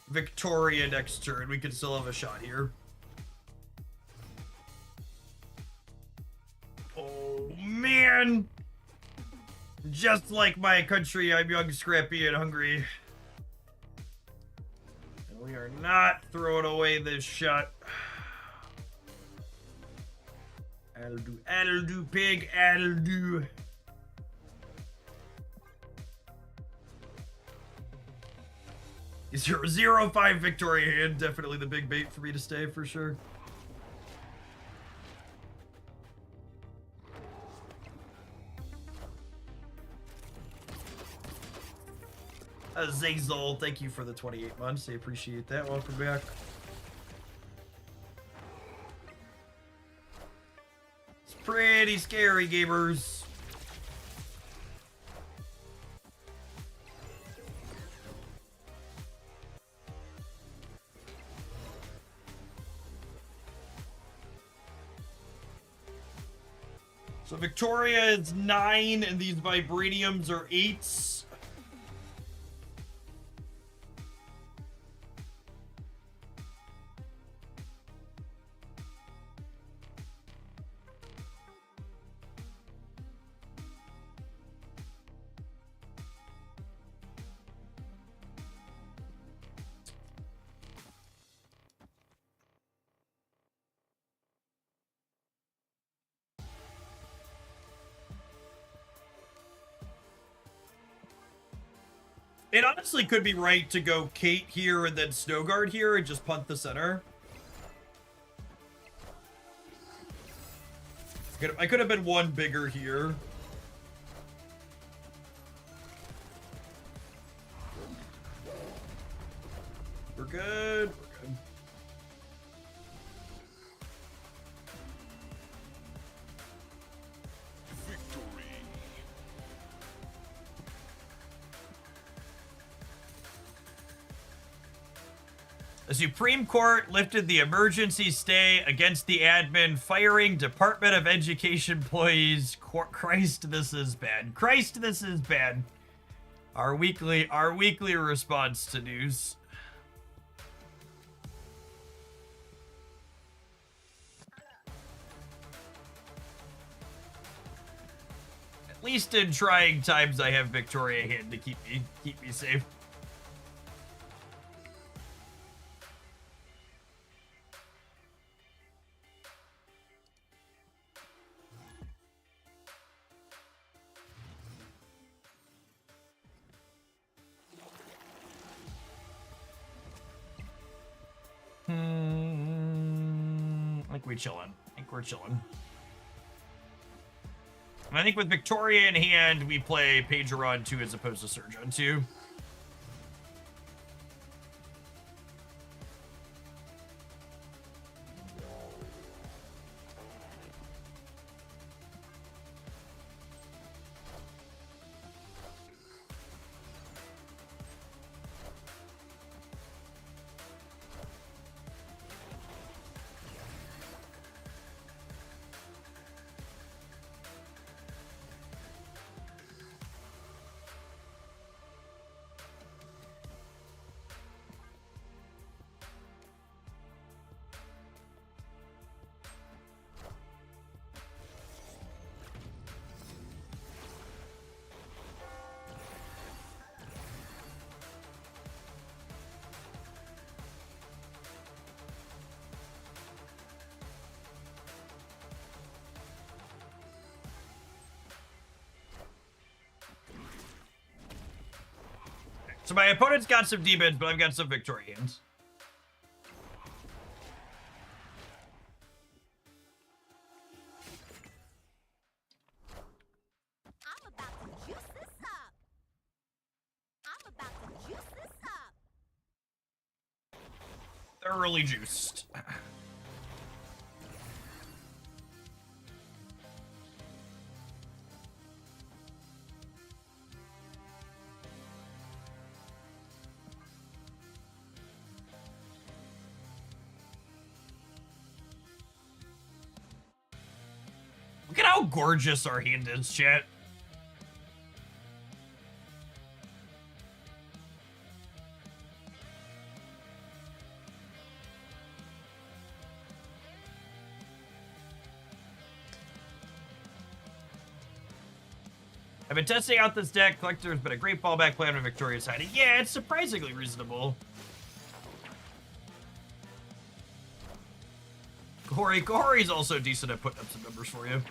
Victoria next turn, we can still have a shot here. Oh, man! Just like my country, I'm young, scrappy, and hungry. And we are not throwing away this shot. I'll do, pig, I'll do. 0-0-5 Victoria hand, definitely the big bait for me to stay for sure. Zazol, thank you for the 28 months. I appreciate that. Welcome back. It's pretty scary, gamers. So Victoria is 9, and these vibraniums are 8s. It honestly could be right to go Kate here and then Snowguard here and just punt the center. I could have been one bigger here. We're good. We're good. The Supreme Court lifted the emergency stay against the admin firing Department of Education employees. Christ, this is bad. Christ, this is bad. Our weekly response to news. At least in trying times, I have Victoria hidden to keep me safe. I think we're chilling. And I think with Victoria in hand, we play Pager on 2 as opposed to Surge on 2. So my opponent's got some demons, but I've got some Victorians. I'm about to juice this up. I'm about to juice this up. Thoroughly juiced. Look at how gorgeous our hand is, chat. I've been testing out this deck. Collector's been a great fallback plan with Victoria's hiding. Yeah, it's surprisingly reasonable. Kohori's also decent at putting up some numbers for you.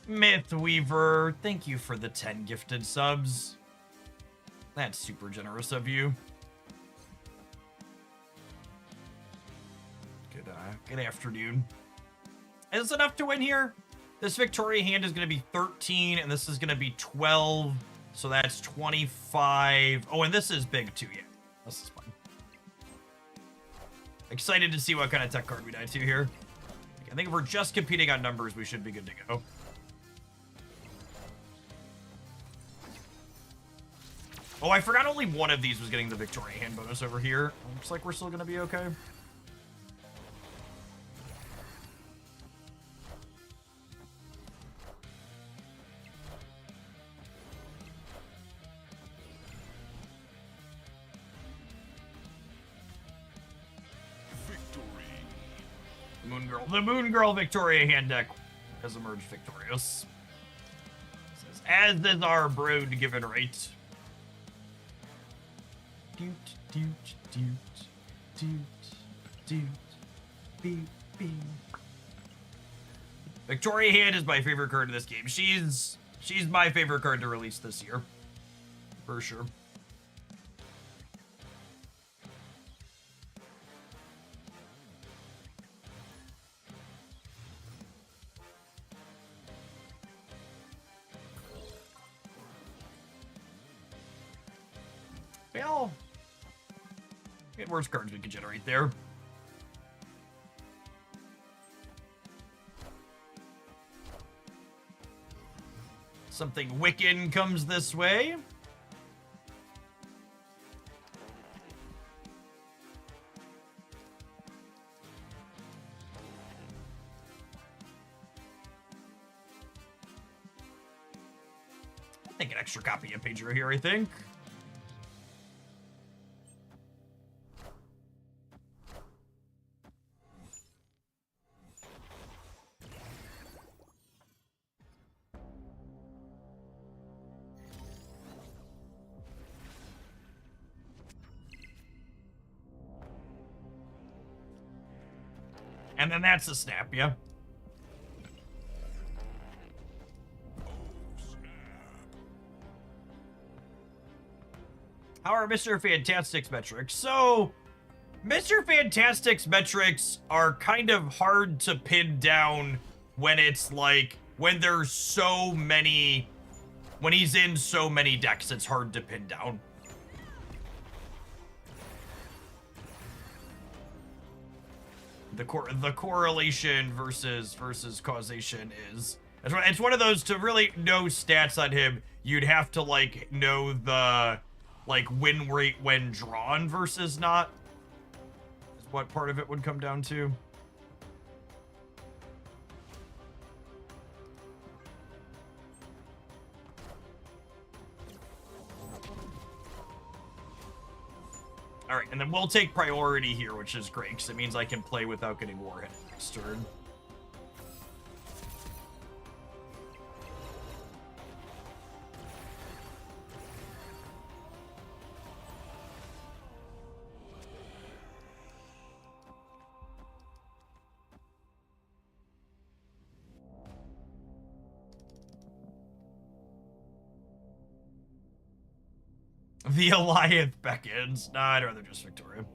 Myth Weaver, thank you for the 10 gifted subs. That's super generous of you. Good afternoon. Is this enough to win here? This Victoria hand is going to be 13, and this is going to be 12. So that's 25. Oh, and this is big too, yeah. This is fun. Excited to see what kind of tech card we die to here. I think if we're just competing on numbers, we should be good to go. Oh, I forgot only one of these was getting the Victoria hand bonus over here. Looks like we're still going to be okay. The Moon Girl Victoria hand deck has emerged victorious. Says, as is our brood given right. Doot, doot, doot, doot, doot, beep, beep. Victoria hand is my favorite card in this game. She's my favorite card to release this year. For sure. Well, get worse cards we can generate there. Something Wiccan comes this way. I'll take an extra copy of Pedro here, I think. And then that's a snap, yeah. How are Mr. Fantastic's metrics? So, Mr. Fantastic's metrics are kind of hard to pin down when it's like, when there's so many, when he's in so many decks, it's hard to pin down. The correlation versus causation is, it's one of those, to really know stats on him, you'd have to like know the like win rate when drawn versus not, is what part of it would come down to. All right, and then we'll take priority here, which is great, because it means I can play without getting Warhead next turn. The Alliance beckons. Nah, I'd rather just Victoria.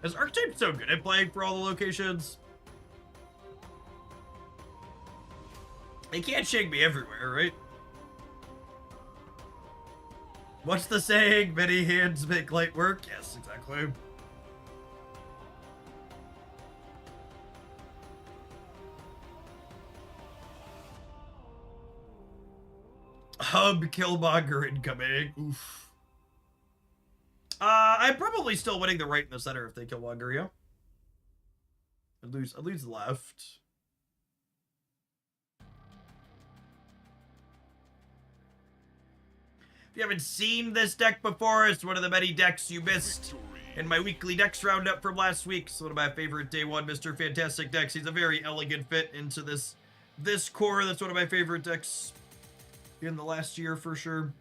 Is Archetype so good at playing for all the locations? They can't shake me everywhere, right? What's the saying? Many hands make light work? Yes, exactly. Hub Killmonger incoming. Oof. I'm probably still winning the right in the center if they Killmonger, yeah. I lose left. If you haven't seen this deck before, it's one of the many decks you missed in my weekly decks roundup from last week. It's one of my favorite day one Mr. Fantastic decks. He's a very elegant fit into this core. That's one of my favorite decks in the last year for sure.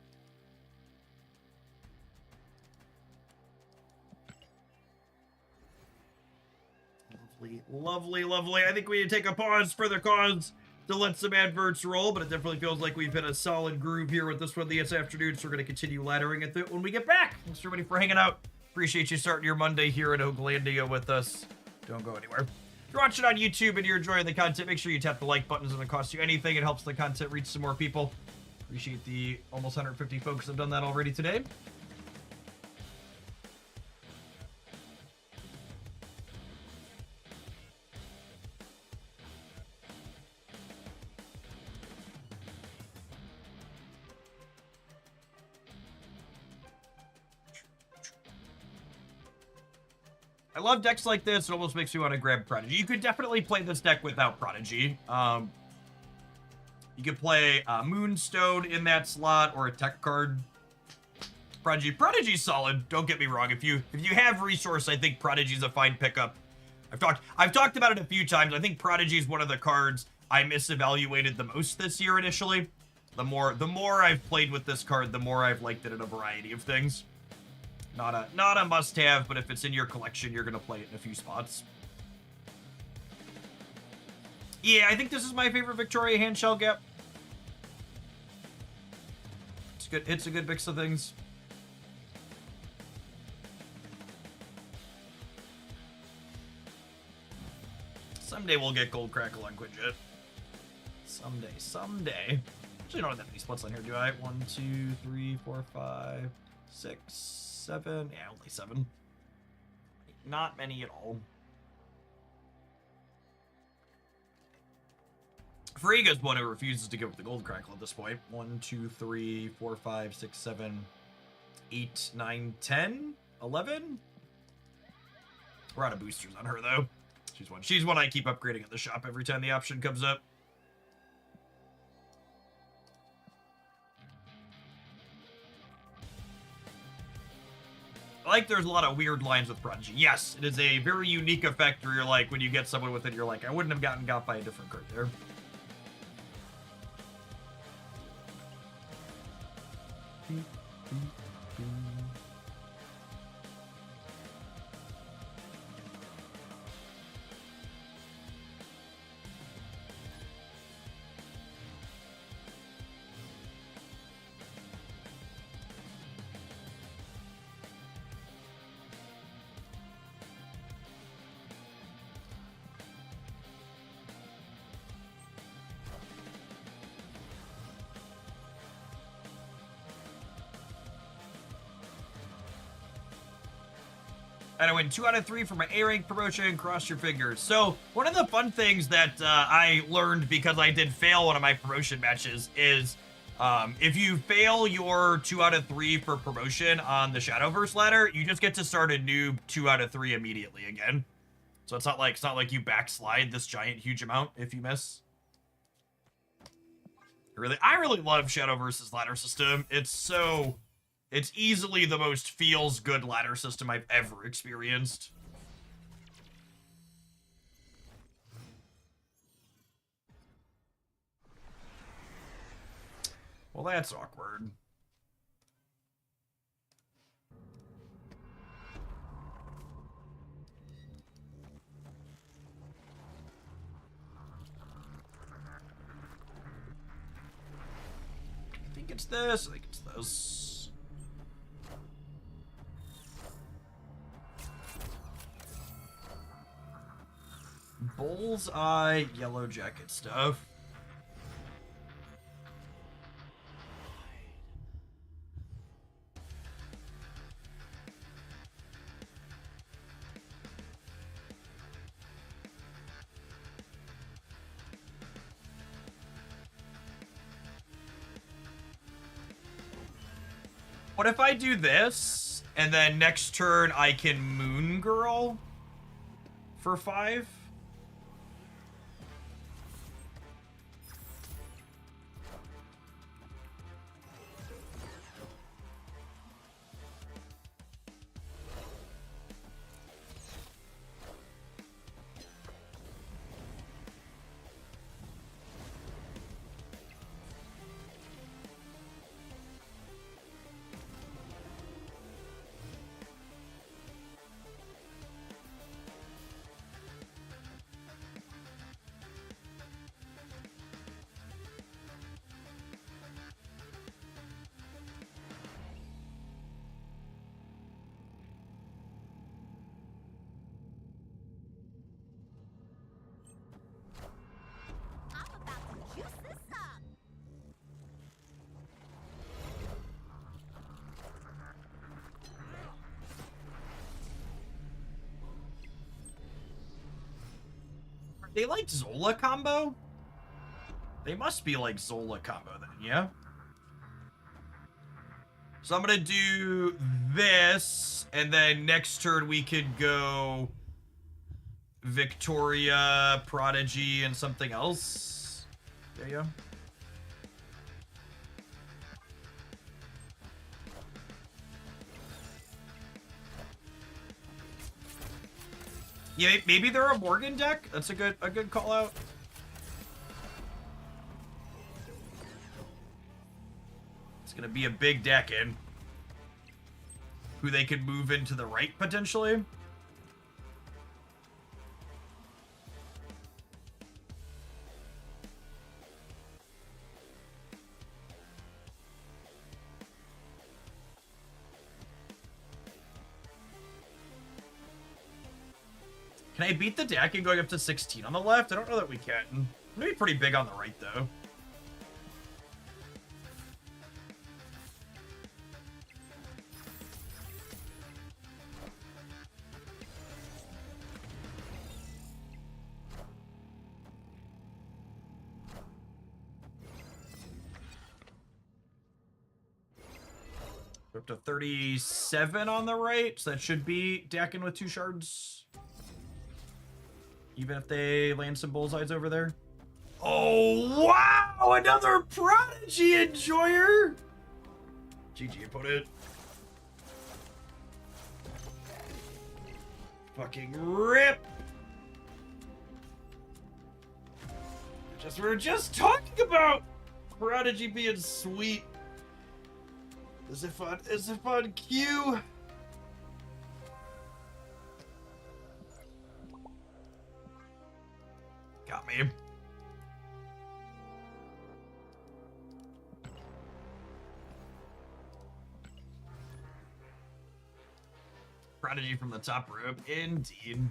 Lovely, lovely, lovely. I think we need to take a pause for the cause to let some adverts roll, but it definitely feels like we've hit a solid groove here with this one this afternoon, so we're going to continue laddering it through when we get back. Thanks everybody for hanging out. Appreciate you starting your Monday here in Oaklandia with us. Don't go anywhere. If you're watching on YouTube and you're enjoying the content, make sure you tap the like button. It doesn't cost you anything. It helps the content reach some more people. Appreciate the almost 150 folks that have done that already today. I love decks like this. It almost makes me want to grab Prodigy. You could definitely play this deck without Prodigy. You could play Moonstone in that slot or a tech card. Prodigy's solid. Don't get me wrong. If you have resource, I think Prodigy's a fine pickup. I've talked about it a few times. I think Prodigy's one of the cards I misevaluated the most this year initially. The more I've played with this card, the more I've liked it in a variety of things. Not a must-have, but if it's in your collection, you're gonna play it in a few spots. Yeah, I think this is my favorite Victoria Handshell Gap. It's good. It's a good mix of things. Someday we'll get Gold Crackle on Quinjet. Someday. Actually, I don't have that many splits on here, do I? 1, 2, 3, 4, 5, 6, 7. Yeah, only 7. Not many at all. Frigga's one who refuses to give up the Gold Crackle at this point. 1, 2, 3, 4, 5, 6, 7, 8, 9, 10, 11. We're out of boosters on her, though. She's one I keep upgrading at the shop every time the option comes up. I like there's a lot of weird lines with Prodigy. Yes, it is a very unique effect where you're like, when you get someone with it, you're like, I wouldn't have gotten got by a different card there. And I win 2 out of 3 for my A-rank promotion. Cross your fingers. So one of the fun things that I learned because I did fail one of my promotion matches is if you fail your 2 out of 3 for promotion on the Shadowverse ladder, you just get to start a new 2 out of 3 immediately again. So it's not like you backslide this giant huge amount if you miss. I really love Shadowverse's ladder system. It's easily the most feels-good ladder system I've ever experienced. Well, that's awkward. I think it's this. I think it's this. Bullseye Yellow Jacket stuff. What if I do this, and then next turn I can Moon Girl for 5? I'm about to juice this up. Are they like Zola combo? They must be like Zola combo then, yeah? So I'm gonna do this, and then next turn we could go Victoria, Prodigy, and something else. There you go. Yeah, maybe they're a Morgan deck. That's a good call out. It's gonna be a big deck in who they could move into the right potentially. Can I beat the deck and going up to 16 on the left? I don't know that we can. I'm gonna be pretty big on the right though. We're up to 37 on the right, so that should be decking with 2 shards. Even if they land some bullseyes over there. Oh, wow! Another Prodigy enjoyer! GG, opponent. Fucking rip! We were just talking about Prodigy being sweet. Is it on cue? Got me. Prodigy from the top rope, indeed.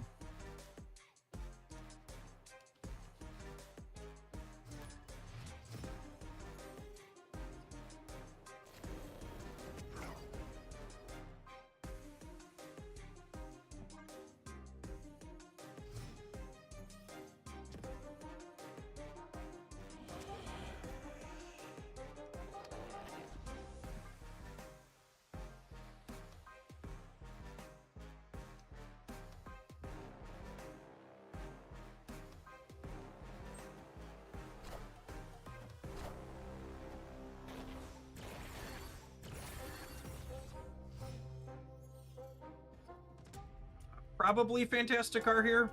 Probably Fantasticar here.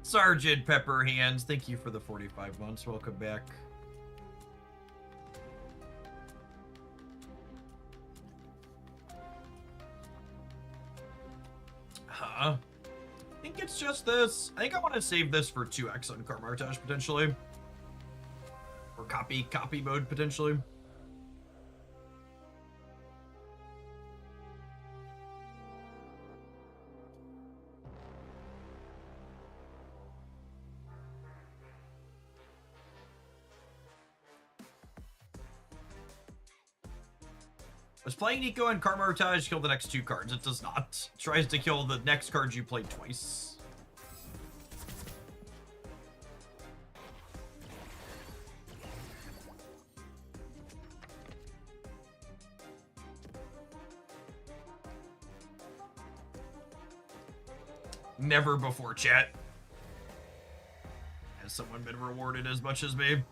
Sergeant Pepperhands, thank you for the 45 months. Welcome back. Huh? I think it's just this. I think I want to save this for 2x on Carmartage potentially. Or copy mode potentially. Was playing Nico and Carmartage kill the next 2 cards? It does not. It tries to kill the next card you played twice. Never before, chat. Has someone been rewarded as much as me?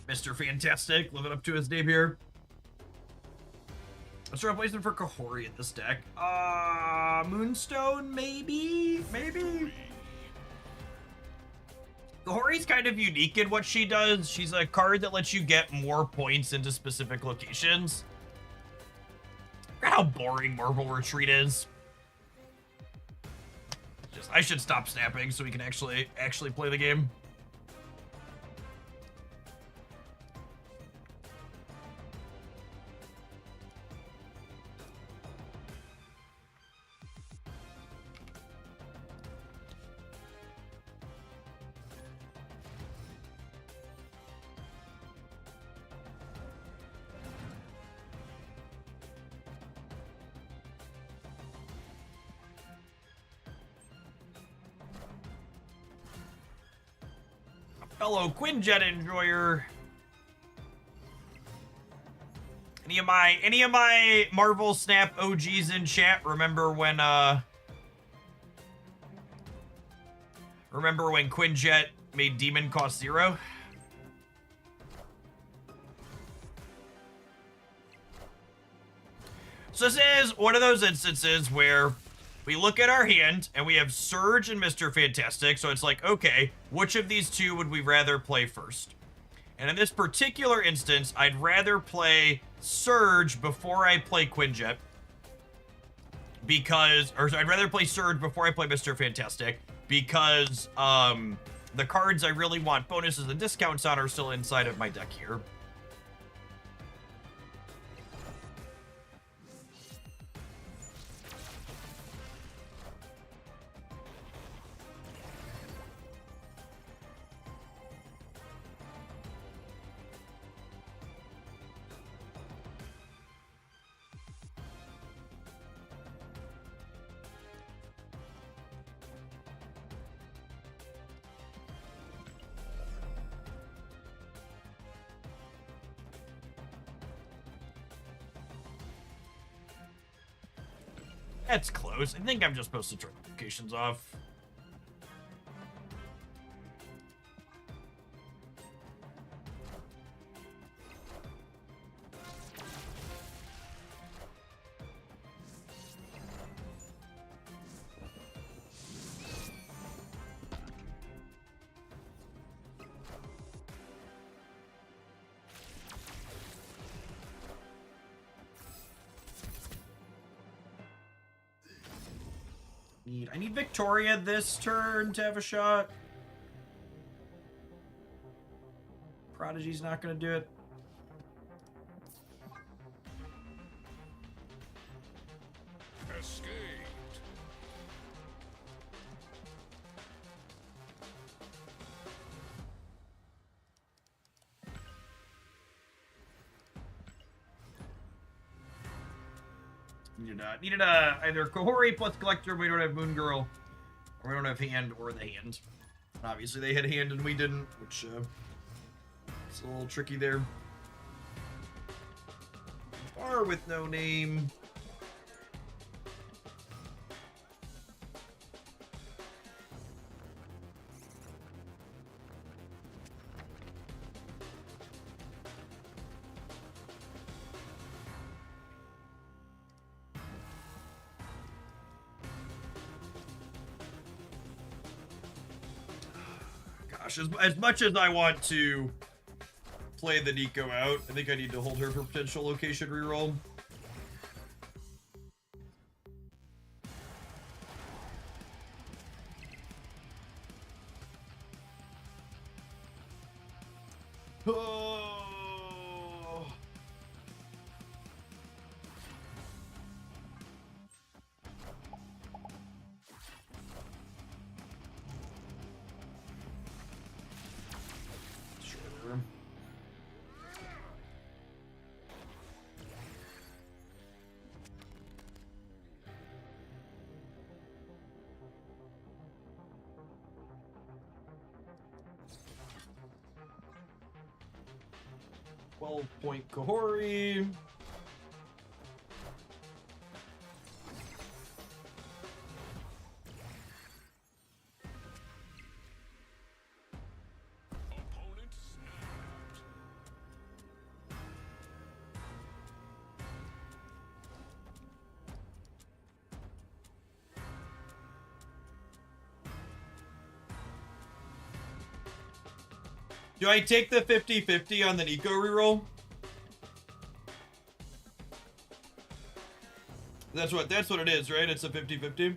Mr. Fantastic, living up to his name here. Let's try replacement for Kahori in this deck. Moonstone, maybe? Maybe? Kahori's kind of unique in what she does. She's a card that lets you get more points into specific locations. Look at how boring Marvel Retreat is. I should stop snapping so we can actually play the game. Fellow Quinjet enjoyer. Any of my Marvel Snap OGs in chat remember when Quinjet made Demon cost 0? So this is one of those instances where we look at our hand and we have Surge and Mr. Fantastic, so it's like, okay, which of these two would we rather play first? And in this particular instance, I'd rather play Surge before I play Quinjet. I'd rather play Surge before I play Mr. Fantastic, because the cards I really want bonuses and discounts on are still inside of my deck here. That's close. I think I'm just supposed to turn notifications off. I need Victoria this turn to have a shot. Prodigy's not gonna do it. Escaped. Needed either Kahori plus Collector. We don't have Moon Girl, or we don't have Hand or the Hand. Obviously, they had Hand and we didn't, which it's a little tricky there. Far with no name. As much as I want to play the Nico out, I think I need to hold her for potential location reroll. Oh. 12-point Kahori. Opponent snapped. Do I take the 50-50 on the Nico reroll? That's what it is, right? It's a 50-50.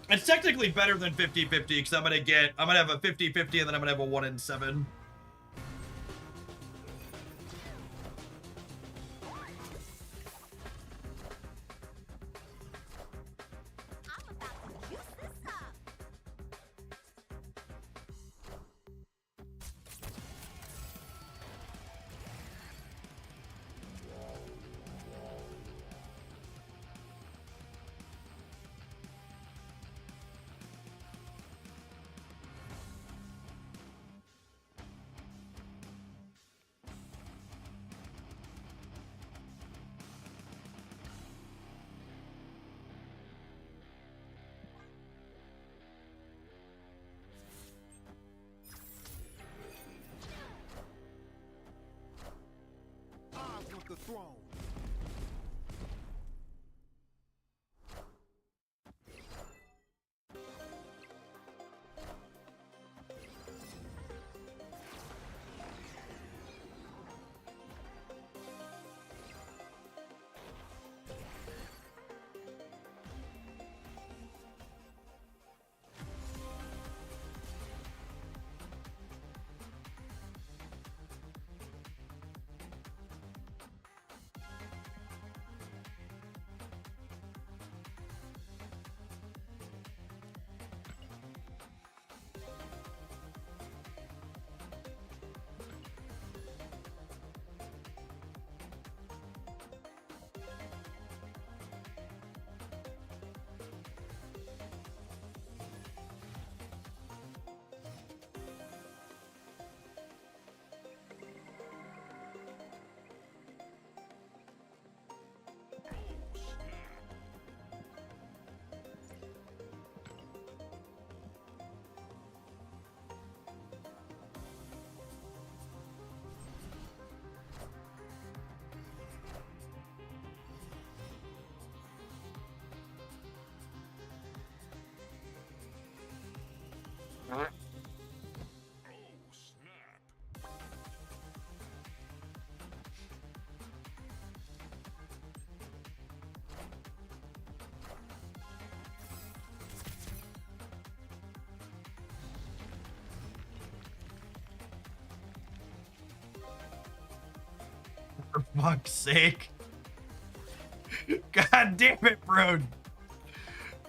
It's technically better than 50-50 because I'm gonna have a 50-50 and then I'm gonna have a 1 in 7. I'm about to juice this up. I want the throne. Oh, snap. For fuck's sake. God damn it, bro.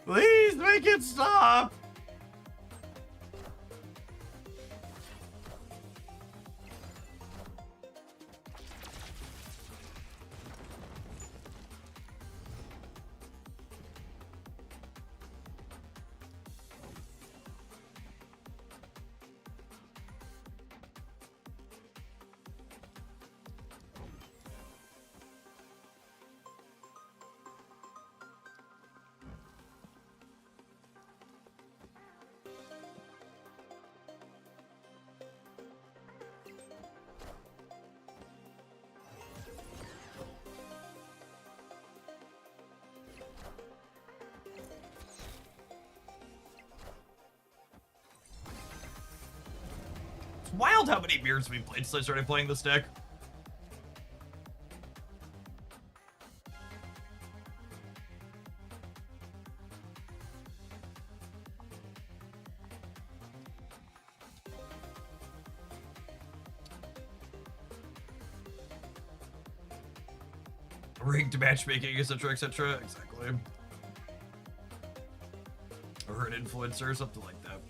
Please make it stop. It's wild how many beers we played since I started playing this deck. Rigged matchmaking, etc., etc. Exactly. Or an influencer, something like that.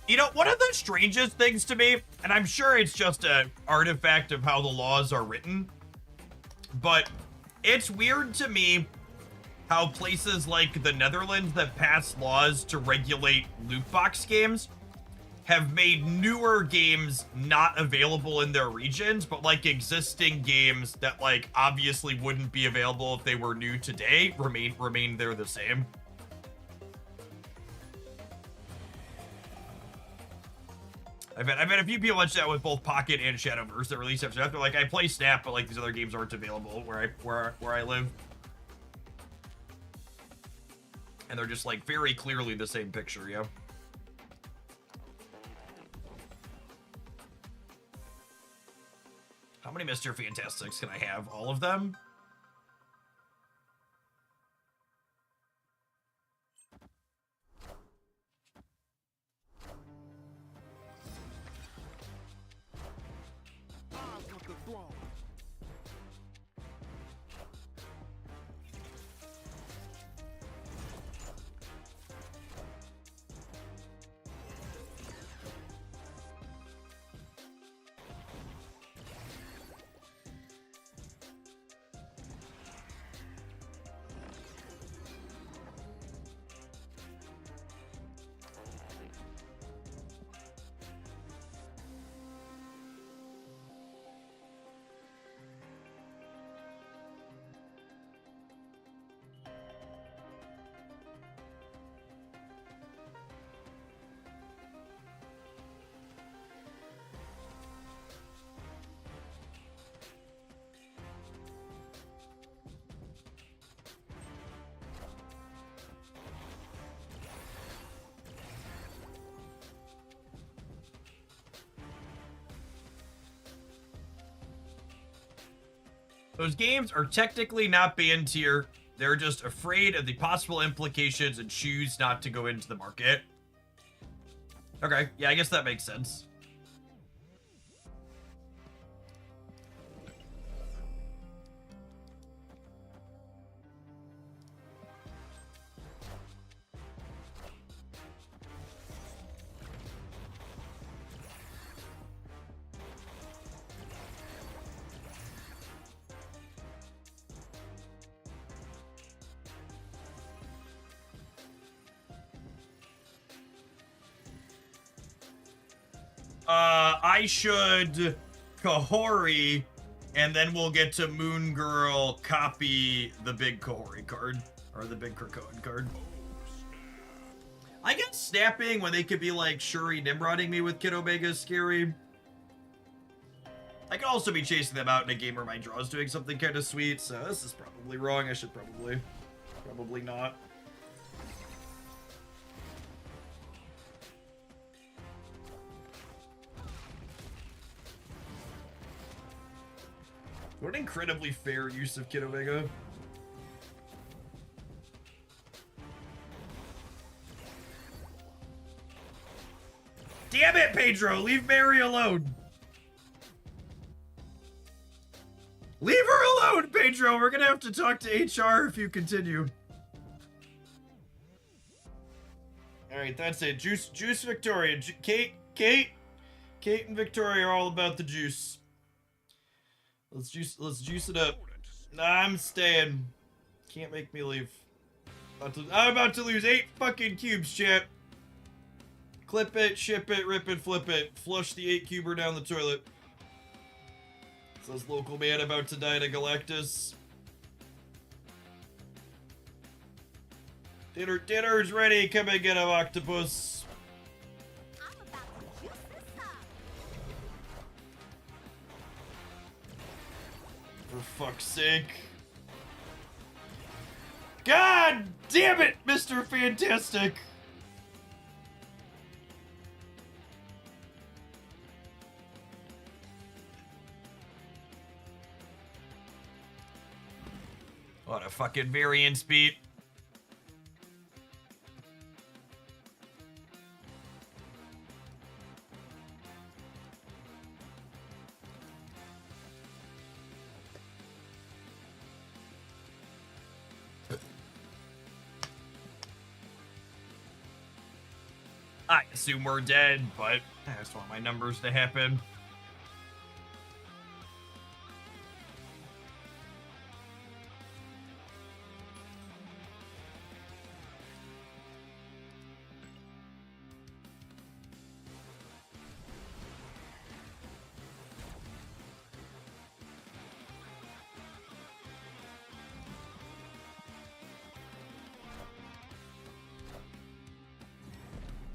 You know, one of the strangest things to me, and I'm sure it's just an artifact of how the laws are written, but it's weird to me how places like the Netherlands that pass laws to regulate loot box games have made newer games not available in their regions, but like existing games that like obviously wouldn't be available if they were new today remain there the same. I've had a few people watch that with both Pocket and Shadowverse that release after that. They're like, I play Snap, but like these other games aren't available where I live. And they're just like very clearly the same picture, yeah. How many Mr. Fantastics can I have? All of them? I want the throne. Those games are technically not banned tier. They're just afraid of the possible implications and choose not to go into the market. Okay, yeah, I guess that makes sense. I should Kahori, and then we'll get to Moon Girl copy the big Kahori card, or the big Krakoan card. I guess snapping when they could be like Shuri Nimrodding me with Kid Omega is scary. I could also be chasing them out in a game where my draw is doing something kind of sweet, so this is probably wrong. I should probably not. What an incredibly fair use of Kid Omega. Damn it, Pedro! Leave Mary alone! Leave her alone, Pedro! We're gonna have to talk to HR if you continue. Alright, that's it. Juice Victoria. Kate and Victoria are all about the juice. Let's juice it up. Nah, I'm staying. Can't make me leave. I'm about to lose 8 fucking cubes, chat. Clip it, ship it, rip it, flip it. Flush the 8-cuber down the toilet. Says local man about to die to Galactus. Dinner's ready. Come and get him, octopus. I'm about to juice this up. For fuck's sake. God damn it, Mr. Fantastic! What a fucking variance beat. I assume we're dead, but I just want my numbers to happen.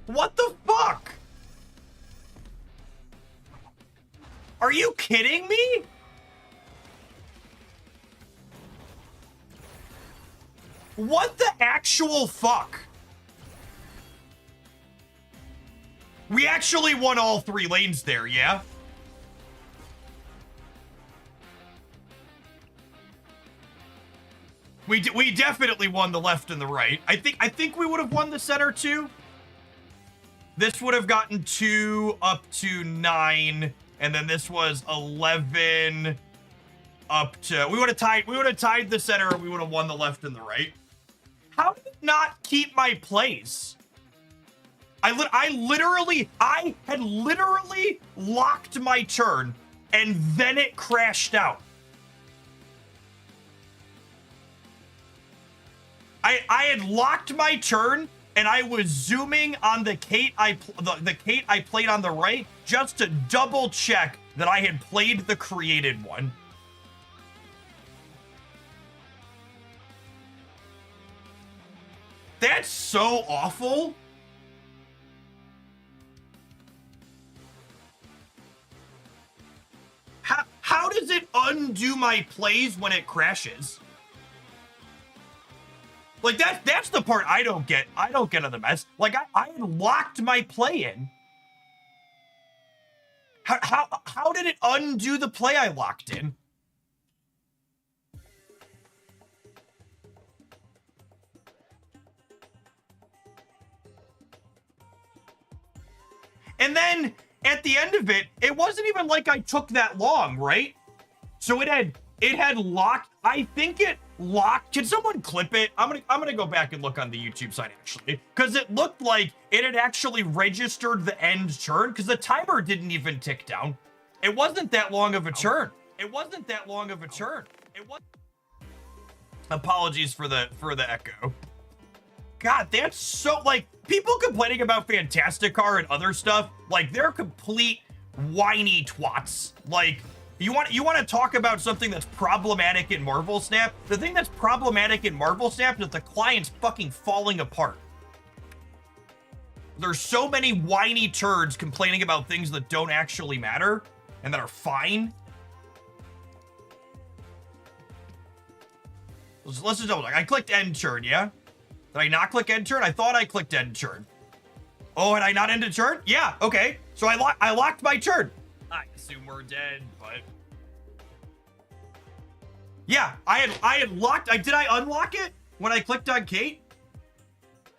What the fuck? Are you kidding me? What the actual fuck? We actually won all 3 lanes there, yeah? We definitely won the left and the right. I think we would have won the center too. This would have gotten 2 up to 9, and then this was 11 up to. We would have tied the center, and we would have won the left and the right. How did it not keep my place? I had literally locked my turn, and then it crashed out. I had locked my turn, and I was zooming on the Kate the Kate I played on the right just to double check that I had played the created one. That's so awful. How does it undo my plays when it crashes? Like, that's the part I don't get. I don't get of the mess. Like, I had locked my play in. How did it undo the play I locked in? And then at the end of it, it wasn't even like I took that long, right? So it had locked. I think it locked. Can someone clip it? I'm gonna go back and look on the YouTube side actually, because it looked like it had actually registered the end turn because the timer didn't even tick down. It wasn't that long of a turn. It wasn't that long of a turn. It was. Apologies for the echo. God, that's so, like, people complaining about Fantasticar and other stuff, like, they're complete whiny twats. Like, you want to talk about something that's problematic in Marvel Snap? The thing that's problematic in Marvel Snap is the client's fucking falling apart. There's so many whiny turds complaining about things that don't actually matter and that are fine. Let's just double check. I clicked end turn, yeah? Did I not click end turn? I thought I clicked end turn. Oh, and I not ended turn? Yeah, okay. So I locked my turn. I assume we're dead, but yeah, I had locked. Did I unlock it when I clicked on Kate?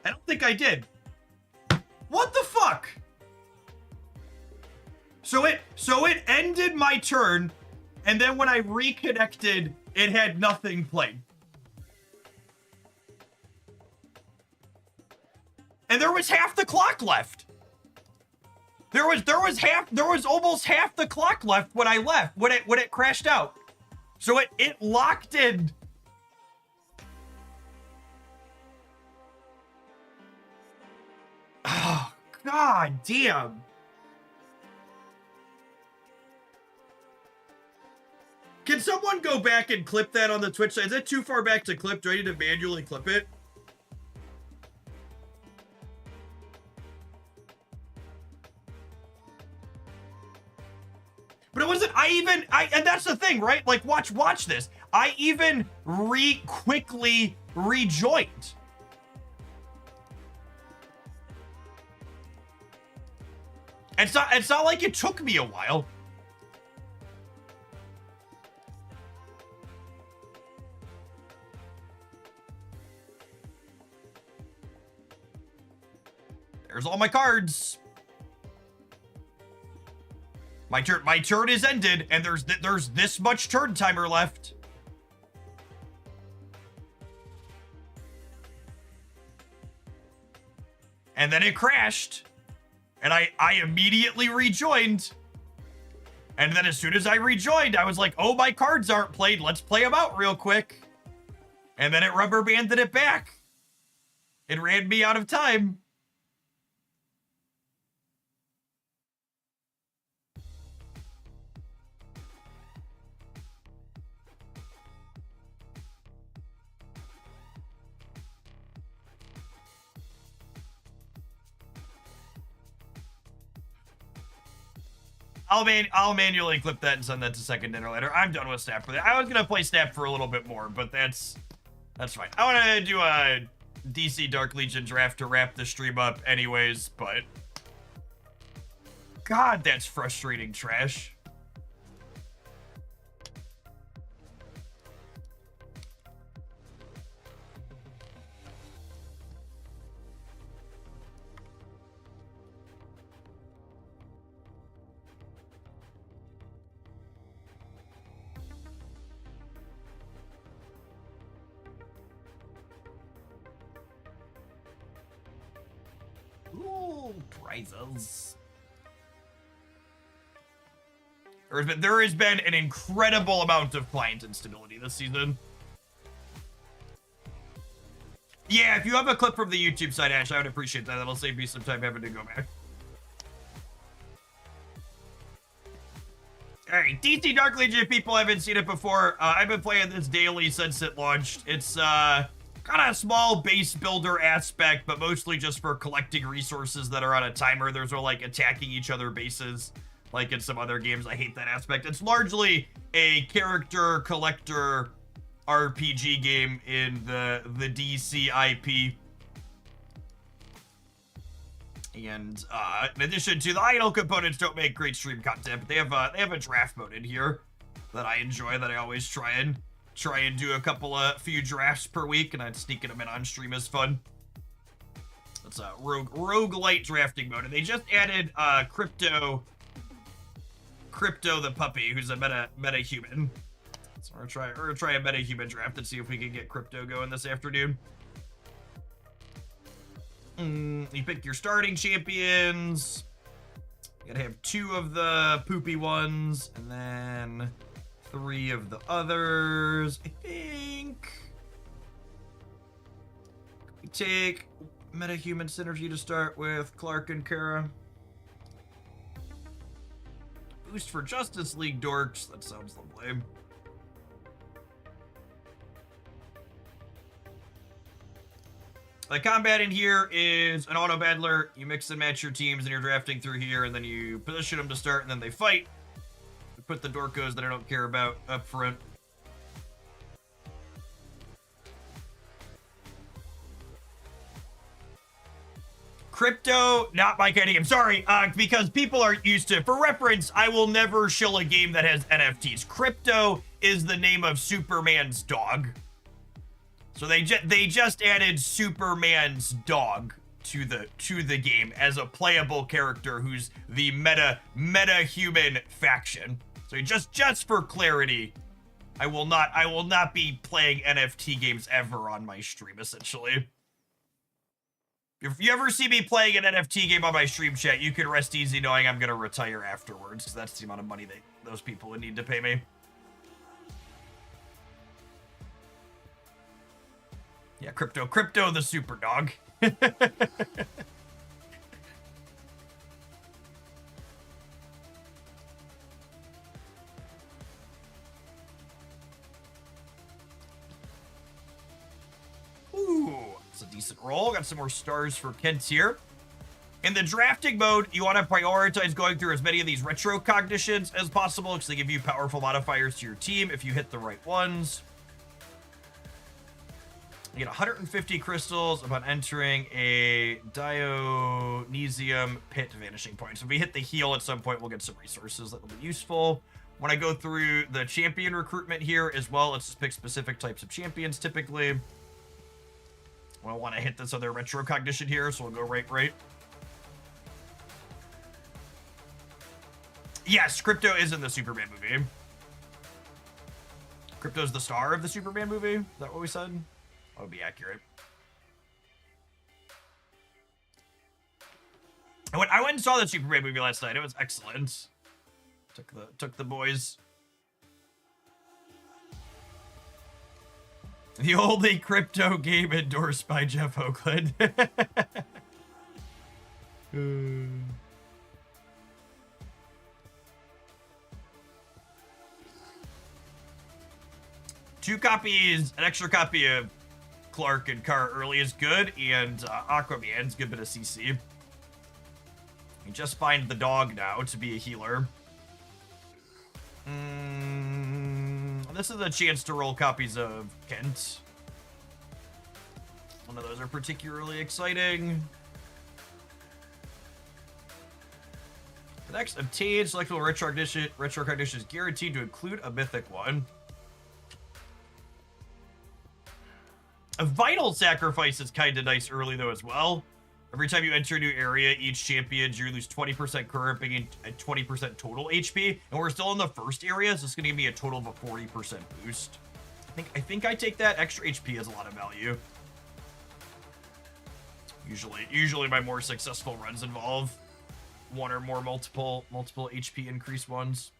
I don't think I did. What the fuck? So it ended my turn, and then when I reconnected, it had nothing played. And there was half the clock left. There was almost half the clock left when I left, when it crashed out. So it locked in. Oh, god damn. Can someone go back and clip that on the Twitch side? Is that too far back to clip? Do I need to manually clip it? But it wasn't, and that's the thing, right? Like, watch this. I even quickly rejoined. It's not like it took me a while. There's all my cards. My turn is ended, and there's this much turn timer left. And then it crashed. And I immediately rejoined. And then as soon as I rejoined, I was like, oh, my cards aren't played. Let's play them out real quick. And then it rubber banded it back. It ran me out of time. I'll manually clip that and send that to second dinner later. I'm done with Snap for that. I was gonna play Snap for a little bit more, but that's fine. I want to do a DC Dark Legion draft to wrap the stream up anyways, but God, that's frustrating trash. Ooh, prizes. There has been an incredible amount of client instability this season. Yeah, if you have a clip from the YouTube side, Ash, I would appreciate that. That'll save me some time having to go back. Alright, DC Dark Legion, if people haven't seen it before, I've been playing this daily since it launched. It's, kind of a small base builder aspect, but mostly just for collecting resources that are on a timer. There's no, like, attacking each other bases like in some other games. I hate that aspect. It's largely a character collector RPG game in the DC IP. And in addition to the idle components don't make great stream content, but they have a draft mode in here that I enjoy, that I always try and do a few drafts per week, and I'd sneaking them in on stream is fun. It's a roguelite drafting mode, and they just added Crypto the puppy, who's a meta human. So we're gonna try a meta human draft and see if we can get Crypto going this afternoon. You pick your starting champions. You gotta have 2 of the poopy ones, and then 3 of the others, I think. We take meta-human synergy to start with, Clark and Kara. Boost for Justice League dorks, that sounds lovely. The combat in here is an auto battler. You mix and match your teams and you're drafting through here, and then you position them to start, and then they fight. You put the dorkos that I don't care about up front. Crypto, not my kind of game. Sorry, because people aren't used to, for reference, I will never shill a game that has NFTs. Crypto is the name of Superman's dog. So they just added Superman's dog to the game as a playable character who's the meta human faction. So just for clarity, I will not be playing NFT games ever on my stream, essentially. If you ever see me playing an NFT game on my stream chat, you can rest easy knowing I'm gonna retire afterwards, because that's the amount of money those people would need to pay me. Yeah, Crypto the super dog. Ooh, it's a decent roll. Got some more stars for Kent here. In the drafting mode, you want to prioritize going through as many of these retro cognitions as possible, because they give you powerful modifiers to your team if you hit the right ones. You get 150 crystals upon entering a Dionysium Pit Vanishing Point. So if we hit the heal at some point, we'll get some resources that will be useful. When I go through the champion recruitment here as well, let's just pick specific types of champions typically. We'll want to hit this other retrocognition here, so we'll go right. Yes, Crypto is in the Superman movie. Crypto's the star of the Superman movie? Is that what we said? That would be accurate. I went and saw the Superman movie last night. It was excellent. Took the boys. The only crypto game endorsed by Jeff Oakland. Two copies, an extra copy of Clark and Kara early is good, and Aquaman's good bit of CC. You just find the dog now to be a healer. This is a chance to roll copies of Kent. None of those are particularly exciting. The next obtained selectable retrocognition is guaranteed to include a mythic one. A vital sacrifice is kind of nice early though as well. Every time you enter a new area, each champion, you lose 20% current, bringing a 20% total HP. And we're still in the first area, so it's going to give me a total of a 40% boost. I think I take that. Extra HP has a lot of value. Usually my more successful runs involve one or more multiple HP increase ones.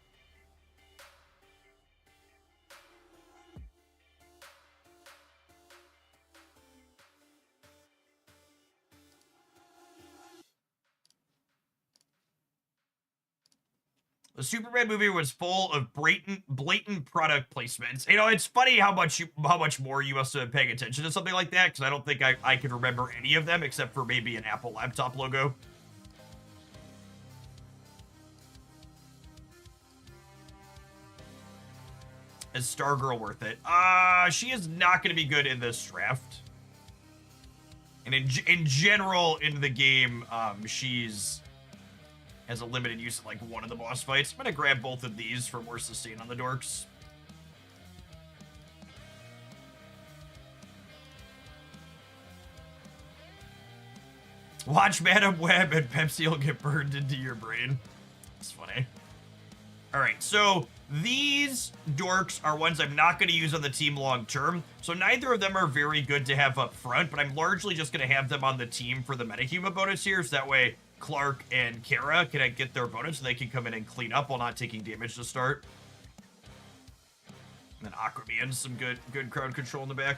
The Superman movie was full of blatant product placements. You know, it's funny how much more you must have been paying attention to something like that, because I don't think I could remember any of them except for maybe an Apple laptop logo. Is Stargirl worth it? She is not going to be good in this draft. And in general in the game, she's has a limited use of like one of the boss fights. I'm gonna grab both of these for more sustain on the dorks. Watch Madam Web and Pepsi will get burned into your brain. It's funny. All right, so these dorks are ones I'm not going to use on the team long term. So neither of them are very good to have up front, but I'm largely just going to have them on the team for the metahuman bonus here. So that way Clark and Kara can get their bonus and they can come in and clean up while not taking damage to start. And then Aquaman's some good crowd control in the back.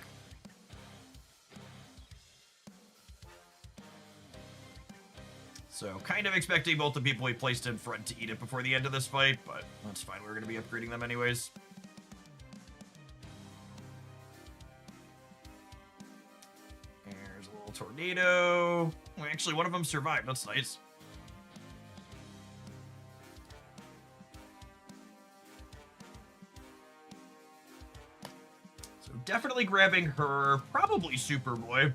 So kind of expecting both the people we placed in front to eat it before the end of this fight, but that's fine. We're going to be upgrading them anyways. There's a little tornado. Well, actually, one of them survived. That's nice. So definitely grabbing her. Probably Superboy.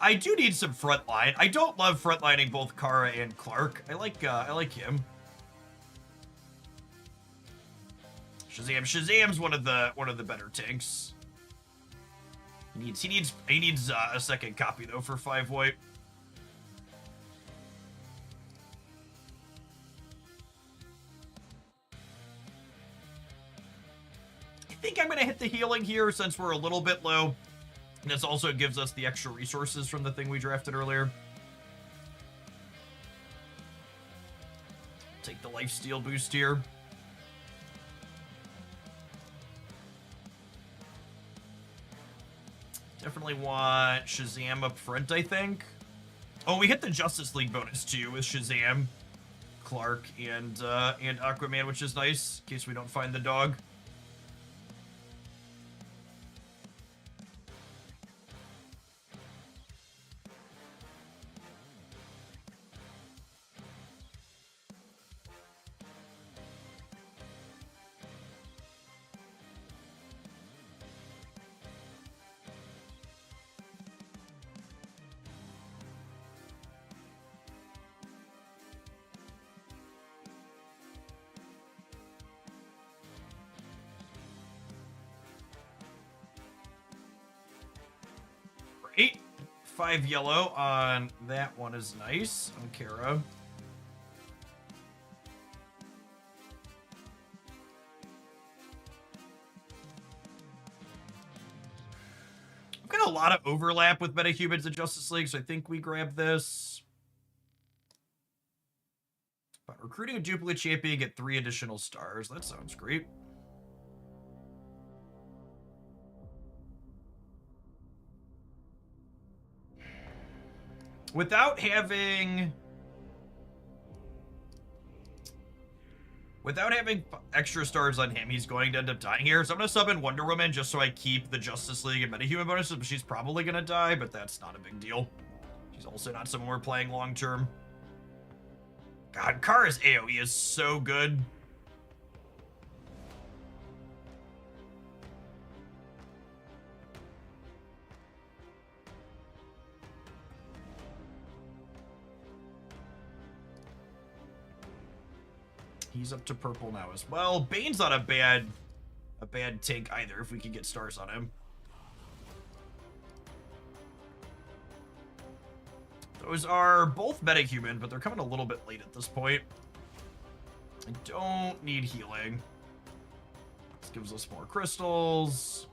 I do need some frontline. I don't love frontlining both Kara and Clark. I like him. Shazam's one of the better tanks. He needs a second copy though for 5 white. I think I'm gonna hit the healing here since we're a little bit low. And this also gives us the extra resources from the thing we drafted earlier. Take the lifesteal boost here. Definitely want Shazam up front, I think. Oh, we hit the Justice League bonus too with Shazam, Clark, and Aquaman, which is nice in case we don't find the dog. Great. 5 yellow on that one is nice. On Kara. I'm gonna lot of overlap with metahumans in Justice League, so I think we grab this. But recruiting a duplicate champion, get 3 additional stars. That sounds great. Without having extra stars on him, he's going to end up dying here. So I'm going to sub in Wonder Woman just so I keep the Justice League and Metahuman bonuses. But she's probably going to die, but that's not a big deal. She's also not someone we're playing long term. God, Kara's AoE is so good. He's up to purple now as well. Bane's not a bad tank either if we can get stars on him. Those are both metahuman, but they're coming a little bit late at this point. I don't need healing. This gives us more crystals.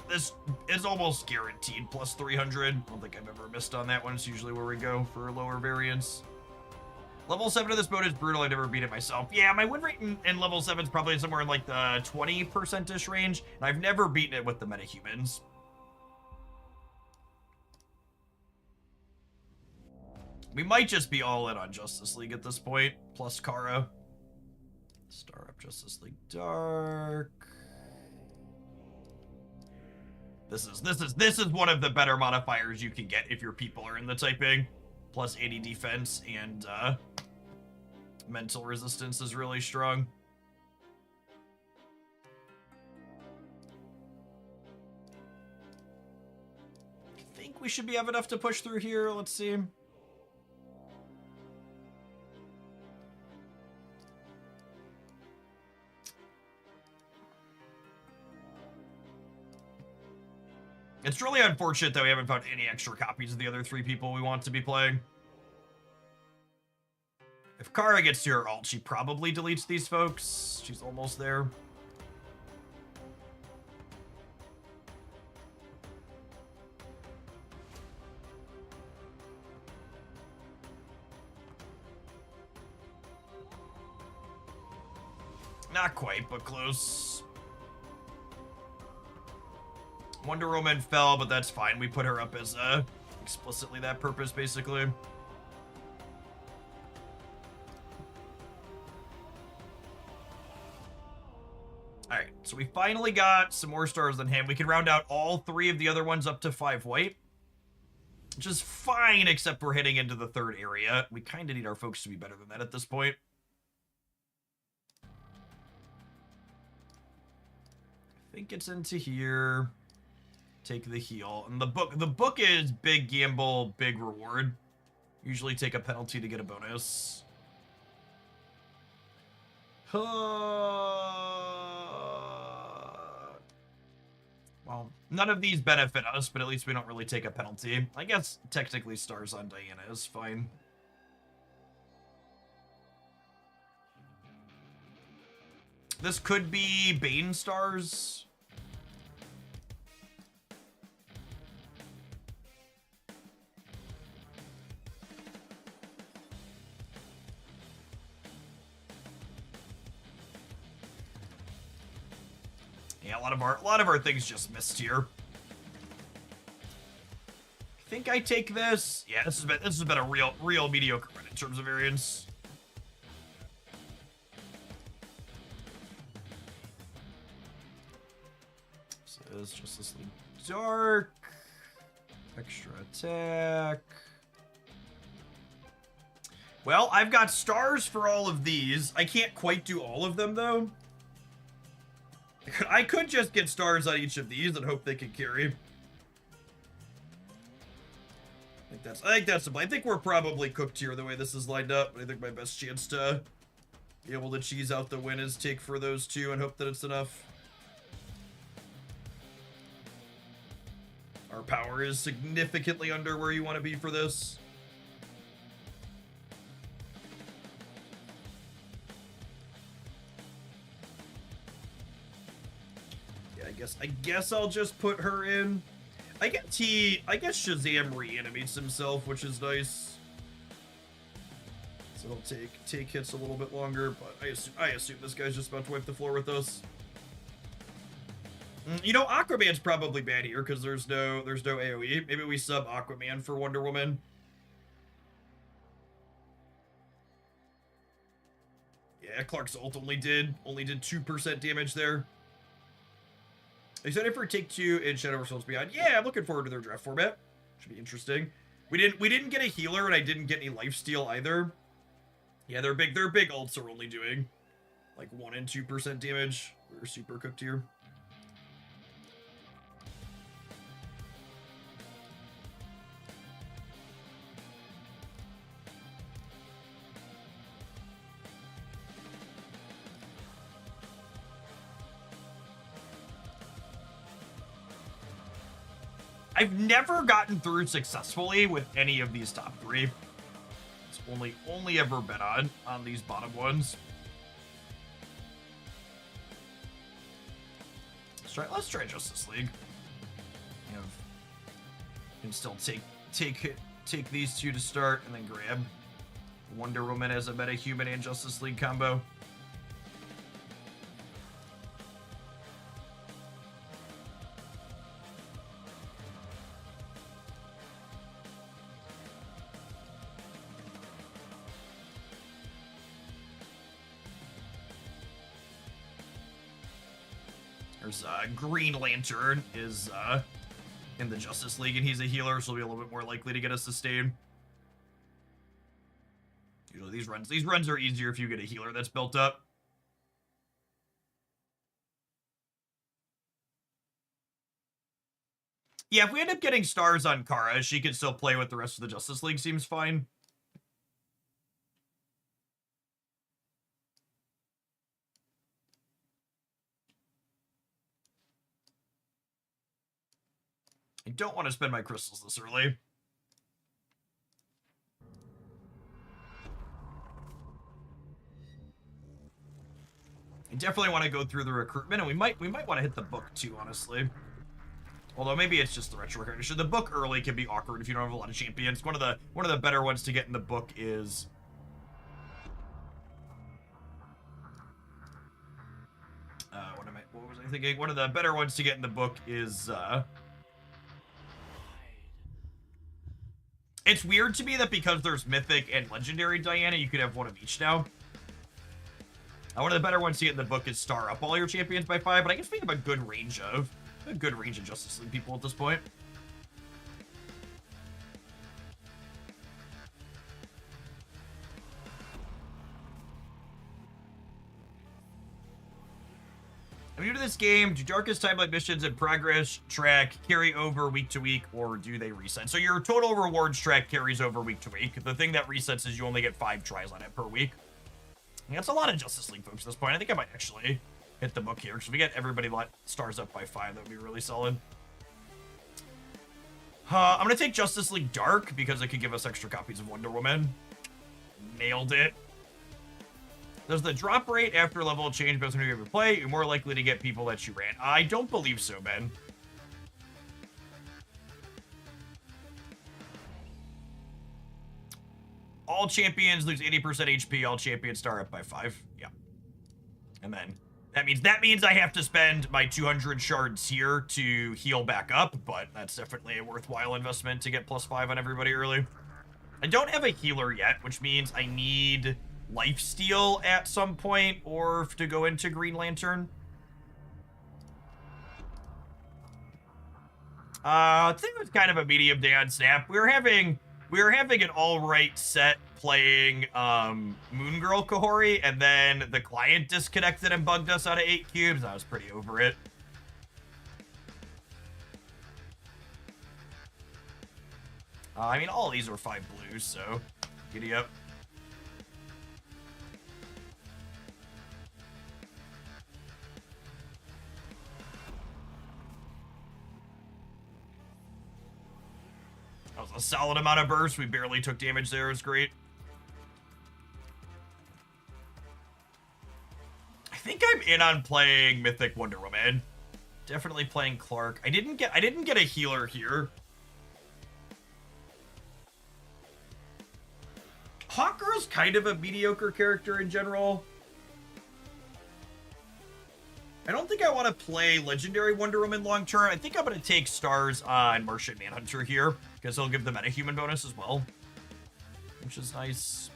This is almost guaranteed plus 300. I don't think I've ever missed on that one. It's usually where we go for lower variance. Level 7 of this boat is brutal. I never beat it myself. Yeah, my win rate in level 7 is probably somewhere in like the 20%-ish range. And I've never beaten it with the metahumans. We might just be all in on Justice League at this point. Plus Kara. Star up Justice League Dark. This is one of the better modifiers you can get if your people are in the typing. Plus 80 defense and mental resistance is really strong. I think we should have enough to push through here. Let's see. It's really unfortunate that we haven't found any extra copies of the other 3 people we want to be playing. If Kara gets to her ult, she probably deletes these folks. She's almost there. Not quite, but close. Wonder Woman fell, but that's fine. We put her up as explicitly that purpose, basically. Alright, so we finally got some more stars than him. We can round out all 3 of the other ones up to 5 white. Which is fine, except we're heading into the 3rd area. We kind of need our folks to be better than that at this point. I think it's into here. Take the heal. And the book is big gamble, big reward. Usually take a penalty to get a bonus. Well, none of these benefit us, but at least we don't really take a penalty. I guess technically stars on Diana is fine. This could be Bane stars. Yeah, a lot of our things just missed here. I think I take this. Yeah, this has been a real mediocre run in terms of variance. So this is Justice League Dark. Extra attack. Well, I've got stars for all of these. I can't quite do all of them though. I could just get stars on each of these and hope they can carry. I think that's I think we're probably cooked here the way this is lined up. I think my best chance to be able to cheese out the win is take for those 2 and hope that it's enough. Our power is significantly under where you want to be for this. I guess I'll just put her in. I guess Shazam reanimates himself, which is nice. So it'll take hits a little bit longer, but I assume this guy's just about to wipe the floor with us. You know, Aquaman's probably bad here because there's no AoE. Maybe we sub Aquaman for Wonder Woman. Yeah, Clark's ult only did 2% damage there. Excited for Take 2 in Shadow Results Beyond. Yeah, I'm looking forward to their draft format. Should be interesting. We didn't get a healer, and I didn't get any lifesteal either. Yeah, their big ults are only doing like 1 and 2% damage. We're super cooked here. I've never gotten through successfully with any of these top 3. It's only ever been on these bottom ones. Let's try Justice League. You know, can still take these 2 to start and then grab Wonder Woman as a meta-human and Justice League combo. There's Green Lantern is in the Justice League, and he's a healer, so he'll be a little bit more likely to get a sustain. Usually these runs are easier if you get a healer that's built up. Yeah, if we end up getting stars on Kara, she can still play with the rest of the Justice League, seems fine. I don't want to spend my crystals this early. I definitely want to go through the recruitment, and we might want to hit the book too, honestly. Although maybe it's just the retro recognition. The book early can be awkward if you don't have a lot of champions. One of the better ones to get in the book is what was I thinking? One of the better ones to get in the book is it's weird to me that because there's Mythic and Legendary Diana, you could have one of each now. One of the better ones to get in the book is Star Up all your champions by 5, but I guess we have a good range of Justice League people at this point. I'm new to this game. Do Darkest Timeline missions and progress track carry over week to week, or do they reset? So your total rewards track carries over week to week. The thing that resets is you only get 5 tries on it per week. And that's a lot of Justice League folks at this point. I think I might actually hit the book here, because if we get everybody stars up by 5, that would be really solid. I'm going to take Justice League Dark, because it could give us extra copies of Wonder Woman. Nailed it. Does the drop rate after level change based on who you ever play? You're more likely to get people that you ran. I don't believe so, Ben. All champions lose 80% HP. All champions star up by 5. Yeah. And then that means I have to spend my 200 shards here to heal back up, but that's definitely a worthwhile investment to get +5 on everybody early. I don't have a healer yet, which means I need lifesteal at some point, or to go into Green Lantern. I think it was kind of a medium day on Snap. We were having an all-right set playing Moon Girl Kahori, and then the client disconnected and bugged us out of 8 cubes. I was pretty over it. I mean, all of these were 5 blues, so giddy up. That was a solid amount of burst. We barely took damage there. It was great. I think I'm in on playing Mythic Wonder Woman. Definitely playing Clark. I didn't get a healer here. Hawkgirl's kind of a mediocre character in general. I don't think I want to play Legendary Wonder Woman long term. I think I'm going to take stars on Martian Manhunter here, because he'll give the metahuman bonus as well, which is nice.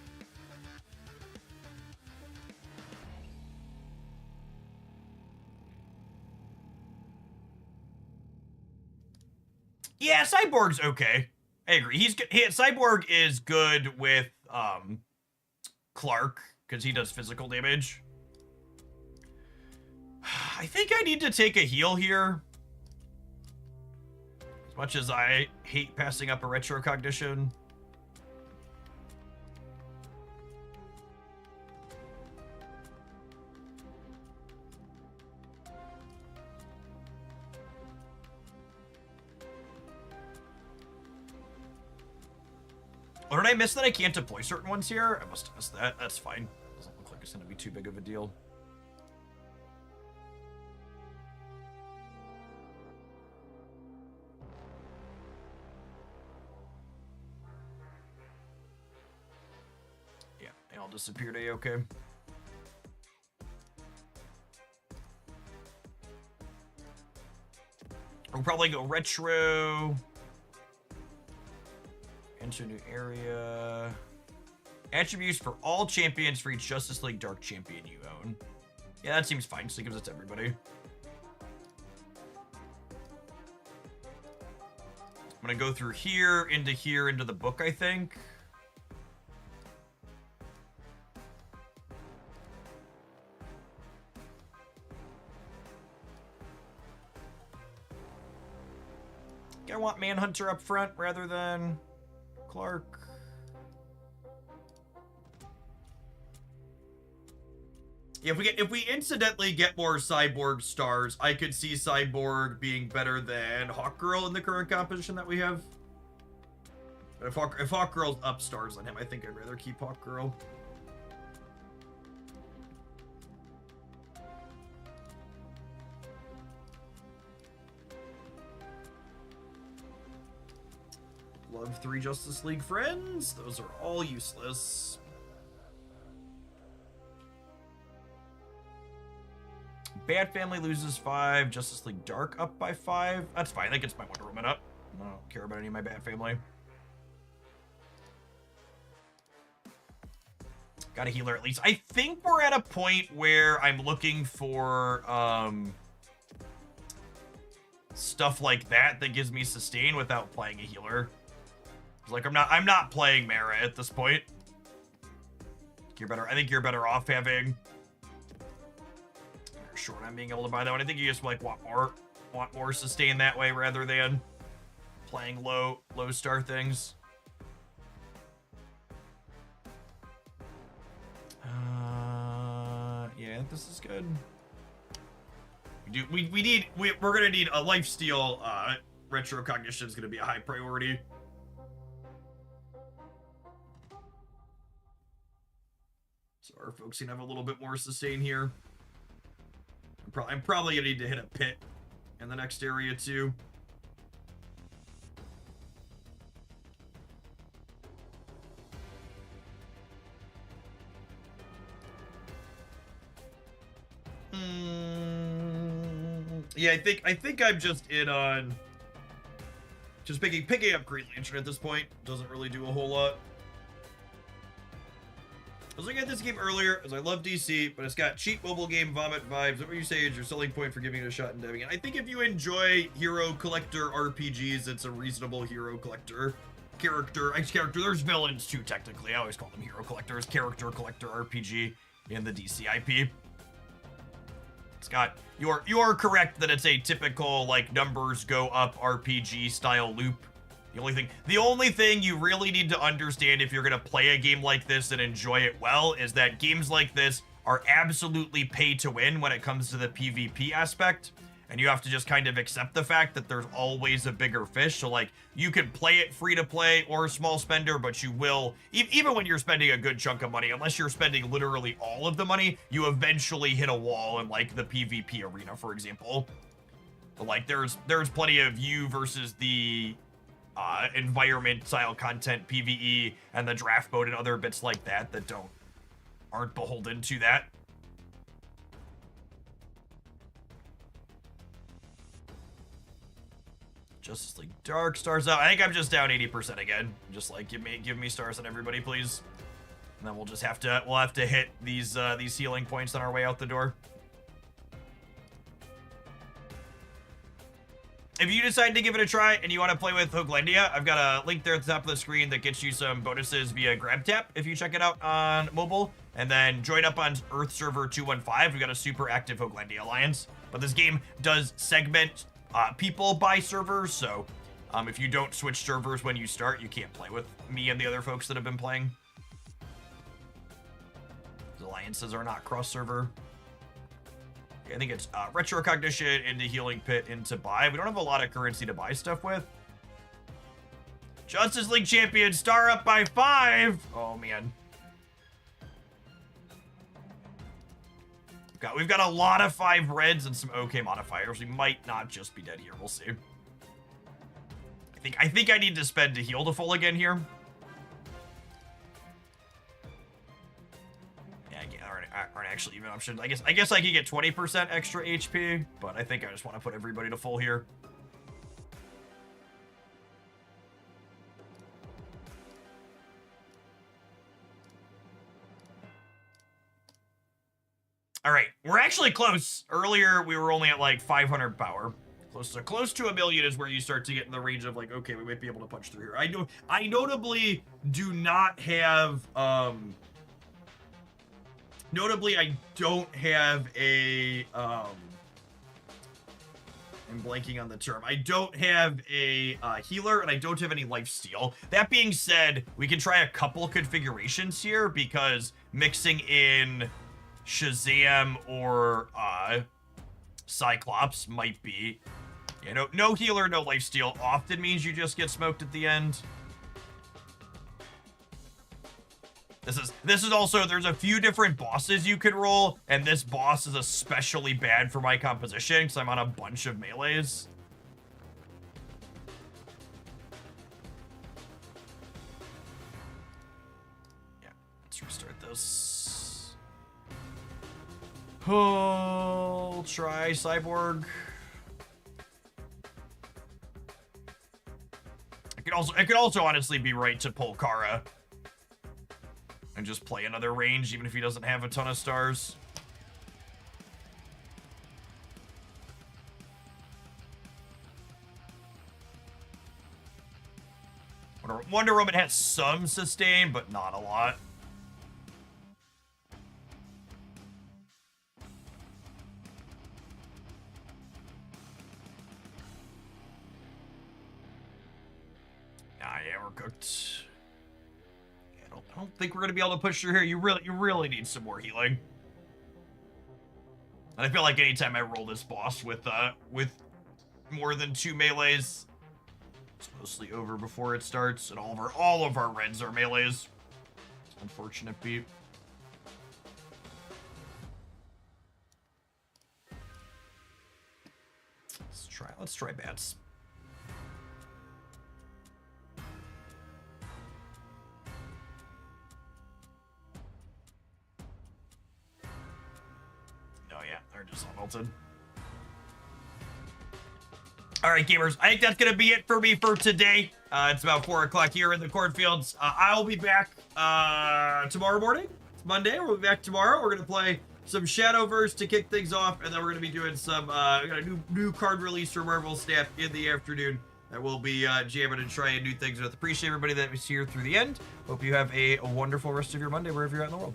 Yeah, Cyborg's okay. I agree. He's good. Cyborg is good with Clark, because he does physical damage. I think I need to take a heal here. As much as I hate passing up a retrocognition. Oh, did I miss that I can't deploy certain ones here? I must have missed that. That's fine. Doesn't look like it's going to be too big of a deal. Yeah, they all disappeared A-okay. We'll probably go retro. Enter new area. Attributes for all champions for each Justice League Dark champion you own. Yeah, that seems fine, so it gives it to everybody. I'm gonna go through here, into the book, I think. I want Manhunter up front rather than Clark. Yeah, if we incidentally get more Cyborg stars, I could see Cyborg being better than Hawkgirl in the current composition that we have. But if Hawkgirl's up stars on him, I think I'd rather keep Hawkgirl. Love 3 Justice League friends. Those are all useless. Bat Family loses 5. Justice League Dark up by 5. That's fine. That gets my Wonder Woman up. I don't care about any of my Bat Family. Got a healer at least. I think we're at a point where I'm looking for stuff like that gives me sustain without playing a healer. Like I'm not playing Mara at this point. I think you're better off having short on being able to buy that one. I think you just like want more sustain that way rather than playing low star things. Yeah, this is good. We're gonna need a lifesteal. Retrocognition is gonna be a high priority. So our folks can have a little bit more sustain here. I'm probably gonna need to hit a pit in the next area too. Yeah, I think I'm just in on just picking up Green Lantern at this point. Doesn't really do a whole lot. I was looking at this game earlier, as I love DC, but it's got cheap mobile game vomit vibes. What would you say is your selling point for giving it a shot and diving in? I think if you enjoy hero collector RPGs, it's a reasonable hero collector character. There's villains too, technically. I always call them hero collectors. Character collector RPG in the DC IP. It's got you're correct that it's a typical like numbers go up RPG style loop. The only thing you really need to understand if you're going to play a game like this and enjoy it well is that games like this are absolutely pay to win when it comes to the PvP aspect. And you have to just kind of accept the fact that there's always a bigger fish. So like you can play it free to play or small spender, but you will, even when you're spending a good chunk of money, unless you're spending literally all of the money, you eventually hit a wall in like the PvP arena, for example. But like, there's plenty of you versus the environment style content, PvE, and the draft mode and other bits like that that aren't beholden to that. Justice League Dark stars out. I think I'm just down 80% again. Just like give me stars on everybody, please. And then we'll have to hit these healing points on our way out the door. If you decide to give it a try and you want to play with Hooglandia, I've got a link there at the top of the screen that gets you some bonuses via grab tap if you check it out on mobile. And then join up on Earth Server 215. We've got a super active Hooglandia alliance. But this game does segment people by servers, so if you don't switch servers when you start, you can't play with me and the other folks that have been playing. The alliances are not cross-server. I think it's retrocognition into healing pit into buy. We don't have a lot of currency to buy stuff with. Justice League champion, star up by 5. Oh man. We've got a lot of 5 reds and some okay modifiers. We might not just be dead here. We'll see. I think I need to spend to heal to full again here. Aren't actually even options. I guess I could get 20% extra HP, but I think I just want to put everybody to full here. All right, we're actually close. Earlier we were only at like 500 power. Close to 1 million is where you start to get in the range of like, okay, we might be able to punch through here. I notably do not have Notably, I don't have a, I'm blanking on the term. I don't have a healer, and I don't have any lifesteal. That being said, we can try a couple configurations here, because mixing in Shazam or Cyclops might be, you know, no healer, no lifesteal often means you just get smoked at the end. This is also, there's a few different bosses you could roll, and this boss is especially bad for my composition because I'm on a bunch of melees. Yeah, let's restart this. Oh, try Cyborg. It could also honestly be right to pull Kara and just play another range, even if he doesn't have a ton of stars. Wonder Woman has some sustain, but not a lot. Yeah, we're cooked. I don't think we're gonna be able to push through here. You really need some more healing. And I feel like anytime I roll this boss with more than 2 melees, it's mostly over before it starts, and all of our reds are melees. Unfortunate beat. Let's try bats. Just all melted. All right, gamers. I think that's gonna be it for me for today. It's about 4 o'clock here in the cornfields. I'll be back tomorrow morning. It's Monday. We'll be back tomorrow. We're gonna play some Shadowverse to kick things off, and then we're gonna be doing some we got a new card release for Marvel Snap in the afternoon that we'll be jamming and trying new things with. Appreciate everybody that was here through the end. Hope you have a wonderful rest of your Monday wherever you're at in the world.